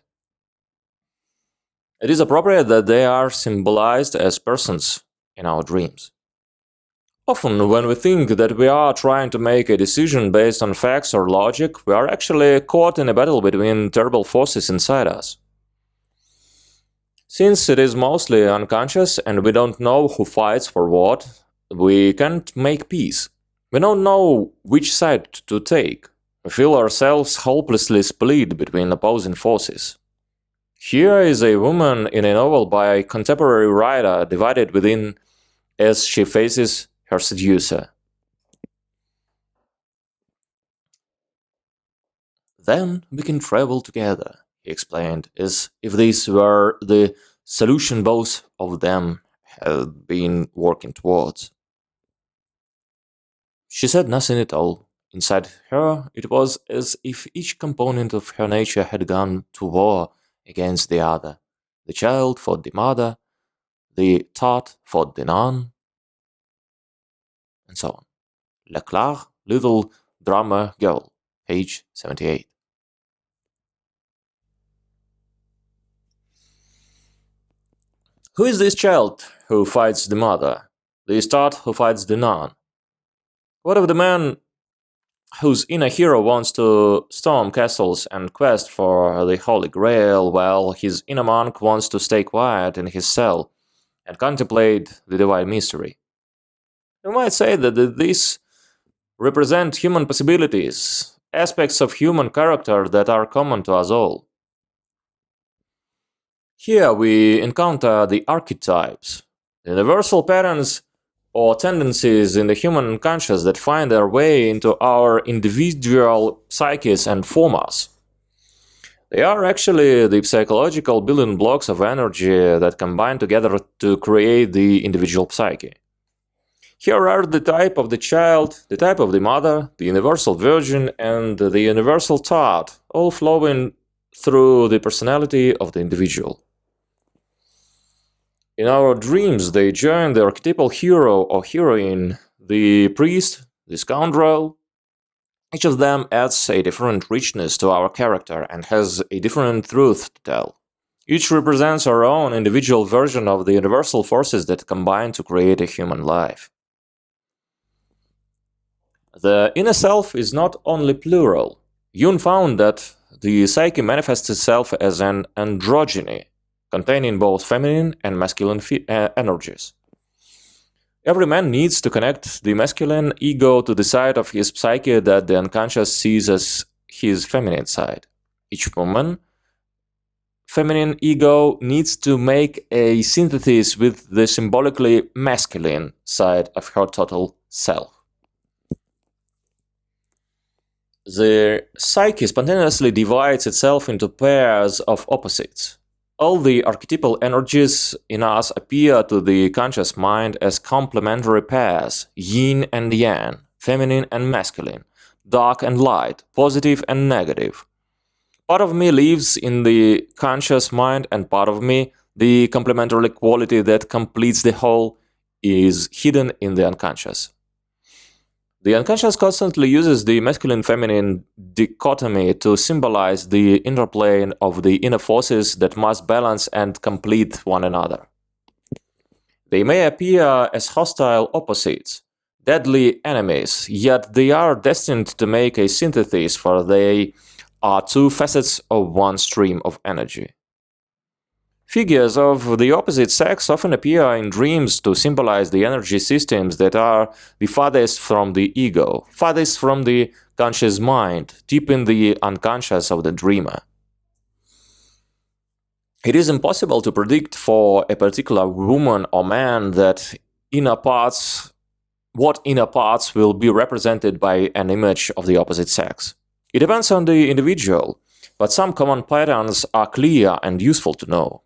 It is appropriate that they are symbolized as persons in our dreams. Often, when we think that we are trying to make a decision based on facts or logic, we are actually caught in a battle between terrible forces inside us. Since it is mostly unconscious and we don't know who fights for what, we can't make peace. We don't know which side to take. We feel ourselves hopelessly split between opposing forces. Here is a woman in a novel by a contemporary writer divided within as she faces her seducer. Then we can travel together, he explained, as if this were the solution both of them had been working towards. She said nothing at all. Inside her, it was as if each component of her nature had gone to war against the other. The child fought the mother, the tot fought the nun, and so on. Leclerc, Little Drummer Girl, page 78. Who is this child who fights the mother? The tot who fights the nun? What of the man whose inner hero wants to storm castles and quest for the Holy Grail, while his inner monk wants to stay quiet in his cell and contemplate the divine mystery? You might say that these represent human possibilities, aspects of human character that are common to us all. Here we encounter the archetypes, the universal patterns or tendencies in the human unconscious that find their way into our individual psyches and form us. They are actually the psychological building blocks of energy that combine together to create the individual psyche. Here are the type of the child, the type of the mother, the universal virgin, and the universal thought, all flowing through the personality of the individual. In our dreams, they join the archetypal hero or heroine, the priest, the scoundrel. Each of them adds a different richness to our character and has a different truth to tell. Each represents our own individual version of the universal forces that combine to create a human life. The inner self is not only plural. Jung found that the psyche manifests itself as an androgyny, containing both feminine and masculine energies. Every man needs to connect the masculine ego to the side of his psyche that the unconscious sees as his feminine side. Each woman, feminine ego needs to make a synthesis with the symbolically masculine side of her total self. The psyche spontaneously divides itself into pairs of opposites. All the archetypal energies in us appear to the conscious mind as complementary pairs, yin and yang, feminine and masculine, dark and light, positive and negative. Part of me lives in the conscious mind, and part of me, the complementary quality that completes the whole, is hidden in the unconscious. The unconscious constantly uses the masculine-feminine dichotomy to symbolize the interplay of the inner forces that must balance and complete one another. They may appear as hostile opposites, deadly enemies, yet they are destined to make a synthesis, for they are two facets of one stream of energy. Figures of the opposite sex often appear in dreams to symbolize the energy systems that are the farthest from the ego, farthest from the conscious mind, deep in the unconscious of the dreamer. It is impossible to predict for a particular woman or man what inner parts will be represented by an image of the opposite sex. It depends on the individual, but some common patterns are clear and useful to know.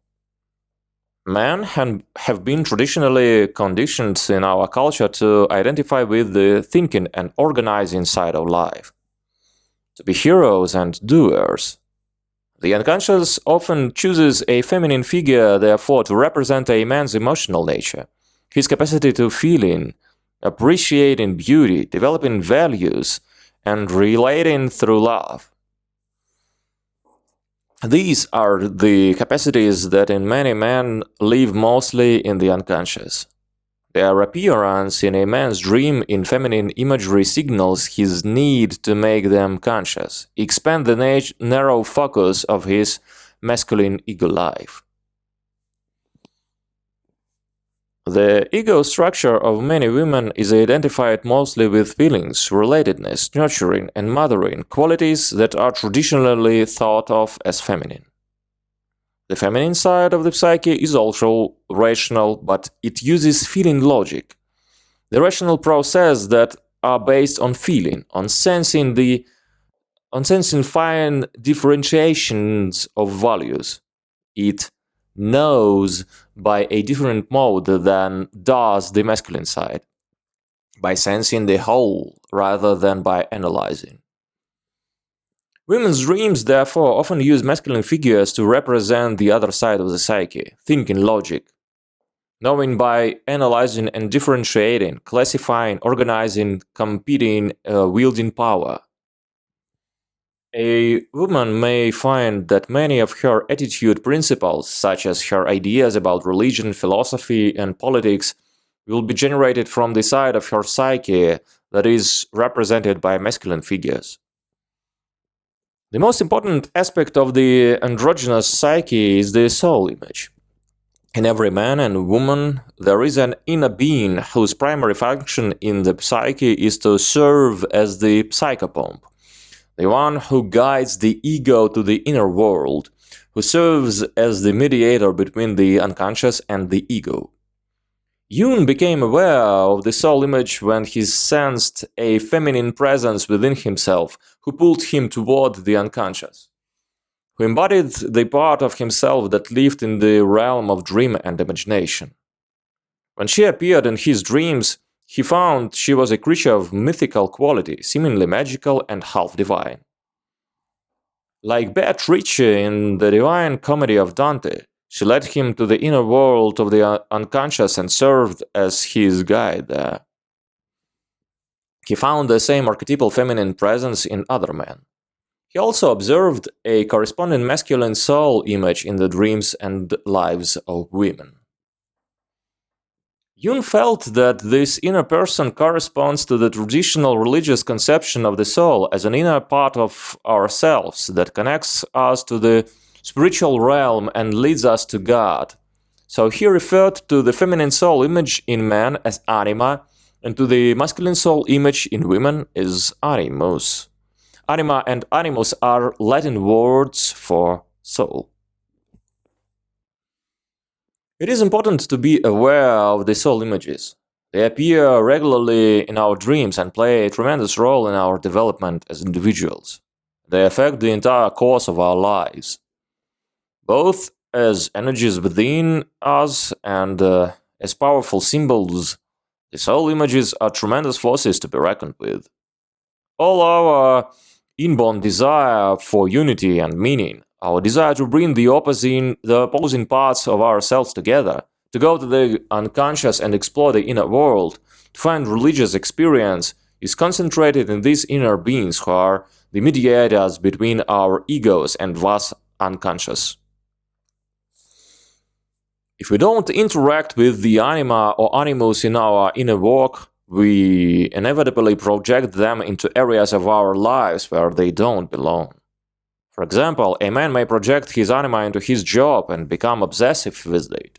Men have been traditionally conditioned in our culture to identify with the thinking and organizing side of life, to be heroes and doers. The unconscious often chooses a feminine figure, therefore, to represent a man's emotional nature, his capacity to feeling, appreciating beauty, developing values, and relating through love. These are the capacities that in many men live mostly in the unconscious. Their appearance in a man's dream in feminine imagery signals his need to make them conscious, expand the narrow focus of his masculine ego life. The ego structure of many women is identified mostly with feelings, relatedness, nurturing, and mothering, qualities that are traditionally thought of as feminine. The feminine side of the psyche is also rational, but it uses feeling logic. The rational process that are based on feeling, on sensing fine differentiations of values. It knows by a different mode than does the masculine side, by sensing the whole rather than by analyzing. Women's dreams, therefore, often use masculine figures to represent the other side of the psyche, thinking logic, knowing by analyzing and differentiating, classifying, organizing, competing, wielding power. A woman may find that many of her attitude principles, such as her ideas about religion, philosophy, and politics, will be generated from the side of her psyche that is represented by masculine figures. The most important aspect of the androgynous psyche is the soul image. In every man and woman, there is an inner being whose primary function in the psyche is to serve as the psychopomp, the one who guides the ego to the inner world, who serves as the mediator between the unconscious and the ego. Jung became aware of the soul image when he sensed a feminine presence within himself who pulled him toward the unconscious, who embodied the part of himself that lived in the realm of dream and imagination. When she appeared in his dreams, he found she was a creature of mythical quality, seemingly magical and half-divine. Like Beatrice in the Divine Comedy of Dante, she led him to the inner world of the unconscious and served as his guide there. He found the same archetypal feminine presence in other men. He also observed a corresponding masculine soul image in the dreams and lives of women. Jung felt that this inner person corresponds to the traditional religious conception of the soul as an inner part of ourselves that connects us to the spiritual realm and leads us to God. So he referred to the feminine soul image in men as anima, and to the masculine soul image in women as animus. Anima and animus are Latin words for soul. It is important to be aware of the soul images. They appear regularly in our dreams and play a tremendous role in our development as individuals. They affect the entire course of our lives, both as energies within us and as powerful symbols. The soul images are tremendous forces to be reckoned with. All our inborn desire for unity and meaning, our desire to bring the opposing parts of ourselves together, to go to the unconscious and explore the inner world, to find religious experience, is concentrated in these inner beings who are the mediators between our egos and thus unconscious. If we don't interact with the anima or animus in our inner work, we inevitably project them into areas of our lives where they don't belong. For example, a man may project his anima into his job and become obsessive with it,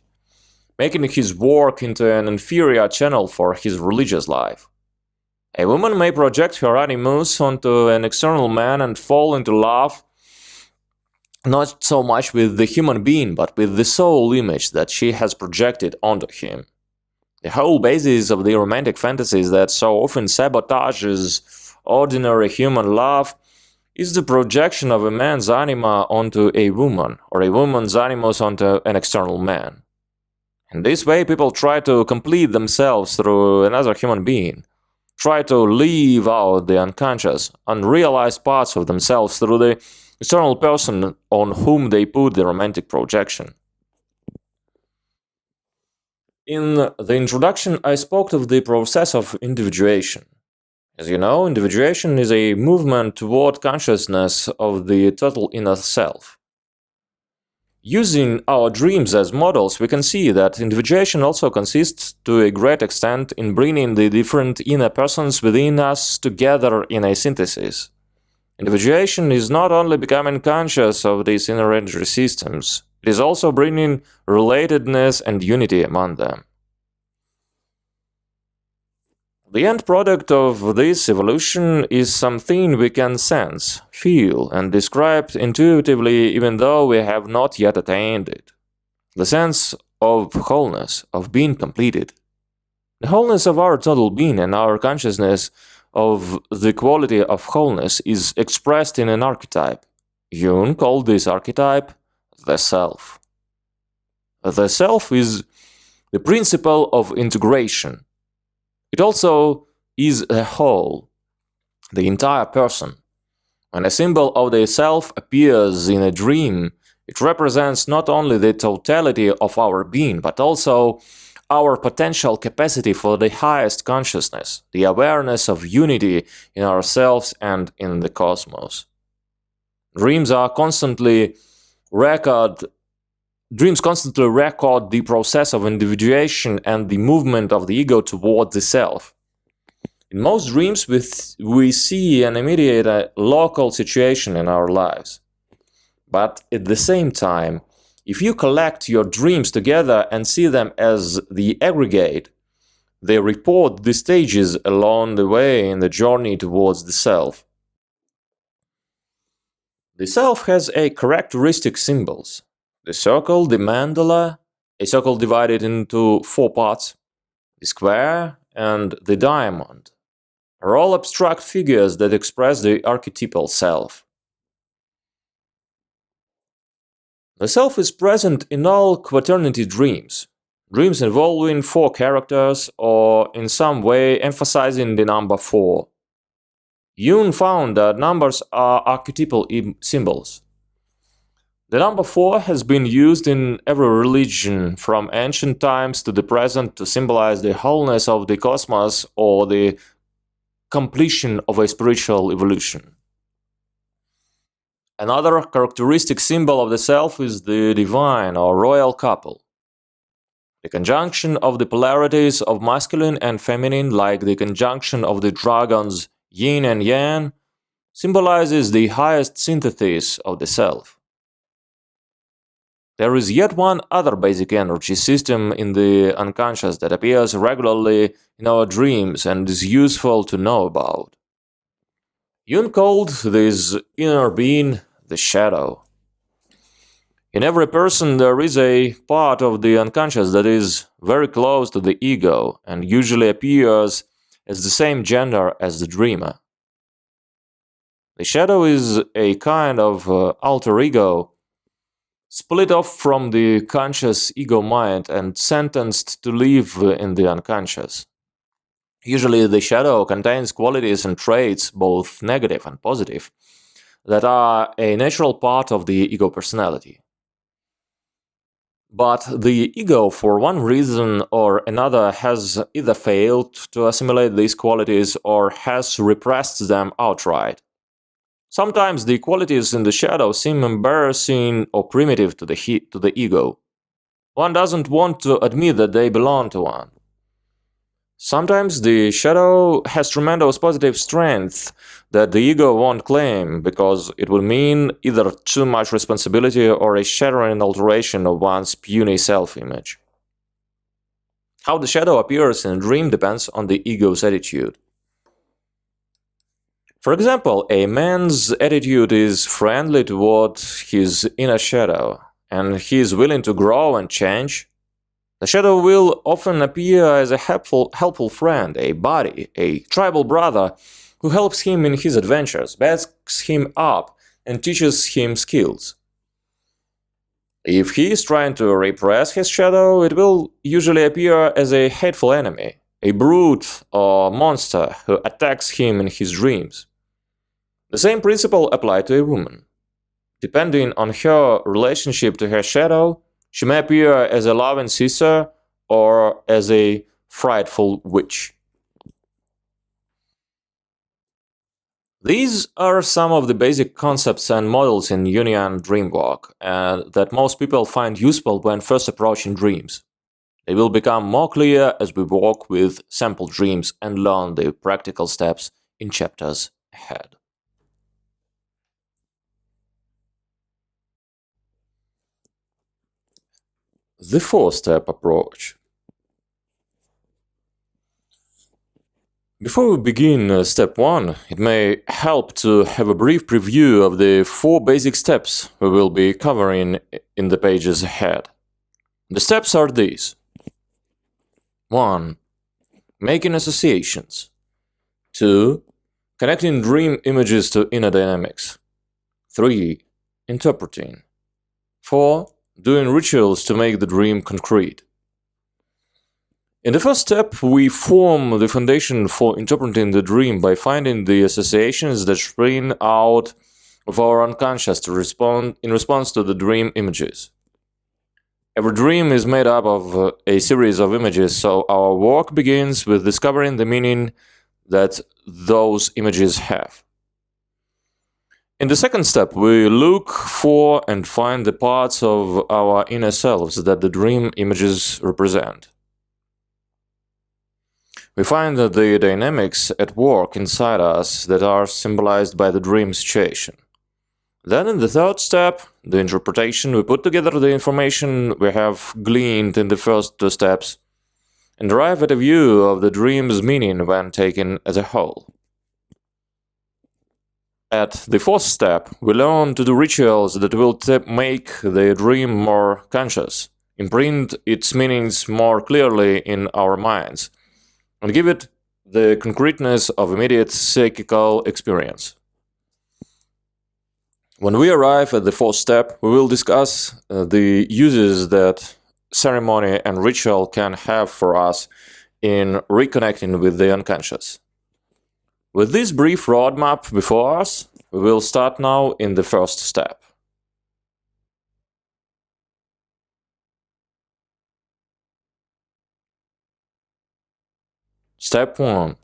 making his work into an inferior channel for his religious life. A woman may project her animus onto an external man and fall into love not so much with the human being, but with the soul image that she has projected onto him. The whole basis of the romantic fantasies that so often sabotages ordinary human love is the projection of a man's anima onto a woman, or a woman's animus onto an external man. In this way, people try to complete themselves through another human being, try to leave out the unconscious, unrealized parts of themselves through the external person on whom they put the romantic projection. In the introduction, I spoke of the process of individuation. As you know, individuation is a movement toward consciousness of the total inner self. Using our dreams as models, we can see that individuation also consists to a great extent in bringing the different inner persons within us together in a synthesis. Individuation is not only becoming conscious of these inner energy systems, it is also bringing relatedness and unity among them. The end product of this evolution is something we can sense, feel, and describe intuitively even though we have not yet attained it. The sense of wholeness, of being completed. The wholeness of our total being and our consciousness of the quality of wholeness is expressed in an archetype. Jung called this archetype the self. The self is the principle of integration. It also is a whole, the entire person. When a symbol of the self appears in a dream, it represents not only the totality of our being, but also our potential capacity for the highest consciousness, the awareness of unity in ourselves and in the cosmos. Dreams constantly record the process of individuation and the movement of the ego toward the self. In most dreams, we see an immediate local situation in our lives. But at the same time, if you collect your dreams together and see them as the aggregate, they report the stages along the way in the journey towards the self. The self has a characteristic symbols. The circle, the mandala, a circle divided into 4 parts, the square, and the diamond, are all abstract figures that express the archetypal self. The self is present in all quaternity dreams, dreams involving 4 characters or in some way emphasizing the number 4. Jung found that numbers are archetypal symbols. The number 4 has been used in every religion from ancient times to the present to symbolize the wholeness of the cosmos or the completion of a spiritual evolution. Another characteristic symbol of the self is the divine or royal couple. The conjunction of the polarities of masculine and feminine, like the conjunction of the dragons yin and yang, symbolizes the highest synthesis of the self. There is yet one other basic energy system in the unconscious that appears regularly in our dreams and is useful to know about. Jung called this inner being the shadow. In every person there is a part of the unconscious that is very close to the ego and usually appears as the same gender as the dreamer. The shadow is a kind of alter ego, split off from the conscious ego mind and sentenced to live in the unconscious. Usually the shadow contains qualities and traits, both negative and positive, that are a natural part of the ego personality. But the ego, for one reason or another, has either failed to assimilate these qualities or has repressed them outright. Sometimes the qualities in the shadow seem embarrassing or primitive to the ego. One doesn't want to admit that they belong to one. Sometimes the shadow has tremendous positive strength that the ego won't claim because it would mean either too much responsibility or a shattering alteration of one's puny self-image. How the shadow appears in a dream depends on the ego's attitude. For example, a man's attitude is friendly toward his inner shadow, and he is willing to grow and change. The shadow will often appear as a helpful friend, a buddy, a tribal brother who helps him in his adventures, backs him up, and teaches him skills. If he is trying to repress his shadow, it will usually appear as a hateful enemy, a brute or monster who attacks him in his dreams. The same principle applies to a woman. Depending on her relationship to her shadow, she may appear as a loving sister or as a frightful witch. These are some of the basic concepts and models in Jungian dreamwork that most people find useful when first approaching dreams. They will become more clear as we work with sample dreams and learn the practical steps in chapters ahead. The four-step approach. Before we begin step 1, it may help to have a brief preview of the 4 basic steps we will be covering in the pages ahead. The steps are these. 1. Making associations. 2. Connecting dream images to inner dynamics. 3. Interpreting. 4. Doing rituals to make the dream concrete. In the first step, we form the foundation for interpreting the dream by finding the associations that spring out of our unconscious in response to the dream images. Every dream is made up of a series of images, so our work begins with discovering the meaning that those images have. In the second step, we look for and find the parts of our inner selves that the dream images represent. We find the dynamics at work inside us that are symbolized by the dream situation. Then in the third step, the interpretation, we put together the information we have gleaned in the first 2 steps and arrive at a view of the dream's meaning when taken as a whole. At the fourth step, we learn to do rituals that will make the dream more conscious, imprint its meanings more clearly in our minds, and give it the concreteness of immediate psychical experience. When we arrive at the fourth step, we will discuss the uses that ceremony and ritual can have for us in reconnecting with the unconscious. With this brief roadmap before us, we will start now in the first step. Step 1.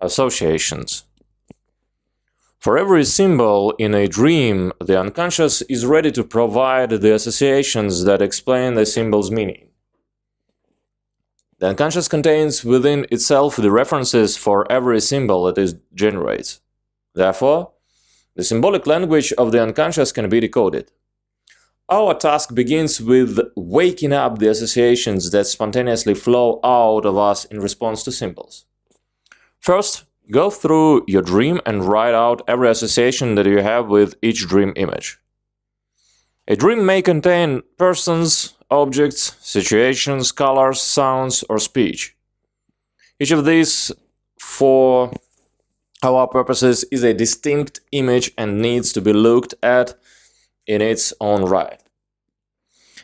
Associations. For every symbol in a dream, the unconscious is ready to provide the associations that explain the symbol's meaning. The unconscious contains within itself the references for every symbol it generates. Therefore, the symbolic language of the unconscious can be decoded. Our task begins with waking up the associations that spontaneously flow out of us in response to symbols. First, go through your dream and write out every association that you have with each dream image. A dream may contain persons, objects, situations, colors, sounds, or speech. Each of these, for our purposes, is a distinct image and needs to be looked at in its own right.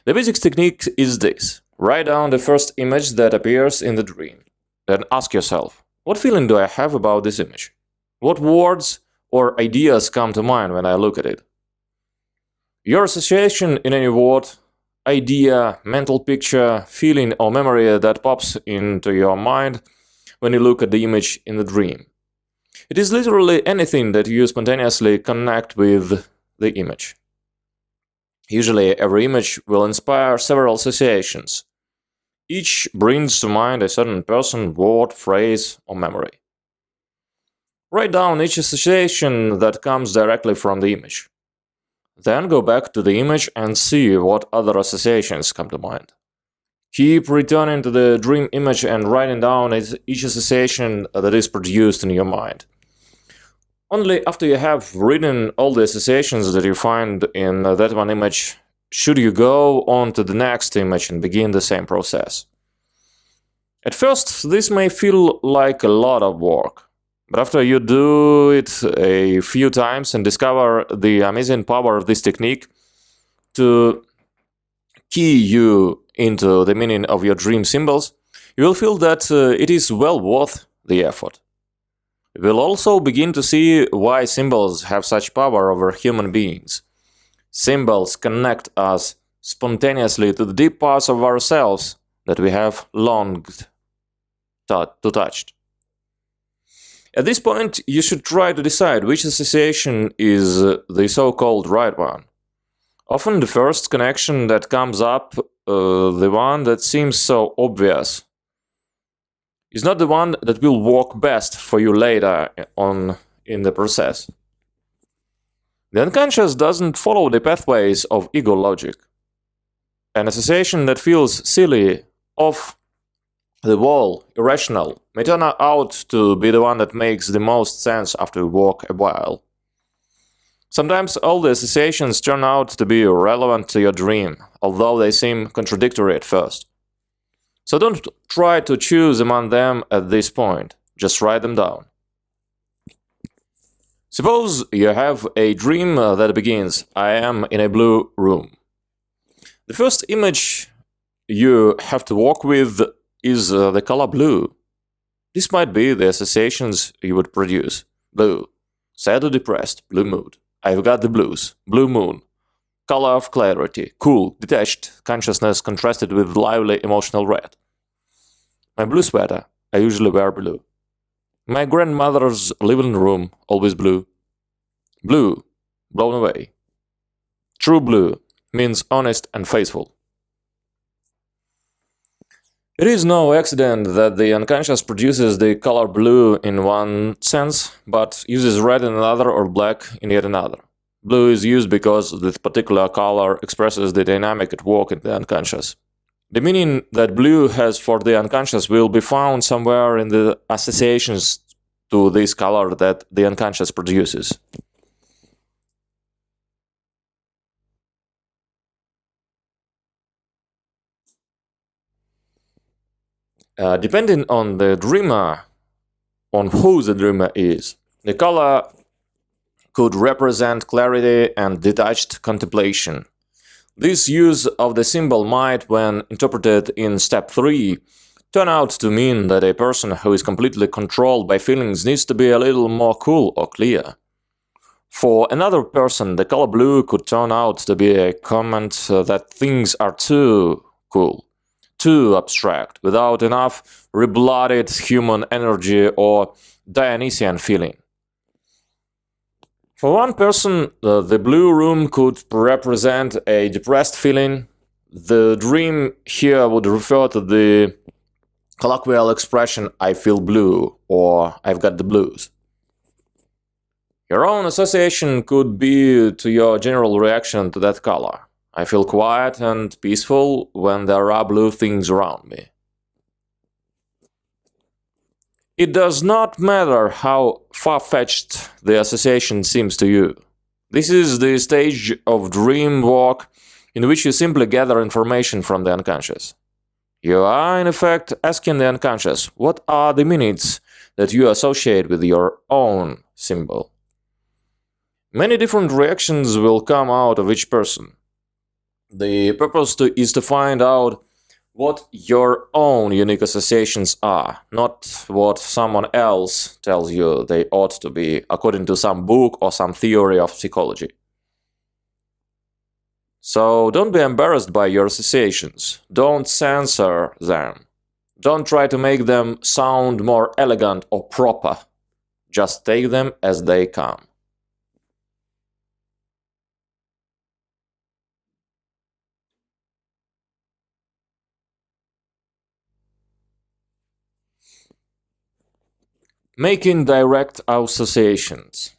The basic technique is this. Write down the first image that appears in the dream. Then ask yourself, what feeling do I have about this image? What words or ideas come to mind when I look at it? Your association in any word, idea, mental picture, feeling or memory that pops into your mind when you look at the image in the dream. It is literally anything that you spontaneously connect with the image. Usually, every image will inspire several associations. Each brings to mind a certain person, word, phrase, or memory. Write down each association that comes directly from the image. Then go back to the image and see what other associations come to mind. Keep returning to the dream image and writing down each association that is produced in your mind. Only after you have written all the associations that you find in that one image should you go on to the next image and begin the same process. At first, this may feel like a lot of work, but after you do it a few times and discover the amazing power of this technique to key you into the meaning of your dream symbols, you will feel that it is well worth the effort. You will also begin to see why symbols have such power over human beings. Symbols connect us spontaneously to the deep parts of ourselves that we have longed to touch. At this point, you should try to decide which association is the so-called right one. Often the first connection that comes up, the one that seems so obvious, is not the one that will work best for you later on in the process. The unconscious doesn't follow the pathways of ego logic. An association that feels silly, off the wall, irrational, may turn out to be the one that makes the most sense after you walk a while. Sometimes all the associations turn out to be relevant to your dream, although they seem contradictory at first. So don't try to choose among them at this point, just write them down. Suppose you have a dream that begins, I am in a blue room. The first image you have to work with is the color blue. This might be the associations you would produce. Blue, sad or depressed, blue mood. I've got the blues, blue moon. Color of clarity, cool, detached, consciousness contrasted with lively emotional red. My blue sweater, I usually wear blue. My grandmother's living room, always blue. Blue, blown away. True blue means honest and faithful. It is no accident that the unconscious produces the color blue in one sense, but uses red in another or black in yet another. Blue is used because this particular color expresses the dynamic at work in the unconscious. The meaning that blue has for the unconscious will be found somewhere in the associations to this color that the unconscious produces. Depending on the dreamer, on who the dreamer is, the color could represent clarity and detached contemplation. This use of the symbol might, when interpreted in step 3, turn out to mean that a person who is completely controlled by feelings needs to be a little more cool or clear. For another person, the color blue could turn out to be a comment that things are too cool, too abstract, without enough reblooded human energy or Dionysian feeling. For one person, the blue room could represent a depressed feeling. The dream here would refer to the colloquial expression, I feel blue, or I've got the blues. Your own association could be to your general reaction to that color. I feel quiet and peaceful when there are blue things around me. It does not matter how far-fetched the association seems to you. This is the stage of dream work in which you simply gather information from the unconscious. You are, in effect, asking the unconscious, what are the meanings that you associate with your own symbol? Many different reactions will come out of each person. The purpose is to find out what your own unique associations are, not what someone else tells you they ought to be, according to some book or some theory of psychology. So don't be embarrassed by your associations. Don't censor them. Don't try to make them sound more elegant or proper. Just take them as they come. Making direct associations.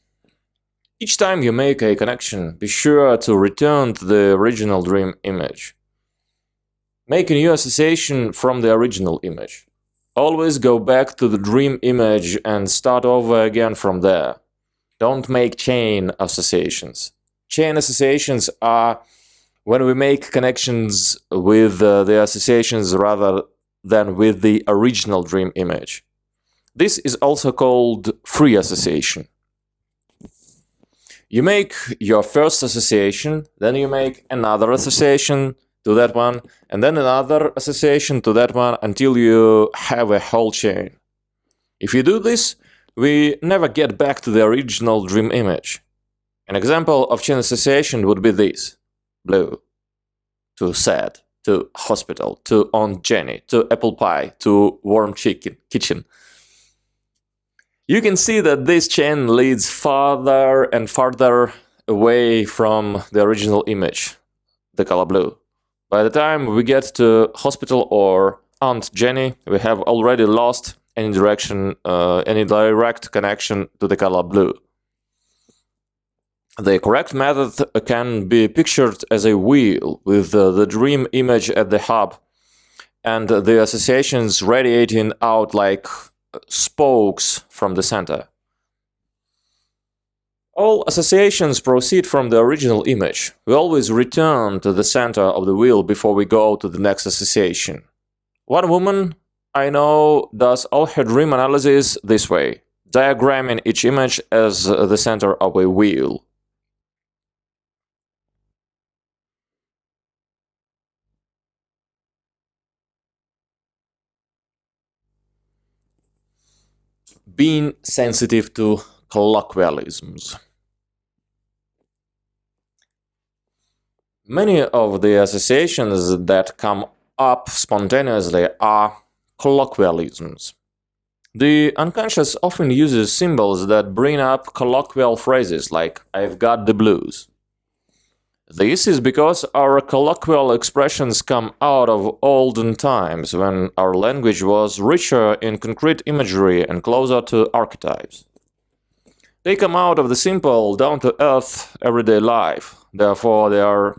Each time you make a connection, be sure to return to the original dream image. Make a new association from the original image. Always go back to the dream image and start over again from there. Don't make chain associations. Chain associations are when we make connections with the associations rather than with the original dream image. This is also called free association. You make your first association, then you make another association to that one, and then another association to that one until you have a whole chain. If you do this, we never get back to the original dream image. An example of chain association would be this: blue, to sad, to hospital, to Aunt Jenny, to apple pie, to warm kitchen. You can see that this chain leads farther and farther away from the original image, the color blue. By the time we get to hospital or Aunt Jenny, we have already lost any direct connection to the color blue. The correct method can be pictured as a wheel with the dream image at the hub and the associations radiating out like spokes from the center. All associations proceed from the original image. We always return to the center of the wheel before we go to the next association. One woman I know does all her dream analysis this way, diagramming each image as the center of a wheel. Being sensitive to colloquialisms. Many of the associations that come up spontaneously are colloquialisms. The unconscious often uses symbols that bring up colloquial phrases like "I've got the blues." This is because our colloquial expressions come out of olden times when our language was richer in concrete imagery and closer to archetypes. They come out of the simple, down-to-earth, everyday life. Therefore, they are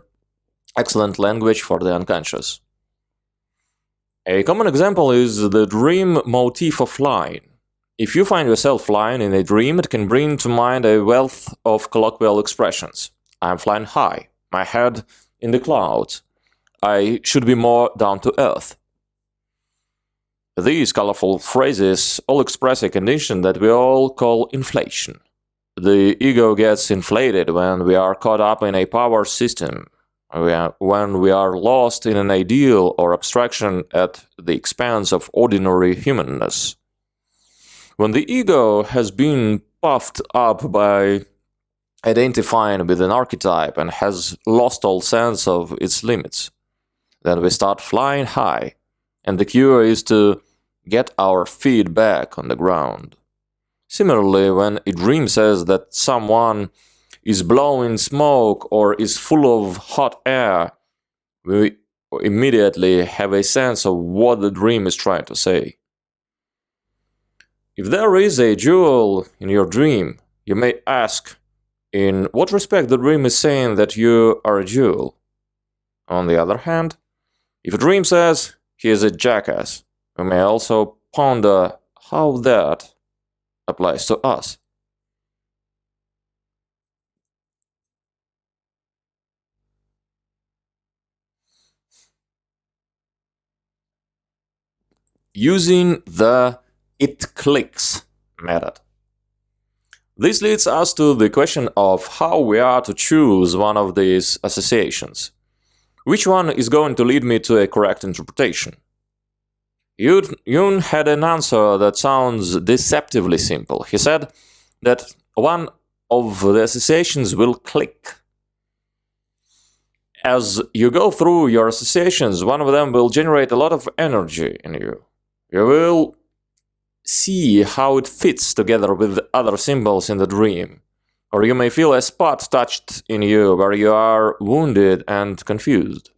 excellent language for the unconscious. A common example is the dream motif of flying. If you find yourself flying in a dream, it can bring to mind a wealth of colloquial expressions. I'm flying high, my head in the clouds. I should be more down to earth. These colorful phrases all express a condition that we all call inflation. The ego gets inflated when we are caught up in a power system, when we are lost in an ideal or abstraction at the expense of ordinary humanness. When the ego has been puffed up by identifying with an archetype and has lost all sense of its limits, then we start flying high, and the cure is to get our feet back on the ground. Similarly, when a dream says that someone is blowing smoke or is full of hot air, we immediately have a sense of what the dream is trying to say. If there is a jewel in your dream, you may ask, in what respect the dream is saying that you are a jewel? On the other hand, if a dream says he is a jackass, we may also ponder how that applies to us. Using the "it clicks" method. This leads us to the question of how we are to choose one of these associations. Which one is going to lead me to a correct interpretation? Jung had an answer that sounds deceptively simple. He said that one of the associations will click. As you go through your associations, one of them will generate a lot of energy in you. You will see how it fits together with other symbols in the dream. Or you may feel a spot touched in you where you are wounded and confused.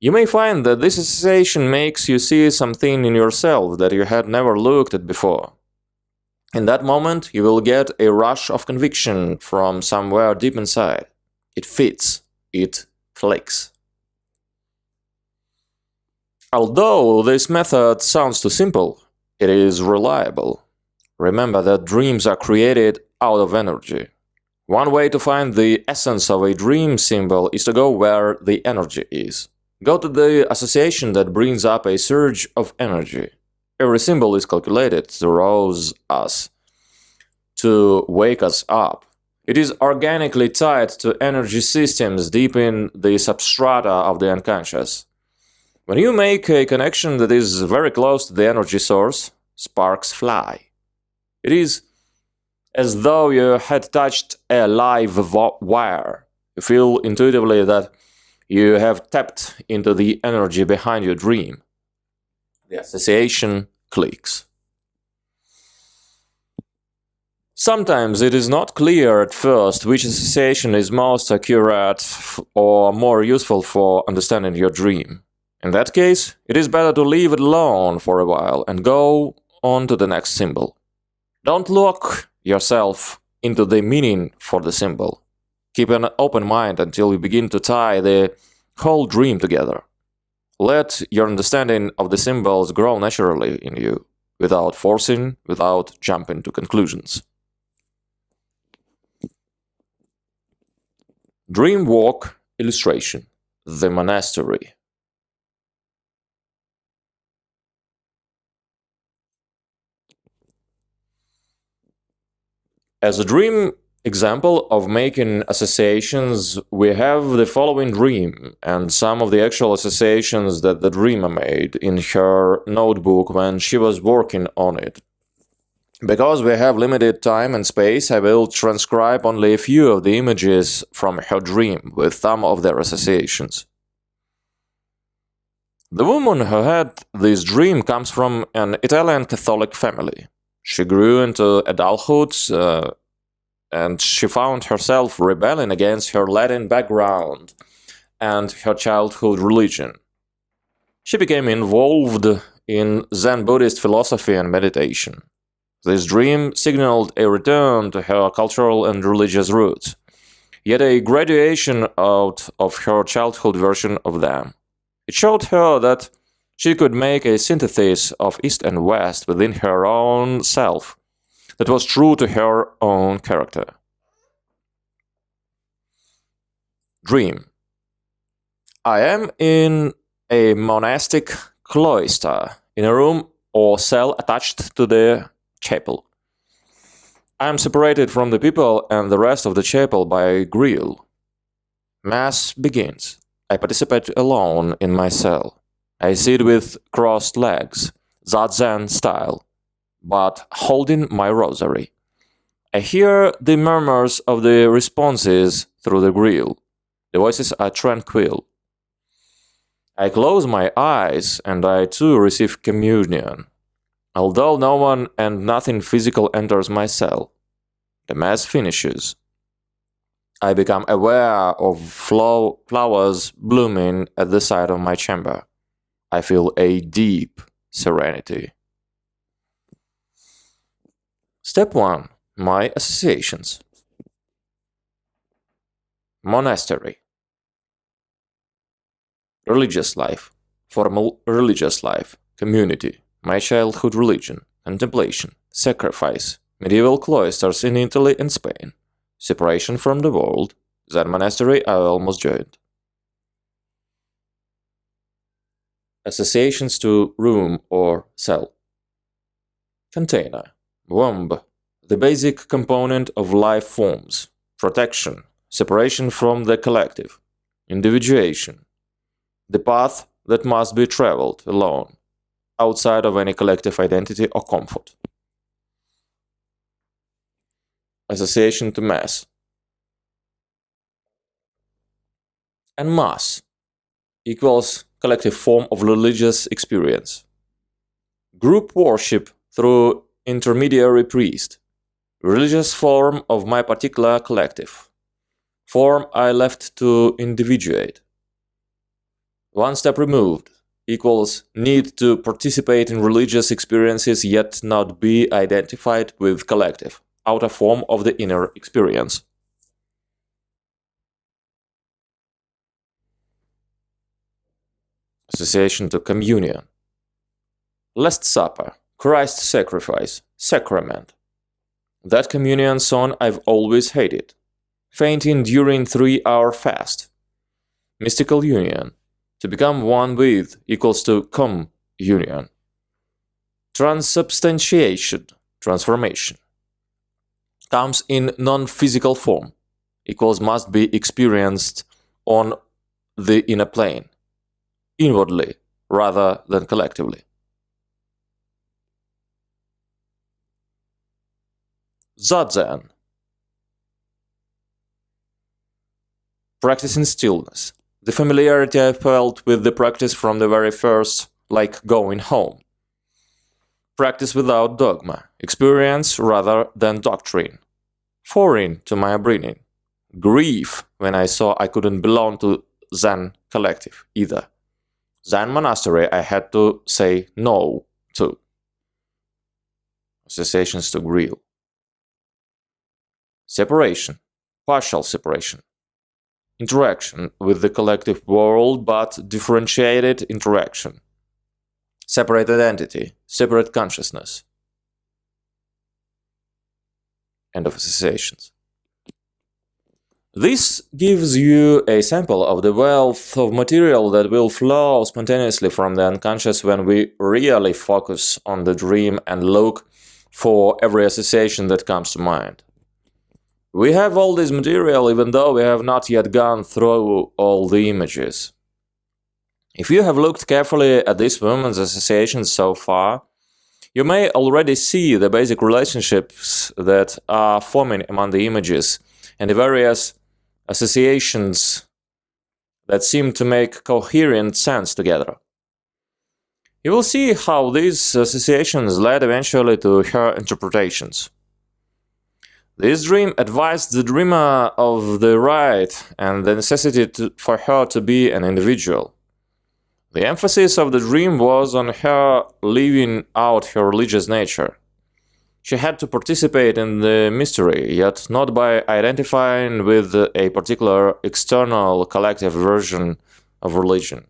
You may find that this association makes you see something in yourself that you had never looked at before. In that moment, you will get a rush of conviction from somewhere deep inside. It fits. It clicks. Although this method sounds too simple, it is reliable. Remember that dreams are created out of energy. One way to find the essence of a dream symbol is to go where the energy is. Go to the association that brings up a surge of energy. Every symbol is calculated to rouse us, to wake us up. It is organically tied to energy systems deep in the substrata of the unconscious. When you make a connection that is very close to the energy source, sparks fly. It is as though you had touched a live wire. You feel intuitively that you have tapped into the energy behind your dream. The association clicks. Sometimes it is not clear at first which association is most accurate or more useful for understanding your dream. In that case, it is better to leave it alone for a while and go on to the next symbol. Don't lock yourself into the meaning for the symbol. Keep an open mind until you begin to tie the whole dream together. Let your understanding of the symbols grow naturally in you, without forcing, without jumping to conclusions. Dreamwork illustration. The monastery. As a dream example of making associations, we have the following dream and some of the actual associations that the dreamer made in her notebook when she was working on it. Because we have limited time and space, I will transcribe only a few of the images from her dream with some of their associations. The woman who had this dream comes from an Italian Catholic family. She grew into adulthood and she found herself rebelling against her Latin background and her childhood religion. She became involved in Zen Buddhist philosophy and meditation. This dream signaled a return to her cultural and religious roots, yet a graduation out of her childhood version of them. It showed her that she could make a synthesis of East and West within her own self that was true to her own character. Dream. I am in a monastic cloister, in a room or cell attached to the chapel. I am separated from the people and the rest of the chapel by a grille. Mass begins. I participate alone in my cell. I sit with crossed legs, zazen style, but holding my rosary. I hear the murmurs of the responses through the grille. The voices are tranquil. I close my eyes and I too receive communion. Although no one and nothing physical enters my cell, the Mass finishes. I become aware of flowers blooming at the side of my chamber. I feel a deep serenity. Step 1. My associations. Monastery. Religious life. Formal religious life. Community. My childhood religion. Contemplation. Sacrifice. Medieval cloisters in Italy and Spain. Separation from the world. Zen monastery I almost joined. Associations to room or cell. Container. Womb. The basic component of life forms. Protection. Separation from the collective. Individuation. The path that must be traveled alone, outside of any collective identity or comfort. Association to Mass. And Mass equals collective form of religious experience. Group worship through intermediary priest. Religious form of my particular collective. Form I left to individuate. One step removed equals need to participate in religious experiences yet not be identified with collective, outer form of the inner experience. Association to communion. Last Supper, Christ's sacrifice, sacrament. That communion song I've always hated. Fainting during 3-hour fast. Mystical union. To become one with equals to communion. Transubstantiation, transformation. Comes in non-physical form. Equals must be experienced on the inner plane. Inwardly, rather than collectively. Zazen. Practice in stillness. The familiarity I felt with the practice from the very first, like going home. Practice without dogma. Experience rather than doctrine. Foreign to my upbringing. Grief when I saw I couldn't belong to Zen collective either. Zen monastery I had to say no to. Associations to grill. Separation. Partial separation. Interaction with the collective world, but differentiated interaction. Separate identity. Separate consciousness. End of associations. This gives you a sample of the wealth of material that will flow spontaneously from the unconscious when we really focus on the dream and look for every association that comes to mind. We have all this material even though we have not yet gone through all the images. If you have looked carefully at this woman's associations so far, you may already see the basic relationships that are forming among the images and the various associations that seem to make coherent sense together. You will see how these associations led eventually to her interpretations. This dream advised the dreamer of the right and the necessity for her to be an individual. The emphasis of the dream was on her living out her religious nature. She had to participate in the mystery, yet not by identifying with a particular external collective version of religion.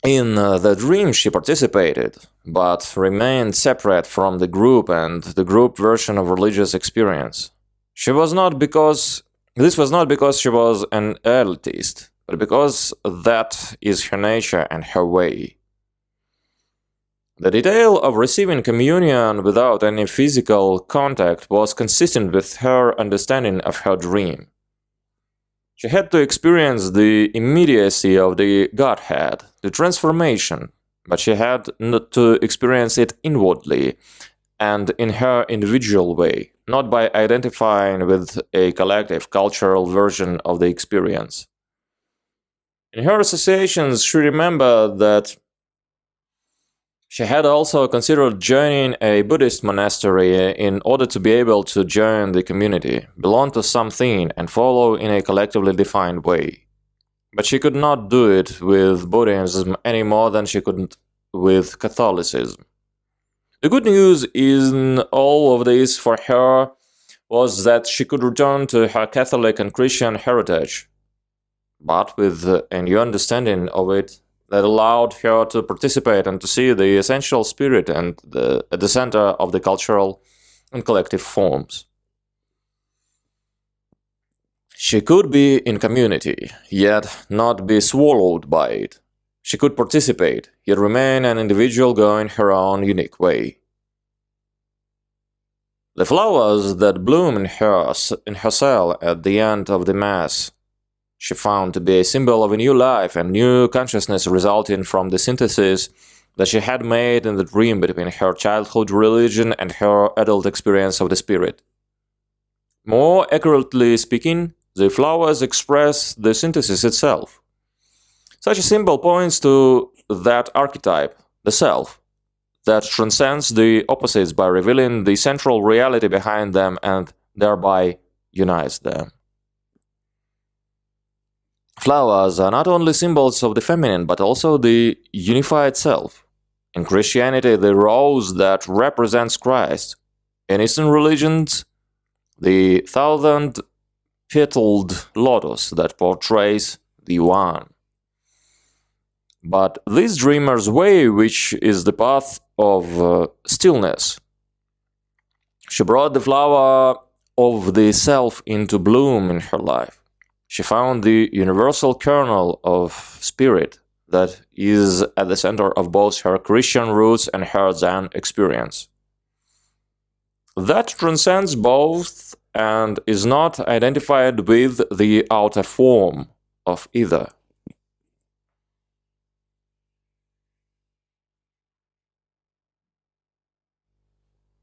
In the dream she participated, but remained separate from the group and the group version of religious experience. This was not because she was an elitist, but because that is her nature and her way. The detail of receiving communion without any physical contact was consistent with her understanding of her dream. She had to experience the immediacy of the Godhead, the transformation, but she had to experience it inwardly and in her individual way, not by identifying with a collective cultural version of the experience. In her associations, she remembered that she had also considered joining a Buddhist monastery in order to be able to join the community, belong to something, and follow in a collectively defined way. But she could not do it with Buddhism any more than she could with Catholicism. The good news in all of this for her was that she could return to her Catholic and Christian heritage, but with a new understanding of it that allowed her to participate and to see the essential spirit and at the center of the cultural and collective forms. She could be in community, yet not be swallowed by it. She could participate, yet remain an individual going her own unique way. The flowers that bloom in her cell at the end of the Mass she found to be a symbol of a new life and new consciousness resulting from the synthesis that she had made in the dream between her childhood religion and her adult experience of the spirit. More accurately speaking, the flowers express the synthesis itself. Such a symbol points to that archetype, the self, that transcends the opposites by revealing the central reality behind them and thereby unites them. Flowers are not only symbols of the feminine, but also the unified self. In Christianity, the rose that represents Christ. In Eastern religions, the thousand-petaled lotus that portrays the One. But this dreamer's way, which is the path of stillness, she brought the flower of the self into bloom in her life. She found the universal kernel of spirit that is at the center of both her Christian roots and her Zen experience. That transcends both and is not identified with the outer form of either.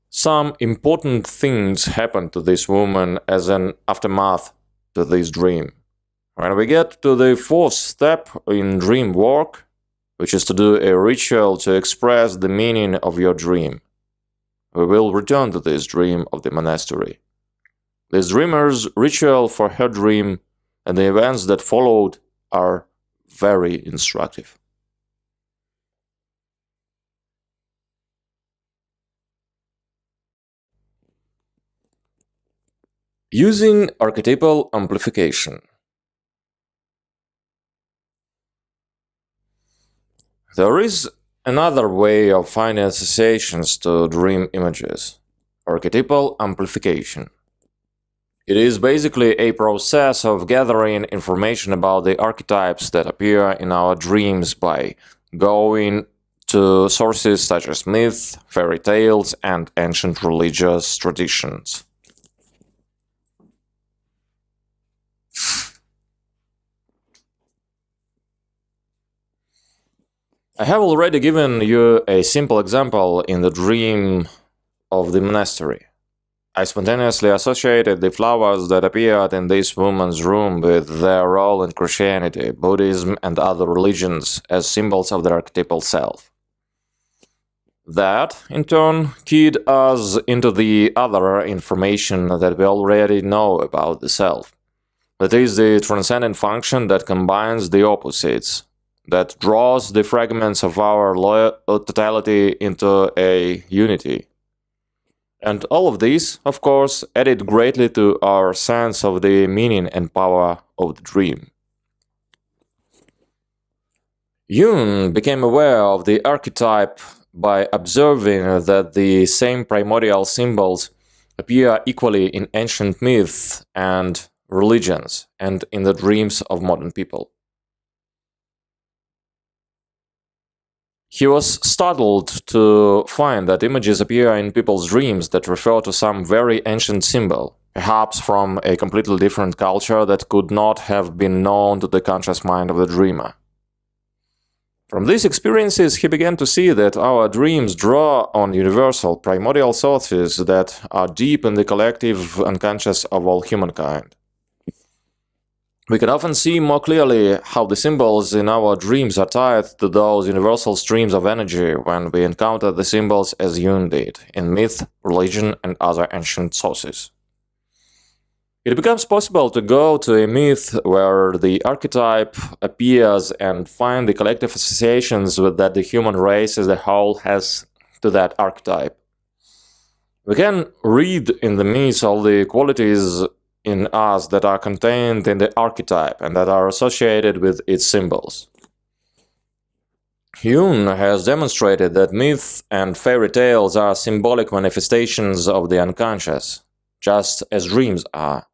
Some important things happened to this woman as an aftermath to this dream. When we get to the fourth step in Dreamwork, which is to do a ritual to express the meaning of your dream, we will return to this dream of the monastery. This dreamer's ritual for her dream and the events that followed are very instructive. Using archetypal amplification. There is another way of finding associations to dream images: archetypal amplification. It is basically a process of gathering information about the archetypes that appear in our dreams by going to sources such as myth, fairy tales, and ancient religious traditions. I have already given you a simple example in the dream of the monastery. I spontaneously associated the flowers that appeared in this woman's room with their role in Christianity, Buddhism, and other religions as symbols of the archetypal self. That, in turn, keyed us into the other information that we already know about the self. That is the transcendent function that combines the opposites, that draws the fragments of our totality into a unity. And all of this, of course, added greatly to our sense of the meaning and power of the dream. Jung became aware of the archetype by observing that the same primordial symbols appear equally in ancient myths and religions and in the dreams of modern people. He was startled to find that images appear in people's dreams that refer to some very ancient symbol, perhaps from a completely different culture that could not have been known to the conscious mind of the dreamer. From these experiences, he began to see that our dreams draw on universal, primordial sources that are deep in the collective unconscious of all humankind. We can often see more clearly how the symbols in our dreams are tied to those universal streams of energy when we encounter the symbols as Jung did in myth, religion, and other ancient sources. It becomes possible to go to a myth where the archetype appears and find the collective associations that the human race as a whole has to that archetype. We can read in the myth all the qualities in us that are contained in the archetype and that are associated with its symbols. Jung has demonstrated that myths and fairy tales are symbolic manifestations of the unconscious, just as dreams are.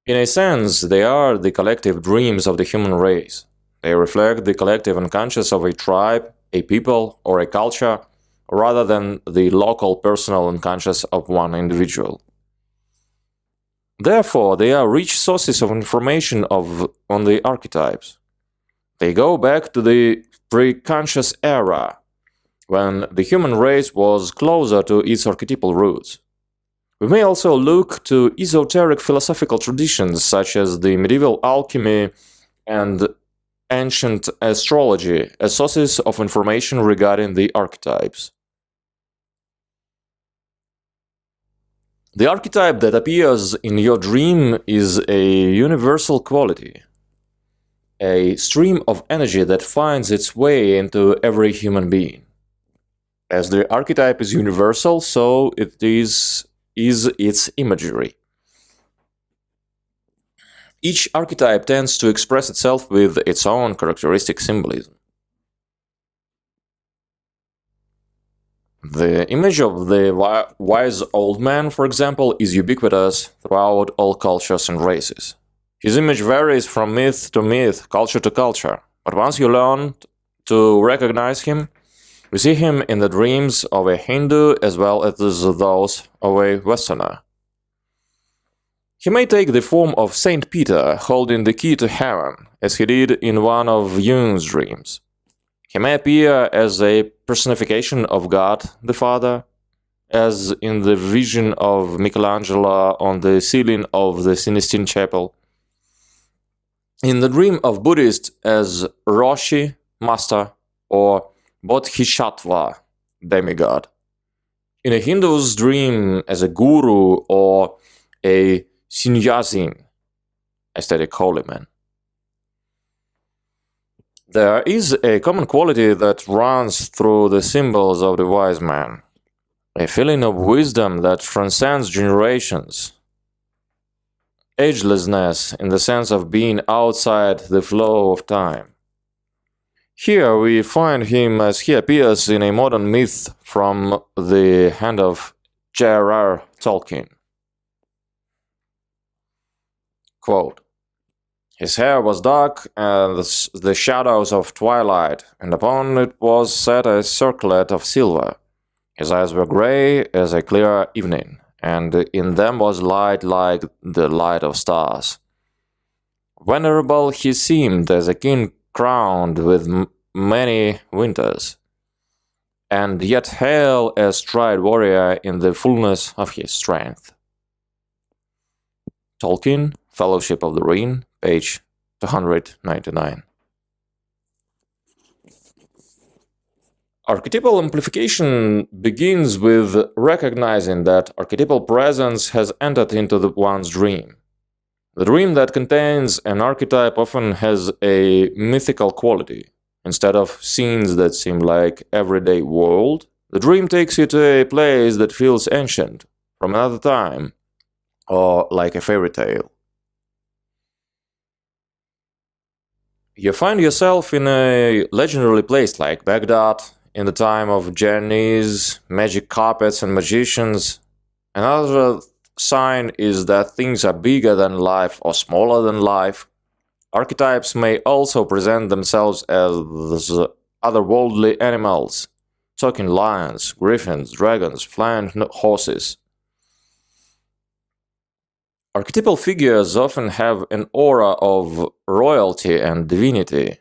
In a sense, they are the collective dreams of the human race. They reflect the collective unconscious of a tribe, a people, or a culture, rather than the local personal unconscious of one individual. Therefore, they are rich sources of information on the archetypes. They go back to the pre-conscious era, when the human race was closer to its archetypal roots. We may also look to esoteric philosophical traditions such as the medieval alchemy and ancient astrology as sources of information regarding the archetypes. The archetype that appears in your dream is a universal quality. a stream of energy that finds its way into every human being. As the archetype is universal, so it is its imagery. Each archetype tends to express itself with its own characteristic symbolism. The image of the wise old man, for example, is ubiquitous throughout all cultures and races. His image varies from myth to myth, culture to culture, but once you learn to recognize him, we see him in the dreams of a Hindu as well as those of a Westerner. He may take the form of Saint Peter holding the key to heaven, as he did in one of Jung's dreams. He may appear as a personification of God the Father, as in the vision of Michelangelo on the ceiling of the Sistine Chapel. In the dream of Buddhist as Roshi, Master, or Bodhisattva, demigod. In a Hindu's dream as a guru or a Sanyasin, aesthetic holy man. There is a common quality that runs through the symbols of the wise man, a feeling of wisdom that transcends generations, agelessness in the sense of being outside the flow of time. Here we find him as he appears in a modern myth from the hand of J.R.R. Tolkien. Quote, "His hair was dark as the shadows of twilight, and upon it was set a circlet of silver. His eyes were grey as a clear evening, and in them was light like the light of stars. Venerable he seemed as a king crowned with many winters, and yet hale as tried warrior in the fullness of his strength." Tolkien, Fellowship of the Ring, page 299. Archetypal amplification begins with recognizing that archetypal presence has entered into one's dream. The dream that contains an archetype often has a mythical quality. Instead of scenes that seem like everyday world, the dream takes you to a place that feels ancient, from another time, or like a fairy tale. You find yourself in a legendary place like Baghdad, in the time of genies, magic carpets and magicians. Another sign is that things are bigger than life or smaller than life. Archetypes may also present themselves as otherworldly animals, talking lions, griffins, dragons, flying horses. Archetypal figures often have an aura of royalty and divinity.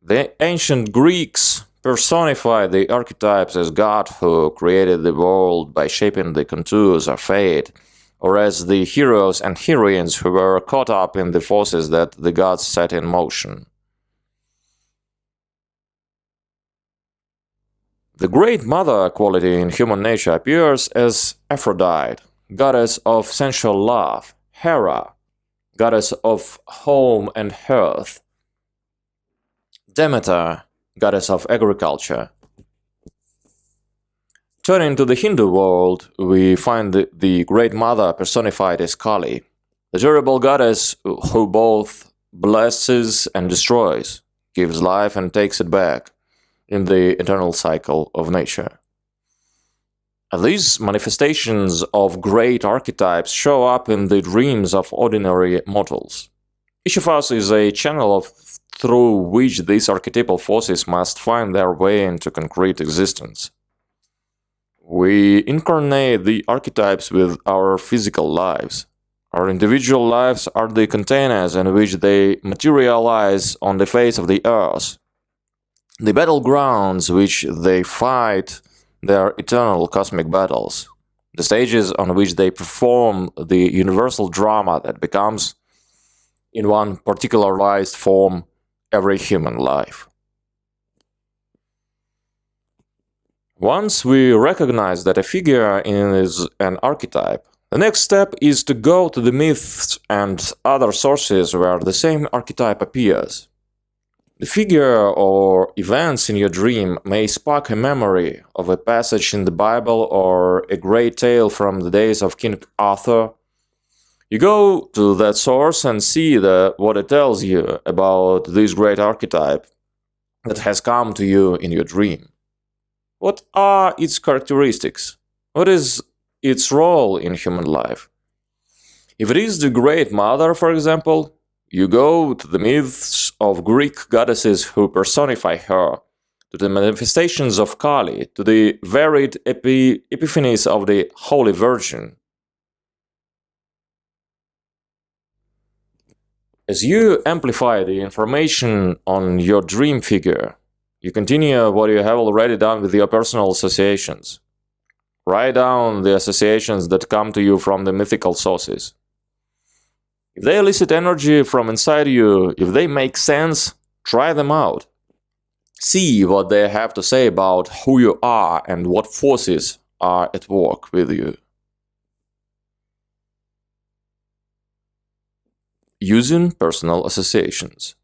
The ancient Greeks personified the archetypes as God who created the world by shaping the contours of fate, or as the heroes and heroines who were caught up in the forces that the gods set in motion. The Great Mother quality in human nature appears as Aphrodite, goddess of sensual love, Hera, goddess of home and hearth, Demeter, goddess of agriculture. Turning to the Hindu world, we find the Great Mother personified as Kali, the durable goddess who both blesses and destroys, gives life and takes it back, in the eternal cycle of nature. These manifestations of great archetypes show up in the dreams of ordinary mortals. Each of us is a channel through which these archetypal forces must find their way into concrete existence. We incarnate the archetypes with our physical lives. Our individual lives are the containers in which they materialize on the face of the earth, the battlegrounds which they fight their eternal cosmic battles, the stages on which they perform the universal drama that becomes, in one particularized form, every human life. Once we recognize that a figure is an archetype, the next step is to go to the myths and other sources where the same archetype appears. The figure or events in your dream may spark a memory of a passage in the Bible or a great tale from the days of King Arthur. You go to that source and see what it tells you about this great archetype that has come to you in your dream. What are its characteristics? What is its role in human life? If it is the Great Mother, for example, you go to the myths of Greek goddesses who personify her, to the manifestations of Kali, to the varied epiphanies of the Holy Virgin. As you amplify the information on your dream figure, you continue what you have already done with your personal associations. Write down the associations that come to you from the mythical sources. If they elicit energy from inside you, if they make sense, try them out. See what they have to say about who you are and what forces are at work with you. Using personal associations.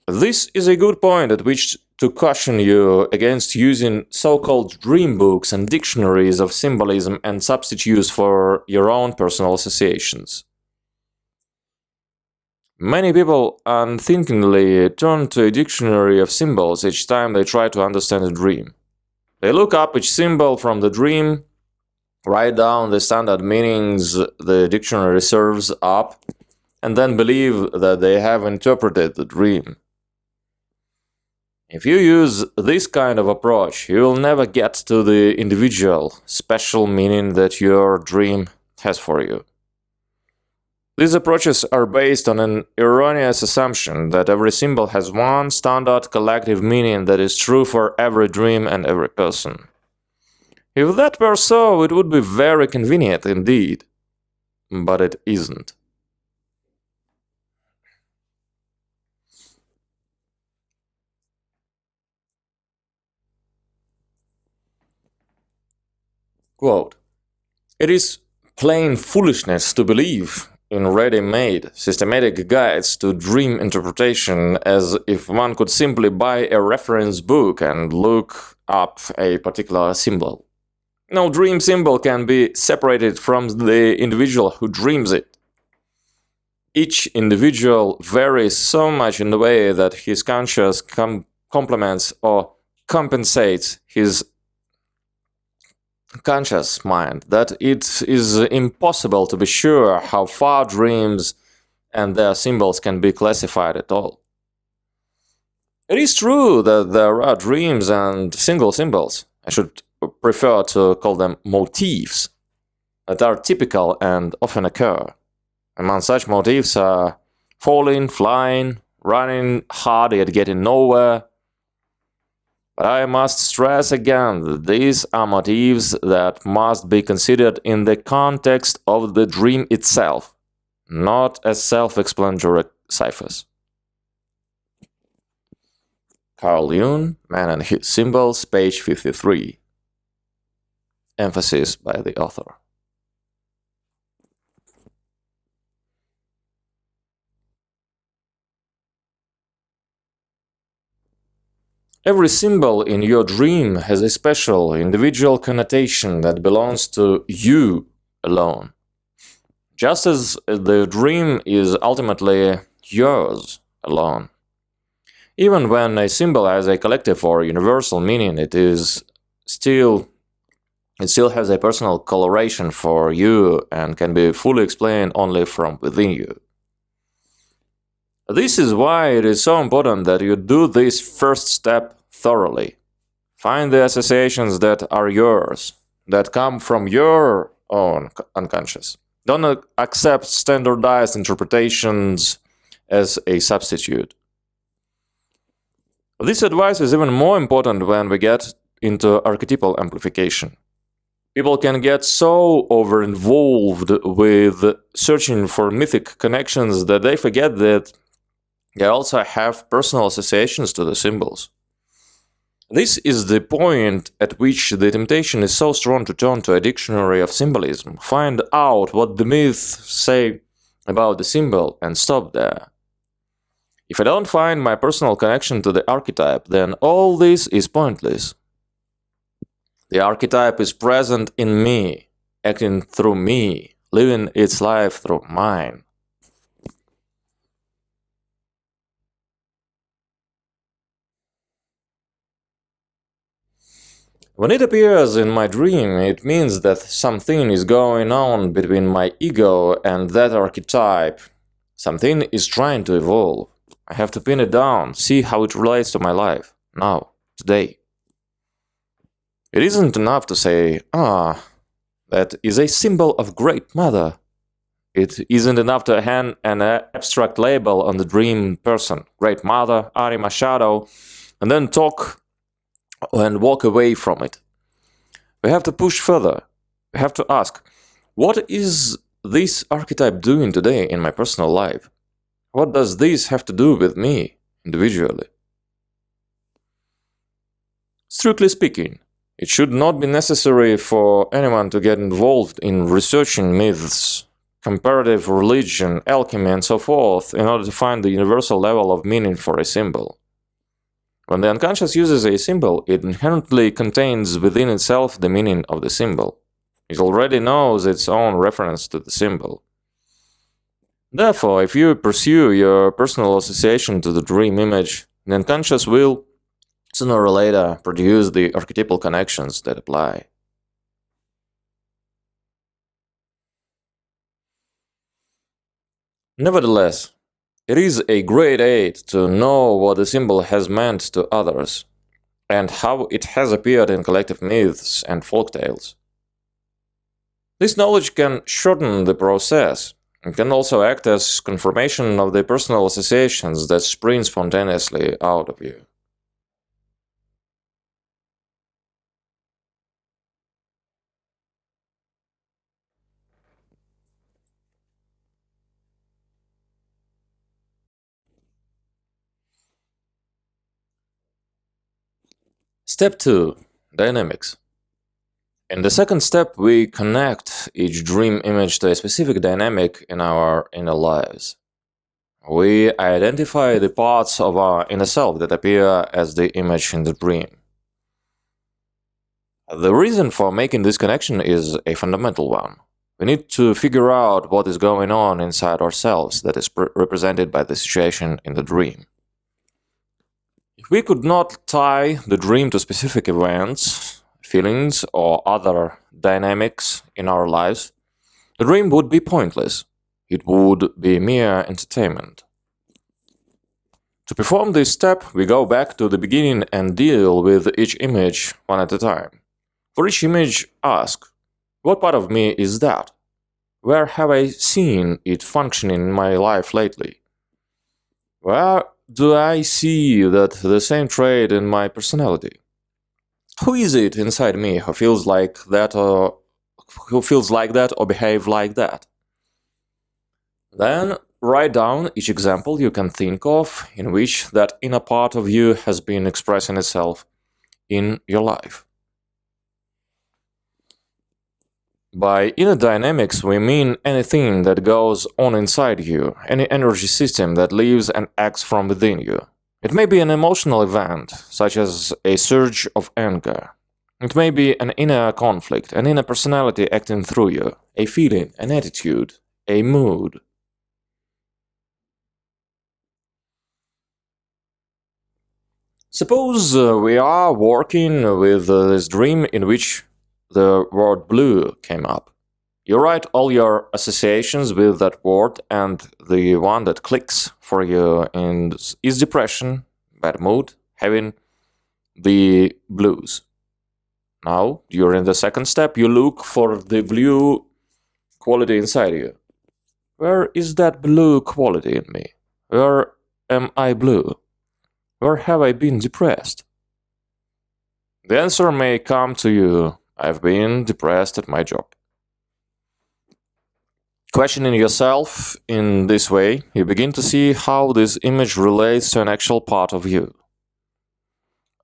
This is a good point at which to caution you against using so-called dream books and dictionaries of symbolism and substitutes for your own personal associations. Many people unthinkingly turn to a dictionary of symbols each time they try to understand a dream. They look up each symbol from the dream, write down the standard meanings the dictionary serves up, and then believe that they have interpreted the dream. If you use this kind of approach, you will never get to the individual, special meaning that your dream has for you. These approaches are based on an erroneous assumption that every symbol has one standard collective meaning that is true for every dream and every person. If that were so, it would be very convenient indeed, but it isn't. Quote, "It is plain foolishness to believe in ready-made, systematic guides to dream interpretation as if one could simply buy a reference book and look up a particular symbol. No dream symbol can be separated from the individual who dreams it. Each individual varies so much in the way that his conscious complements or compensates his conscious mind that it is impossible to be sure how far dreams and their symbols can be classified at all. It is true that there are dreams and single symbols, I should prefer to call them motifs, that are typical and often occur. Among such motifs are falling, flying, running hard yet getting nowhere. But I must stress again that these are motifs that must be considered in the context of the dream itself, not as self-explanatory ciphers." Carl Jung, Man and His Symbols, page 53. Emphasis by the author. Every symbol in your dream has a special, individual connotation that belongs to you alone. Just as the dream is ultimately yours alone. Even when a symbol has a collective or universal meaning, it still has a personal coloration for you and can be fully explained only from within you. This is why it is so important that you do this first step thoroughly. Find the associations that are yours, that come from your own unconscious. Don't accept standardized interpretations as a substitute. This advice is even more important when we get into archetypal amplification. People can get so over-involved with searching for mythic connections that they forget that they also have personal associations to the symbols. This is the point at which the temptation is so strong to turn to a dictionary of symbolism, find out what the myths say about the symbol, and stop there. If I don't find my personal connection to the archetype, then all this is pointless. The archetype is present in me, acting through me, living its life through mine. When it appears in my dream, it means that something is going on between my ego and that archetype. Something is trying to evolve. I have to pin it down, see how it relates to my life, now, today. It isn't enough to say, that is a symbol of Great Mother. It isn't enough to hang an abstract label on the dream person, Great Mother, Anima, Shadow, and then talk and walk away from it. We have to push further. We have to ask, what is this archetype doing today in my personal life? What does this have to do with me, individually? Strictly speaking, it should not be necessary for anyone to get involved in researching myths, comparative religion, alchemy, and so forth in order to find the universal level of meaning for a symbol. When the unconscious uses a symbol, it inherently contains within itself the meaning of the symbol. It already knows its own reference to the symbol. Therefore, if you pursue your personal association to the dream image, the unconscious will, sooner or later, produce the archetypal connections that apply. Nevertheless, it is a great aid to know what the symbol has meant to others, and how it has appeared in collective myths and folktales. This knowledge can shorten the process, and can also act as confirmation of the personal associations that spring spontaneously out of you. Step 2. Dynamics. In the second step, we connect each dream image to a specific dynamic in our inner lives. We identify the parts of our inner self that appear as the image in the dream. The reason for making this connection is a fundamental one. We need to figure out what is going on inside ourselves that is represented by the situation in the dream. If we could not tie the dream to specific events, feelings, or other dynamics in our lives, the dream would be pointless. It would be mere entertainment. To perform this step, we go back to the beginning and deal with each image one at a time. For each image, ask, what part of me is that? Where have I seen it functioning in my life lately? Where do I see the same trait in my personality? Who is it inside me who feels like that or behave like that? Then write down each example you can think of in which that inner part of you has been expressing itself in your life. By inner dynamics, we mean anything that goes on inside you, any energy system that lives and acts from within you. It may be an emotional event, such as a surge of anger. It may be an inner conflict, an inner personality acting through you, a feeling, an attitude, a mood. Suppose we are working with this dream in which the word blue came up. You write all your associations with that word, and the one that clicks for you is depression, bad mood, having the blues. Now, during the second step, you look for the blue quality inside you. Where is that blue quality in me? Where am I blue? Where have I been depressed? The answer may come to you, I've been depressed at my job. Questioning yourself in this way, you begin to see how this image relates to an actual part of you.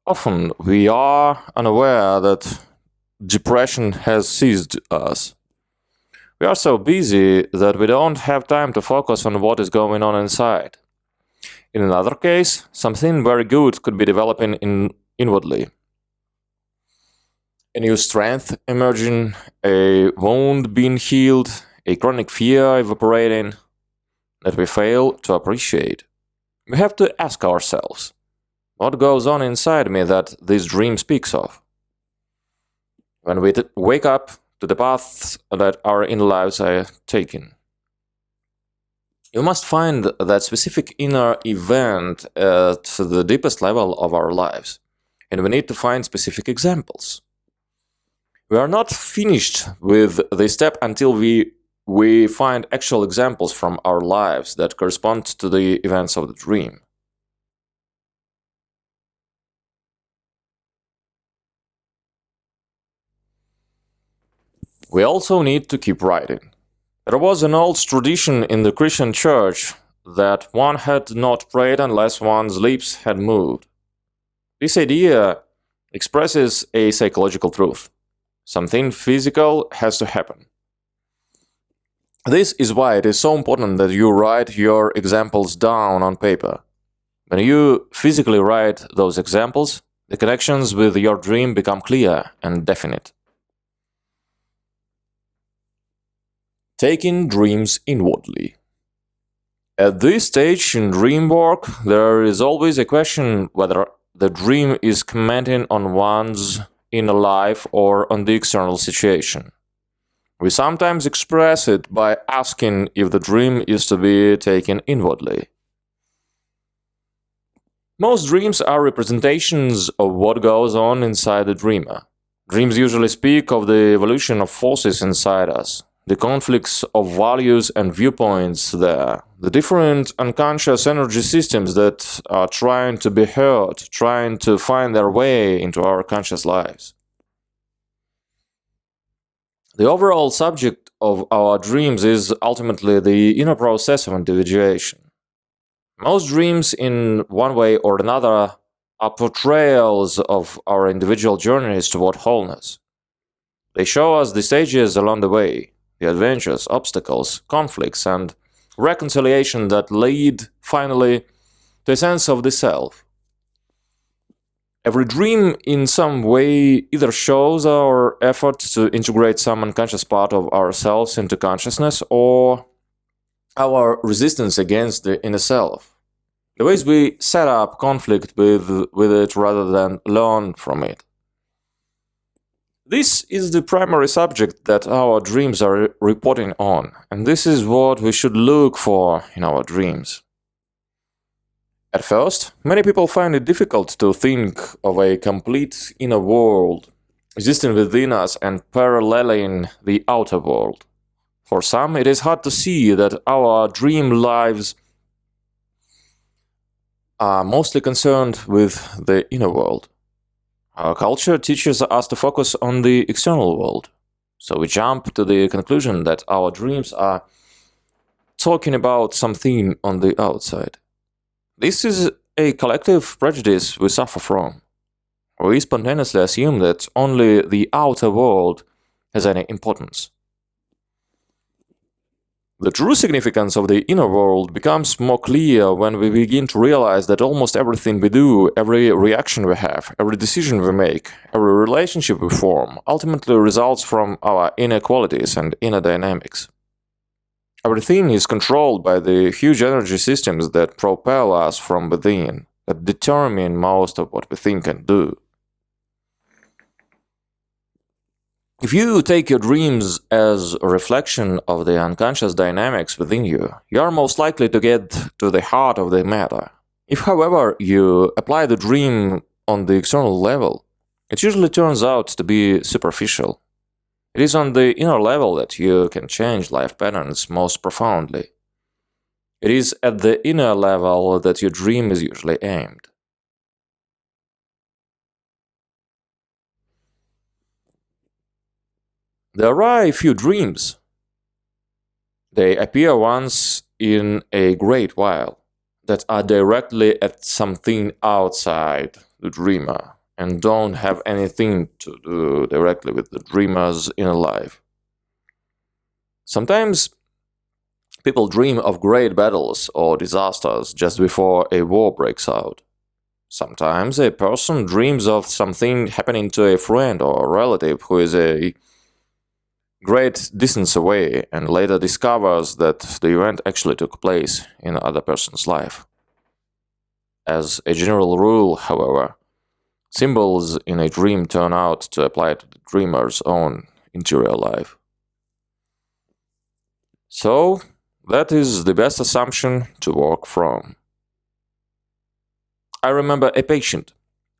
Often we are unaware that depression has seized us. We are so busy that we don't have time to focus on what is going on inside. In another case, something very good could be developing inwardly. A new strength emerging, a wound being healed, a chronic fear evaporating that we fail to appreciate. We have to ask ourselves, what goes on inside me that this dream speaks of? When we wake up to the paths that our inner lives are taking, you must find that specific inner event at the deepest level of our lives, and we need to find specific examples. We are not finished with this step until we find actual examples from our lives that correspond to the events of the dream. We also need to keep writing. There was an old tradition in the Christian church that one had not prayed unless one's lips had moved. This idea expresses a psychological truth. Something physical has to happen. This is why it is so important that you write your examples down on paper. When you physically write those examples, the connections with your dream become clear and definite. Taking dreams inwardly. At this stage in Dreamwork, there is always a question whether the dream is commenting on one's inner life or on the external situation. We sometimes express it by asking if the dream is to be taken inwardly. Most dreams are representations of what goes on inside the dreamer. Dreams usually speak of the evolution of forces inside us, the conflicts of values and viewpoints there, the different unconscious energy systems that are trying to be heard, trying to find their way into our conscious lives. The overall subject of our dreams is ultimately the inner process of individuation. Most dreams, in one way or another, are portrayals of our individual journeys toward wholeness. They show us the stages along the way, the adventures, obstacles, conflicts, and reconciliation that lead, finally, to a sense of the self. Every dream, in some way, either shows our effort to integrate some unconscious part of ourselves into consciousness, or our resistance against the inner self. The ways we set up conflict with it rather than learn from it. This is the primary subject that our dreams are reporting on, and this is what we should look for in our dreams. At first, many people find it difficult to think of a complete inner world existing within us and paralleling the outer world. For some, it is hard to see that our dream lives are mostly concerned with the inner world. Our culture teaches us to focus on the external world, so we jump to the conclusion that our dreams are talking about something on the outside. This is a collective prejudice we suffer from. We spontaneously assume that only the outer world has any importance. The true significance of the inner world becomes more clear when we begin to realize that almost everything we do, every reaction we have, every decision we make, every relationship we form, ultimately results from our inner qualities and inner dynamics. Everything is controlled by the huge energy systems that propel us from within, that determine most of what we think and do. If you take your dreams as a reflection of the unconscious dynamics within you, you are most likely to get to the heart of the matter. If, however, you apply the dream on the external level, it usually turns out to be superficial. It is on the inner level that you can change life patterns most profoundly. It is at the inner level that your dream is usually aimed. There are a few dreams. They appear once in a great while, that are directly at something outside the dreamer, and don't have anything to do directly with the dreamer's inner life. Sometimes People dream of great battles or disasters just before a war breaks out. Sometimes a person dreams of something happening to a friend or relative who is a great distance away and later discovers that the event actually took place in other person's life. As a general rule, however, symbols in a dream turn out to apply to the dreamer's own interior life. So, that is the best assumption to work from. I remember a patient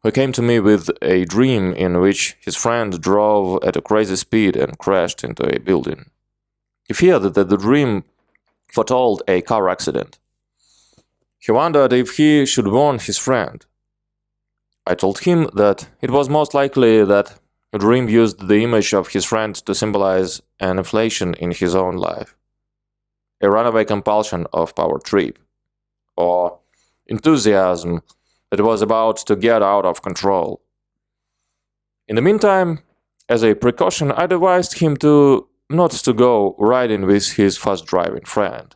who came to me with a dream in which his friend drove at a crazy speed and crashed into a building. He feared that the dream foretold a car accident. He wondered if he should warn his friend. I told him that it was most likely that the dream used the image of his friend to symbolize an inflation in his own life, a runaway compulsion of power trip, or enthusiasm that was about to get out of control. In the meantime, as a precaution, I advised him not to go riding with his fast-driving friend.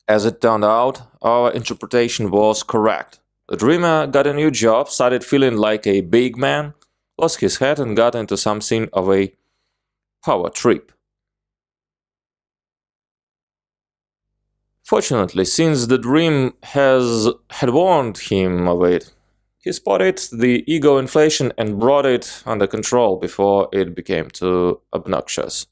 As it turned out, our interpretation was correct. The dreamer got a new job, started feeling like a big man, lost his head and got into something of a power trip. Fortunately, since the dream had warned him of it, he spotted the ego inflation and brought it under control before it became too obnoxious.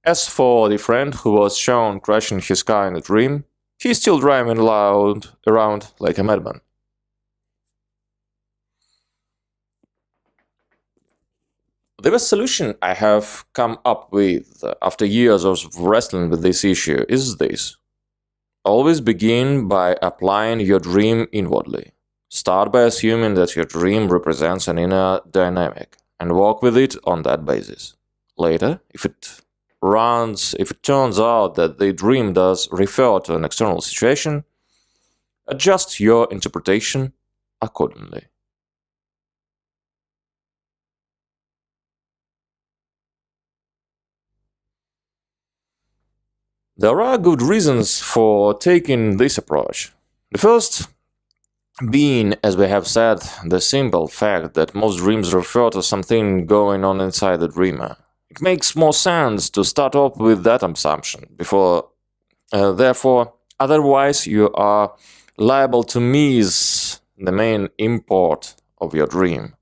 As for the friend who was shown crashing his car in a dream, he's still driving loud around like a madman. The best solution I have come up with after years of wrestling with this issue is this. Always begin by applying your dream inwardly. Start by assuming that your dream represents an inner dynamic and work with it on that basis. Later, if it turns out that the dream does refer to an external situation, adjust your interpretation accordingly. There are good reasons for taking this approach. The first being, as we have said, the simple fact that most dreams refer to something going on inside the dreamer. It makes more sense to start off with that assumption therefore, otherwise you are liable to miss the main import of your dream.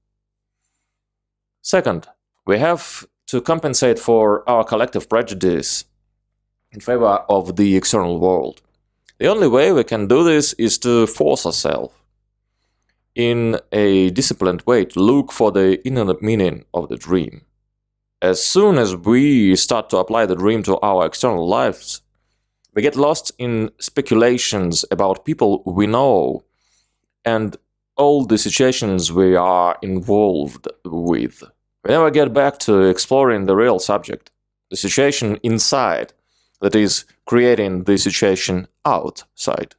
Second, we have to compensate for our collective prejudice in favor of the external world. The only way we can do this is to force ourselves in a disciplined way to look for the inner meaning of the dream. As soon as we start to apply the dream to our external lives, we get lost in speculations about people we know and all the situations we are involved with. We never get back to exploring the real subject, the situation inside, that is, creating the situation outside.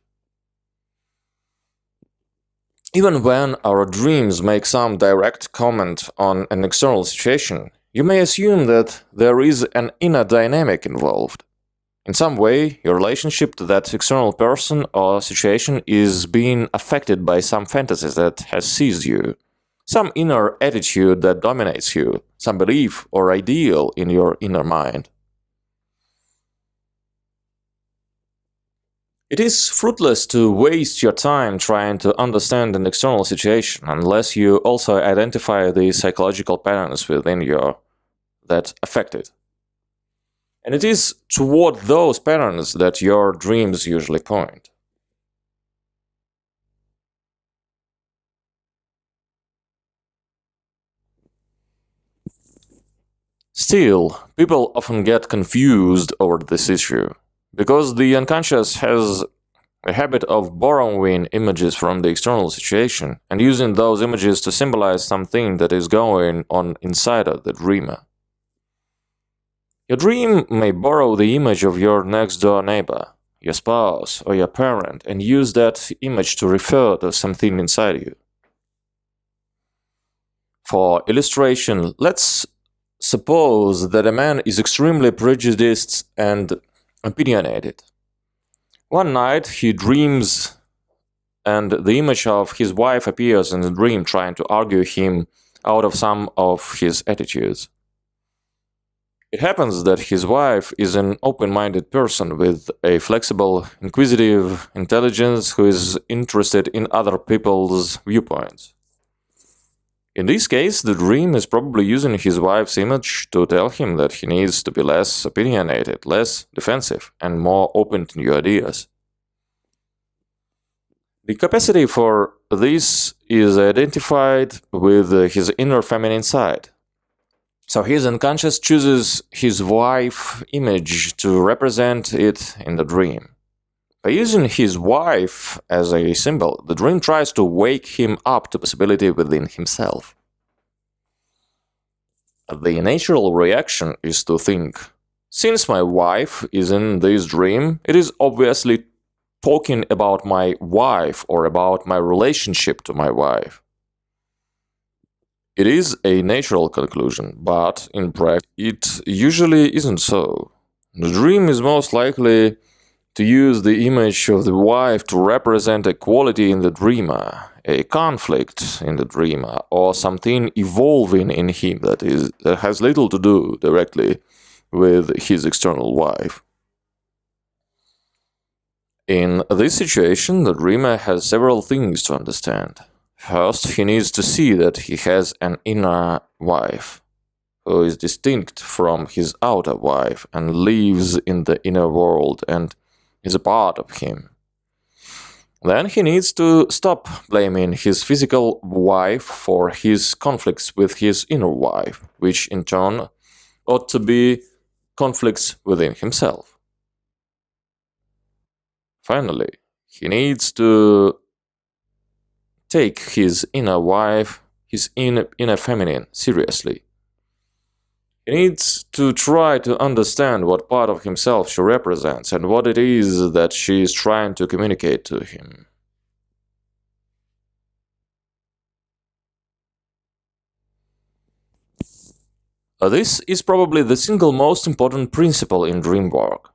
Even when our dreams make some direct comment on an external situation, you may assume that there is an inner dynamic involved. In some way, your relationship to that external person or situation is being affected by some fantasy that has seized you, some inner attitude that dominates you, some belief or ideal in your inner mind. It is fruitless to waste your time trying to understand an external situation unless you also identify the psychological patterns within you that affect it. And it is toward those patterns that your dreams usually point. Still, people often get confused over this issue, because the unconscious has a habit of borrowing images from the external situation and using those images to symbolize something that is going on inside of the dreamer. Your dream may borrow the image of your next-door neighbor, your spouse, or your parent, and use that image to refer to something inside you. For illustration, let's suppose that a man is extremely prejudiced and opinionated. One night he dreams, and the image of his wife appears in the dream, trying to argue him out of some of his attitudes. It happens that his wife is an open-minded person with a flexible, inquisitive intelligence who is interested in other people's viewpoints. In this case, the dream is probably using his wife's image to tell him that he needs to be less opinionated, less defensive, and more open to new ideas. The capacity for this is identified with his inner feminine side. So his unconscious chooses his wife image to represent it in the dream. By using his wife as a symbol, the dream tries to wake him up to possibility within himself. The natural reaction is to think, since my wife is in this dream, it is obviously talking about my wife or about my relationship to my wife. It is a natural conclusion, but in practice it usually isn't so. The dream is most likely to use the image of the wife to represent a quality in the dreamer, a conflict in the dreamer, or something evolving in him that has little to do directly with his external wife. In this situation, the dreamer has several things to understand. First, he needs to see that he has an inner wife, who is distinct from his outer wife and lives in the inner world and is a part of him. Then he needs to stop blaming his physical wife for his conflicts with his inner wife, which in turn ought to be conflicts within himself. Finally, he needs to take his inner wife, his inner feminine, seriously. He needs to try to understand what part of himself she represents and what it is that she is trying to communicate to him. This is probably the single most important principle in dreamwork,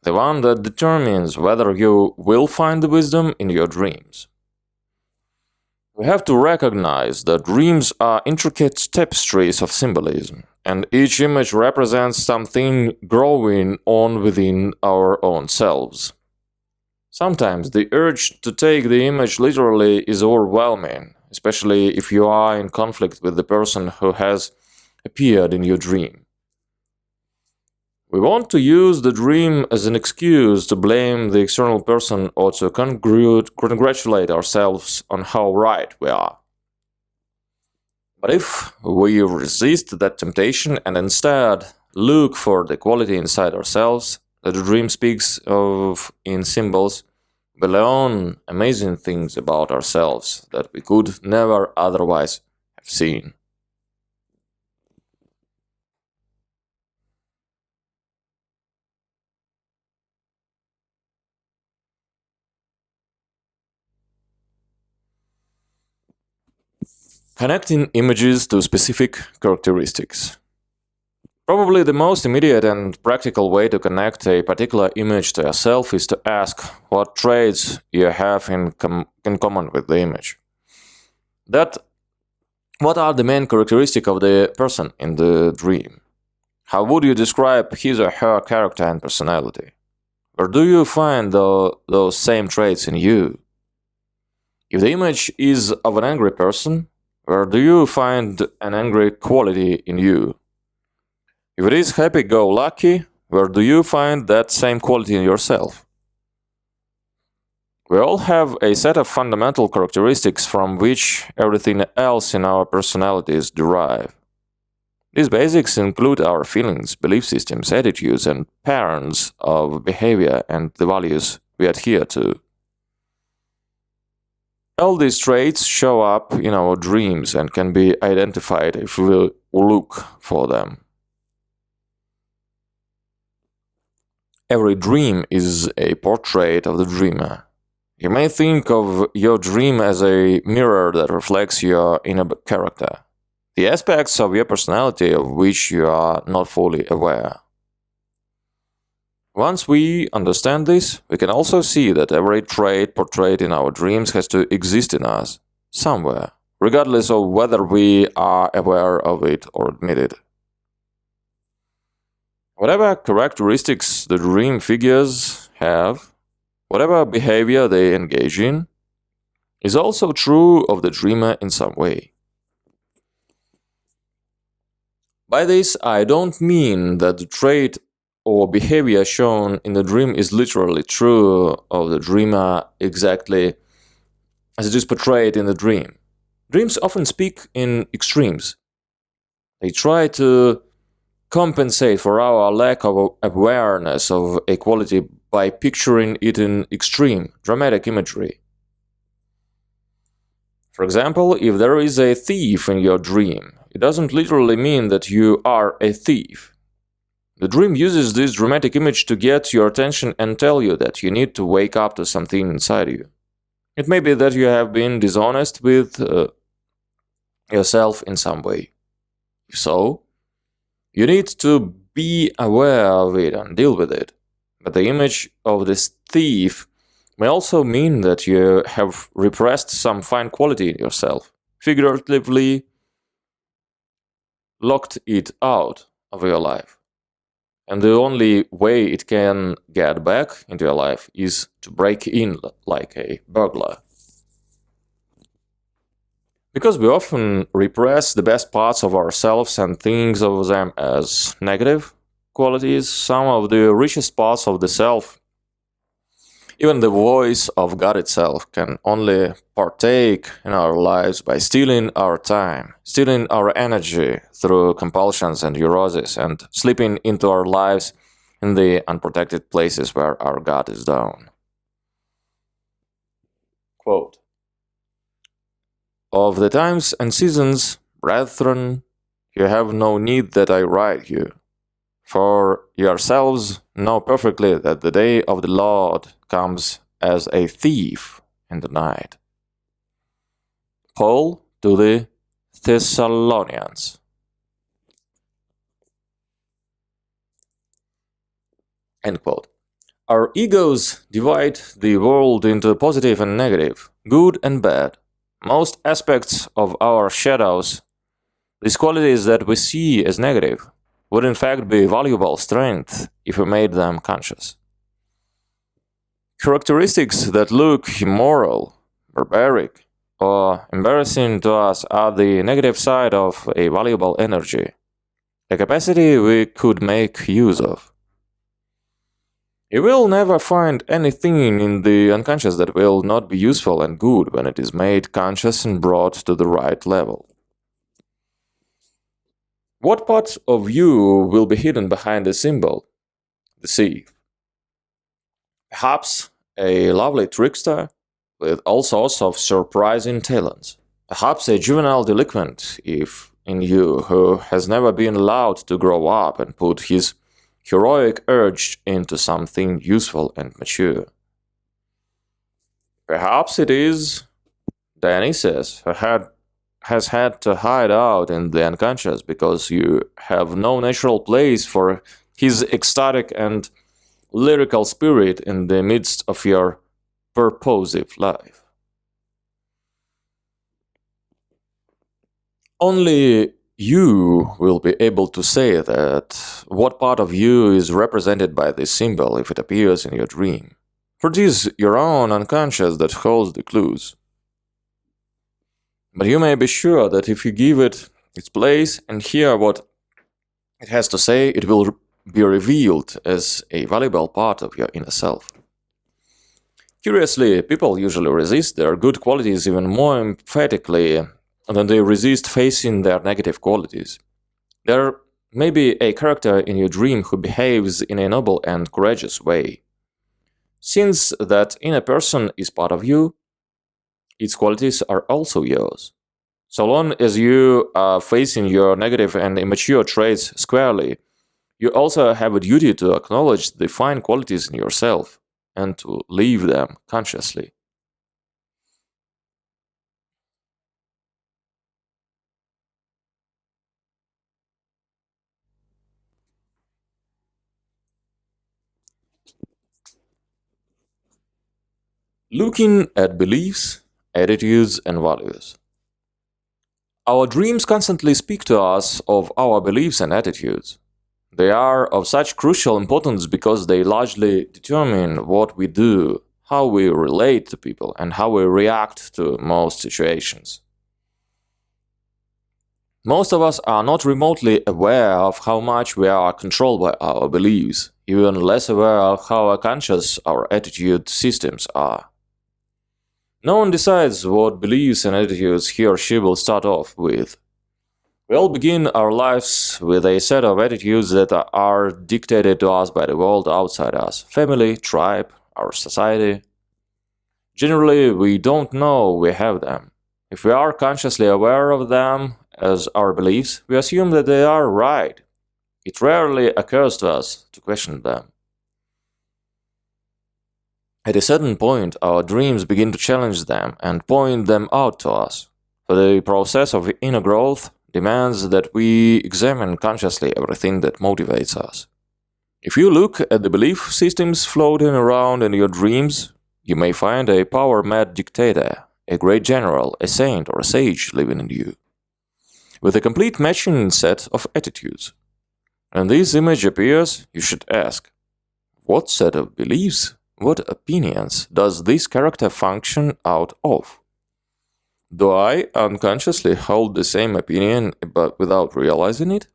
the one that determines whether you will find the wisdom in your dreams. We have to recognize that dreams are intricate tapestries of symbolism, and each image represents something growing on within our own selves. Sometimes the urge to take the image literally is overwhelming, especially if you are in conflict with the person who has appeared in your dream. We want to use the dream as an excuse to blame the external person or to congratulate ourselves on how right we are. But if we resist that temptation and instead look for the quality inside ourselves that the dream speaks of in symbols, we learn amazing things about ourselves that we could never otherwise have seen. Connecting images to specific characteristics. Probably the most immediate and practical way to connect a particular image to yourself is to ask what traits you have in common with the image. What are the main characteristics of the person in the dream? How would you describe his or her character and personality? Or do you find those same traits in you? If the image is of an angry person, where do you find an angry quality in you? If it is happy-go-lucky, where do you find that same quality in yourself? We all have a set of fundamental characteristics from which everything else in our personalities derive. These basics include our feelings, belief systems, attitudes, and patterns of behavior and the values we adhere to. All these traits show up in our dreams and can be identified if we look for them. Every dream is a portrait of the dreamer. You may think of your dream as a mirror that reflects your inner character, the aspects of your personality of which you are not fully aware. Once we understand this, we can also see that every trait portrayed in our dreams has to exist in us, somewhere, regardless of whether we are aware of it or admit it. Whatever characteristics the dream figures have, whatever behavior they engage in, is also true of the dreamer in some way. By this, I don't mean that the trait or behavior shown in the dream is literally true of the dreamer exactly as it is portrayed in the dream. Dreams often speak in extremes. They try to compensate for our lack of awareness of equality by picturing it in extreme, dramatic imagery. For example, if there is a thief in your dream, it doesn't literally mean that you are a thief. The dream uses this dramatic image to get your attention and tell you that you need to wake up to something inside you. It may be that you have been dishonest with yourself in some way. If so, you need to be aware of it and deal with it. But the image of this thief may also mean that you have repressed some fine quality in yourself, figuratively locked it out of your life. And the only way it can get back into your life is to break in like a burglar. Because we often repress the best parts of ourselves and think of them as negative qualities, some of the richest parts of the self, even the voice of God itself, can only partake in our lives by stealing our time, stealing our energy through compulsions and neuroses, and slipping into our lives in the unprotected places where our God is down. Quote, "Of the times and seasons, brethren, you have no need that I write you. For yourselves know perfectly that the day of the Lord comes as a thief in the night." Paul to the Thessalonians. End quote. Our egos divide the world into positive and negative, good and bad. Most aspects of our shadows, these qualities that we see as negative, would in fact be valuable strength if we made them conscious. Characteristics that look immoral, barbaric, or embarrassing to us are the negative side of a valuable energy, a capacity we could make use of. You will never find anything in the unconscious that will not be useful and good when it is made conscious and brought to the right level. What part of you will be hidden behind the symbol, the sea? Perhaps a lovely trickster with all sorts of surprising talents. Perhaps a juvenile delinquent, if in you, who has never been allowed to grow up and put his heroic urge into something useful and mature. Perhaps it is Dionysus, who has had to hide out in the unconscious because you have no natural place for his ecstatic and lyrical spirit in the midst of your purposive life. Only you will be able to say that what part of you is represented by this symbol if it appears in your dream. For it is your own unconscious that holds the clues. But you may be sure that if you give it its place and hear what it has to say, it will be revealed as a valuable part of your inner self. Curiously, people usually resist their good qualities even more emphatically than they resist facing their negative qualities. There may be a character in your dream who behaves in a noble and courageous way. Since that inner person is part of you, its qualities are also yours. So long as you are facing your negative and immature traits squarely, you also have a duty to acknowledge the fine qualities in yourself and to live them consciously. Looking at beliefs, attitudes, and values. Our dreams constantly speak to us of our beliefs and attitudes. They are of such crucial importance because they largely determine what we do, how we relate to people, and how we react to most situations. Most of us are not remotely aware of how much we are controlled by our beliefs, even less aware of how unconscious our attitude systems are. No one decides what beliefs and attitudes he or she will start off with. We all begin our lives with a set of attitudes that are dictated to us by the world outside us, family, tribe, our society. Generally, we don't know we have them. If we are consciously aware of them as our beliefs, we assume that they are right. It rarely occurs to us to question them. At a certain point, our dreams begin to challenge them and point them out to us. For the process of inner growth demands that we examine consciously everything that motivates us. If you look at the belief systems floating around in your dreams, you may find a power-mad dictator, a great general, a saint, or a sage living in you, with a complete matching set of attitudes. When this image appears, you should ask, what set of beliefs, what opinions does this character function out of? Do I unconsciously hold the same opinion but without realizing it?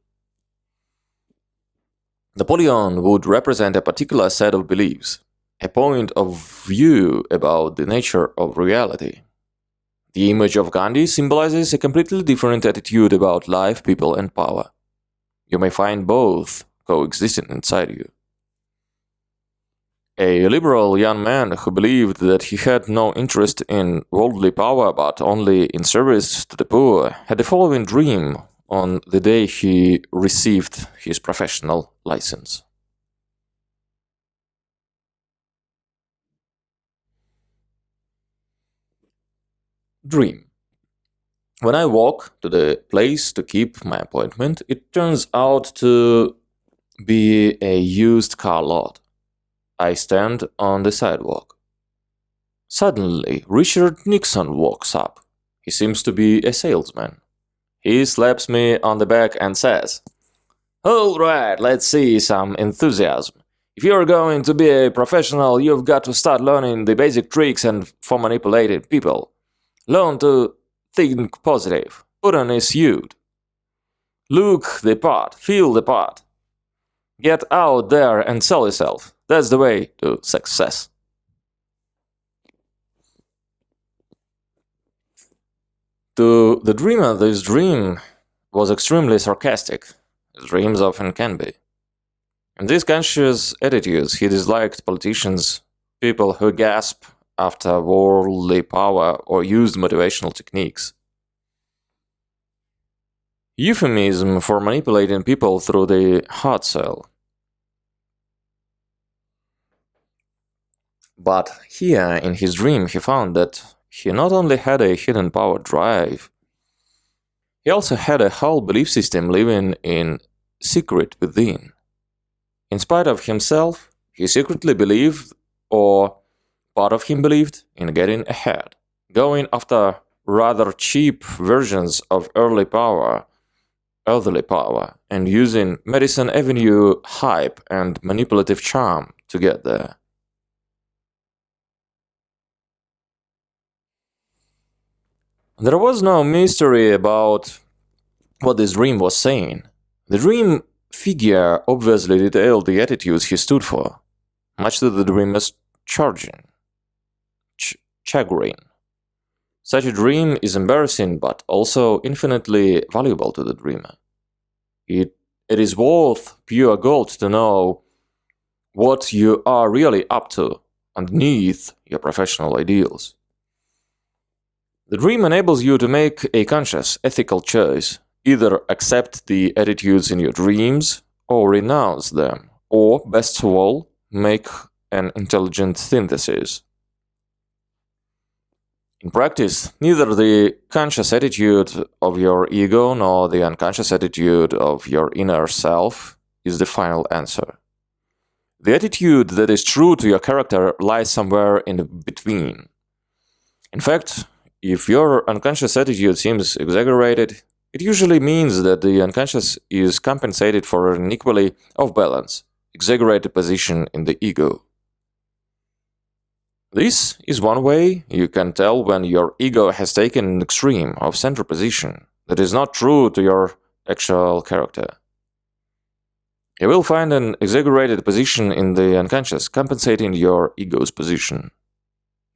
Napoleon would represent a particular set of beliefs, a point of view about the nature of reality. The image of Gandhi symbolizes a completely different attitude about life, people, and power. You may find both coexisting inside you. A liberal young man who believed that he had no interest in worldly power but only in service to the poor had the following dream on the day he received his professional license. Dream. When I walk to the place to keep my appointment, it turns out to be a used car lot. I stand on the sidewalk. Suddenly, Richard Nixon walks up. He seems to be a salesman. He slaps me on the back and says, "All right, let's see some enthusiasm. If you're going to be a professional, you've got to start learning the basic tricks and for manipulating people. Learn to think positive. Put on a suit. Look the part. Feel the part. Get out there and sell yourself. That's the way to success." To the dreamer, this dream was extremely sarcastic, as dreams often can be. In these conscious attitudes, he disliked politicians, people who gasp after worldly power or used motivational techniques. Euphemism for manipulating people through the heart cell. But here, in his dream, he found that he not only had a hidden power drive, he also had a whole belief system living in secret within. In spite of himself, he secretly believed, or part of him believed, in getting ahead, going after rather cheap versions of earthly power, and using Madison Avenue hype and manipulative charm to get there. There was no mystery about what this dream was saying. The dream figure obviously detailed the attitudes he stood for, much to the dreamer's chagrin. Such a dream is embarrassing but also infinitely valuable to the dreamer. It is worth pure gold to know what you are really up to underneath your professional ideals. The dream enables you to make a conscious, ethical choice. Either accept the attitudes in your dreams or renounce them, or, best of all, make an intelligent synthesis. In practice, neither the conscious attitude of your ego nor the unconscious attitude of your inner self is the final answer. The attitude that is true to your character lies somewhere in between. In fact, if your unconscious attitude seems exaggerated, it usually means that the unconscious is compensated for an equally off-balance, exaggerated position in the ego. This is one way you can tell when your ego has taken an extreme off-center position that is not true to your actual character. You will find an exaggerated position in the unconscious compensating your ego's position.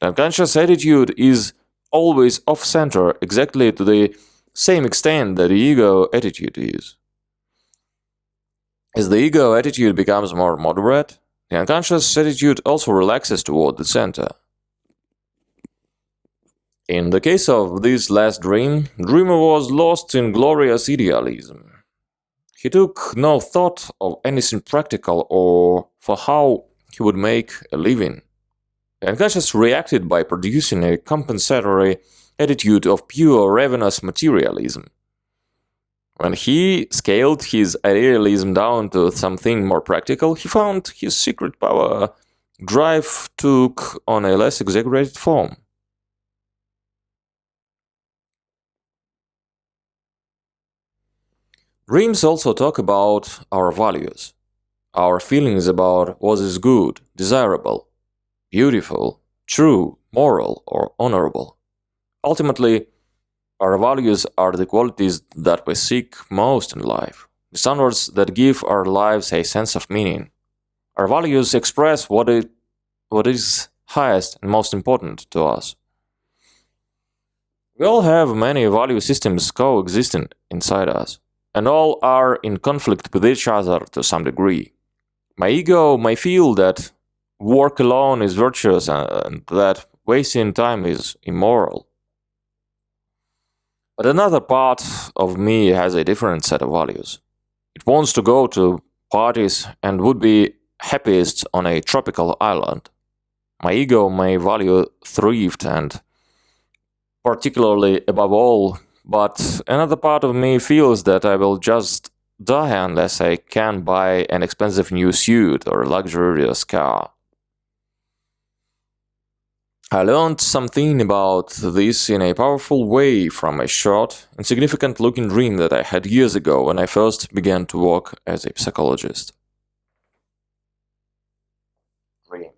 The unconscious attitude is always off-center exactly to the same extent that the ego attitude is. As the ego attitude becomes more moderate, the unconscious attitude also relaxes toward the center. In the case of this last dream, the dreamer was lost in glorious idealism. He took no thought of anything practical or for how he would make a living. The unconscious reacted by producing a compensatory attitude of pure ravenous materialism. When he scaled his idealism down to something more practical, he found his secret power drive took on a less exaggerated form. Dreams also talk about our values, our feelings about what is good, desirable, beautiful, true, moral, or honorable. Ultimately, our values are the qualities that we seek most in life, the standards that give our lives a sense of meaning. Our values express what is highest and most important to us. We all have many value systems coexisting inside us, and all are in conflict with each other to some degree. My ego may feel that work alone is virtuous and that wasting time is immoral. But another part of me has a different set of values. It wants to go to parties and would be happiest on a tropical island. My ego may value thrift and particularly above all, but another part of me feels that I will just die unless I can buy an expensive new suit or a luxurious car. I learned something about this in a powerful way from a short, insignificant-looking dream that I had years ago when I first began to work as a psychologist. Dream.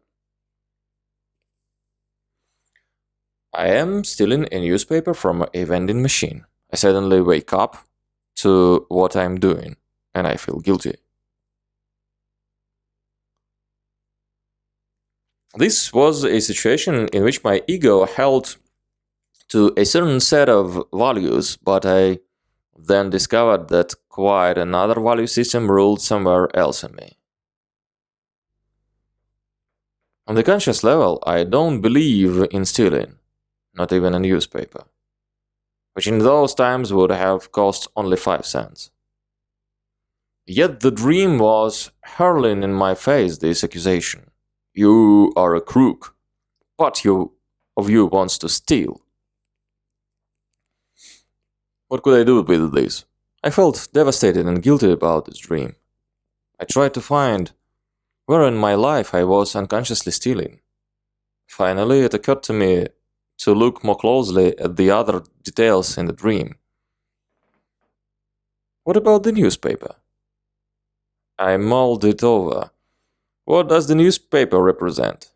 I am stealing a newspaper from a vending machine. I suddenly wake up to what I'm doing, and I feel guilty. This was a situation in which my ego held to a certain set of values, but I then discovered that quite another value system ruled somewhere else in me. On the conscious level, I don't believe in stealing, not even a newspaper, which in those times would have cost only 5 cents. Yet the dream was hurling in my face this accusation. You are a crook. What of you wants to steal? What could I do with this? I felt devastated and guilty about this dream. I tried to find where in my life I was unconsciously stealing. Finally, it occurred to me to look more closely at the other details in the dream. What about the newspaper? I mulled it over. What does the newspaper represent?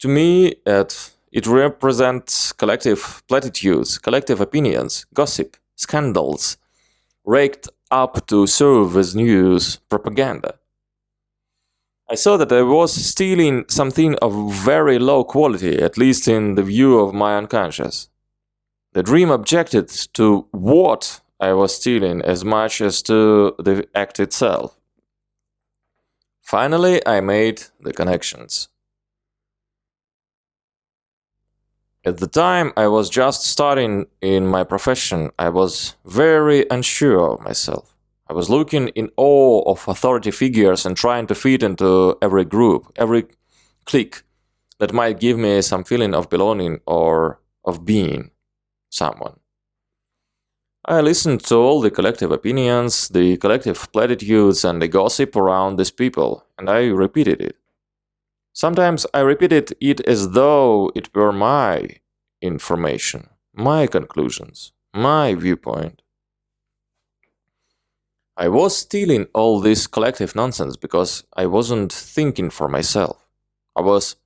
To me, it represents collective platitudes, collective opinions, gossip, scandals, raked up to serve as news propaganda. I saw that I was stealing something of very low quality, at least in the view of my unconscious. The dream objected to what I was stealing as much as to the act itself. Finally, I made the connections. At the time I was just starting in my profession, I was very unsure of myself. I was looking in awe of authority figures and trying to fit into every group, every clique that might give me some feeling of belonging or of being someone. I listened to all the collective opinions, the collective platitudes, and the gossip around these people, and I repeated it. Sometimes I repeated it as though it were my information, my conclusions, my viewpoint. I was stealing all this collective nonsense because I wasn't thinking for myself. I was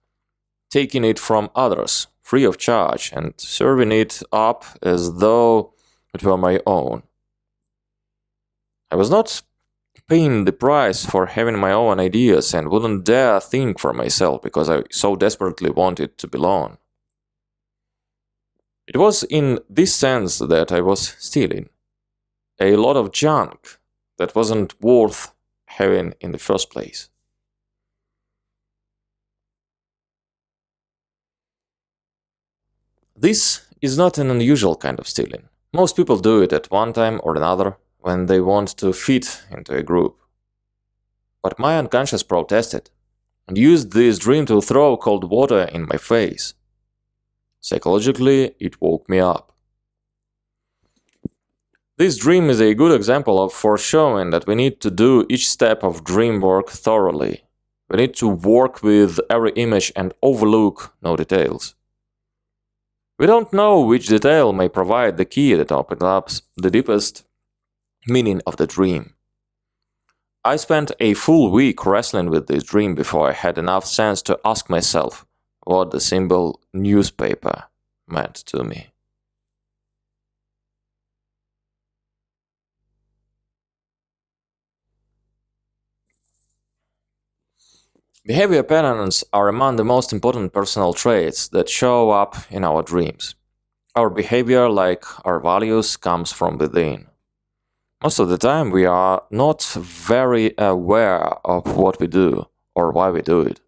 taking it from others, free of charge, and serving it up as though it were my own. I was not paying the price for having my own ideas and wouldn't dare think for myself because I so desperately wanted to belong. It was in this sense that I was stealing a lot of junk that wasn't worth having in the first place. This is not an unusual kind of stealing. Most people do it at one time or another when they want to fit into a group. But my unconscious protested and used this dream to throw cold water in my face. Psychologically, it woke me up. This dream is a good example of foreshowing that we need to do each step of dream work thoroughly. We need to work with every image and overlook no details. We don't know which detail may provide the key that opens up the deepest meaning of the dream. I spent a full week wrestling with this dream before I had enough sense to ask myself what the symbol newspaper meant to me. Behavior patterns are among the most important personal traits that show up in our dreams. Our behavior, like our values, comes from within. Most of the time, we are not very aware of what we do or why we do it.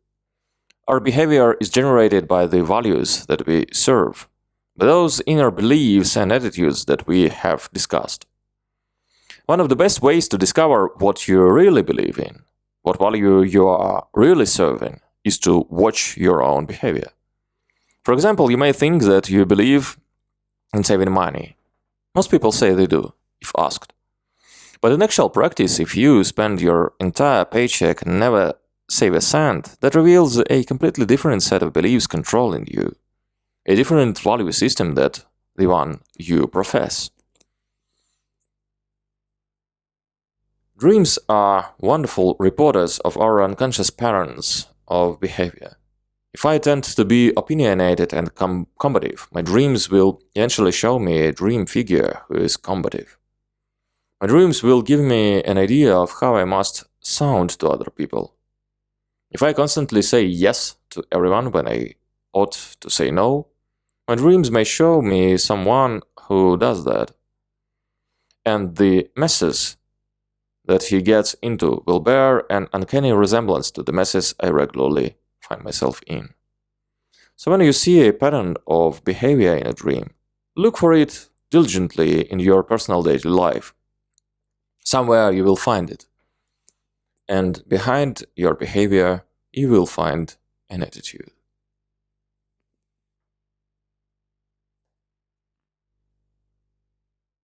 Our behavior is generated by the values that we serve, by those inner beliefs and attitudes that we have discussed. One of the best ways to discover what you really believe in, what value you are really serving, is to watch your own behavior. For example, you may think that you believe in saving money. Most people say they do, if asked. But in actual practice, if you spend your entire paycheck and never save a cent, that reveals a completely different set of beliefs controlling you, a different value system than the one you profess. Dreams are wonderful reporters of our unconscious patterns of behavior. If I tend to be opinionated and combative, my dreams will eventually show me a dream figure who is combative. My dreams will give me an idea of how I must sound to other people. If I constantly say yes to everyone when I ought to say no, my dreams may show me someone who does that. And the messes that he gets into will bear an uncanny resemblance to the messes I regularly find myself in. So when you see a pattern of behavior in a dream, look for it diligently in your personal daily life. Somewhere you will find it. And behind your behavior, you will find an attitude.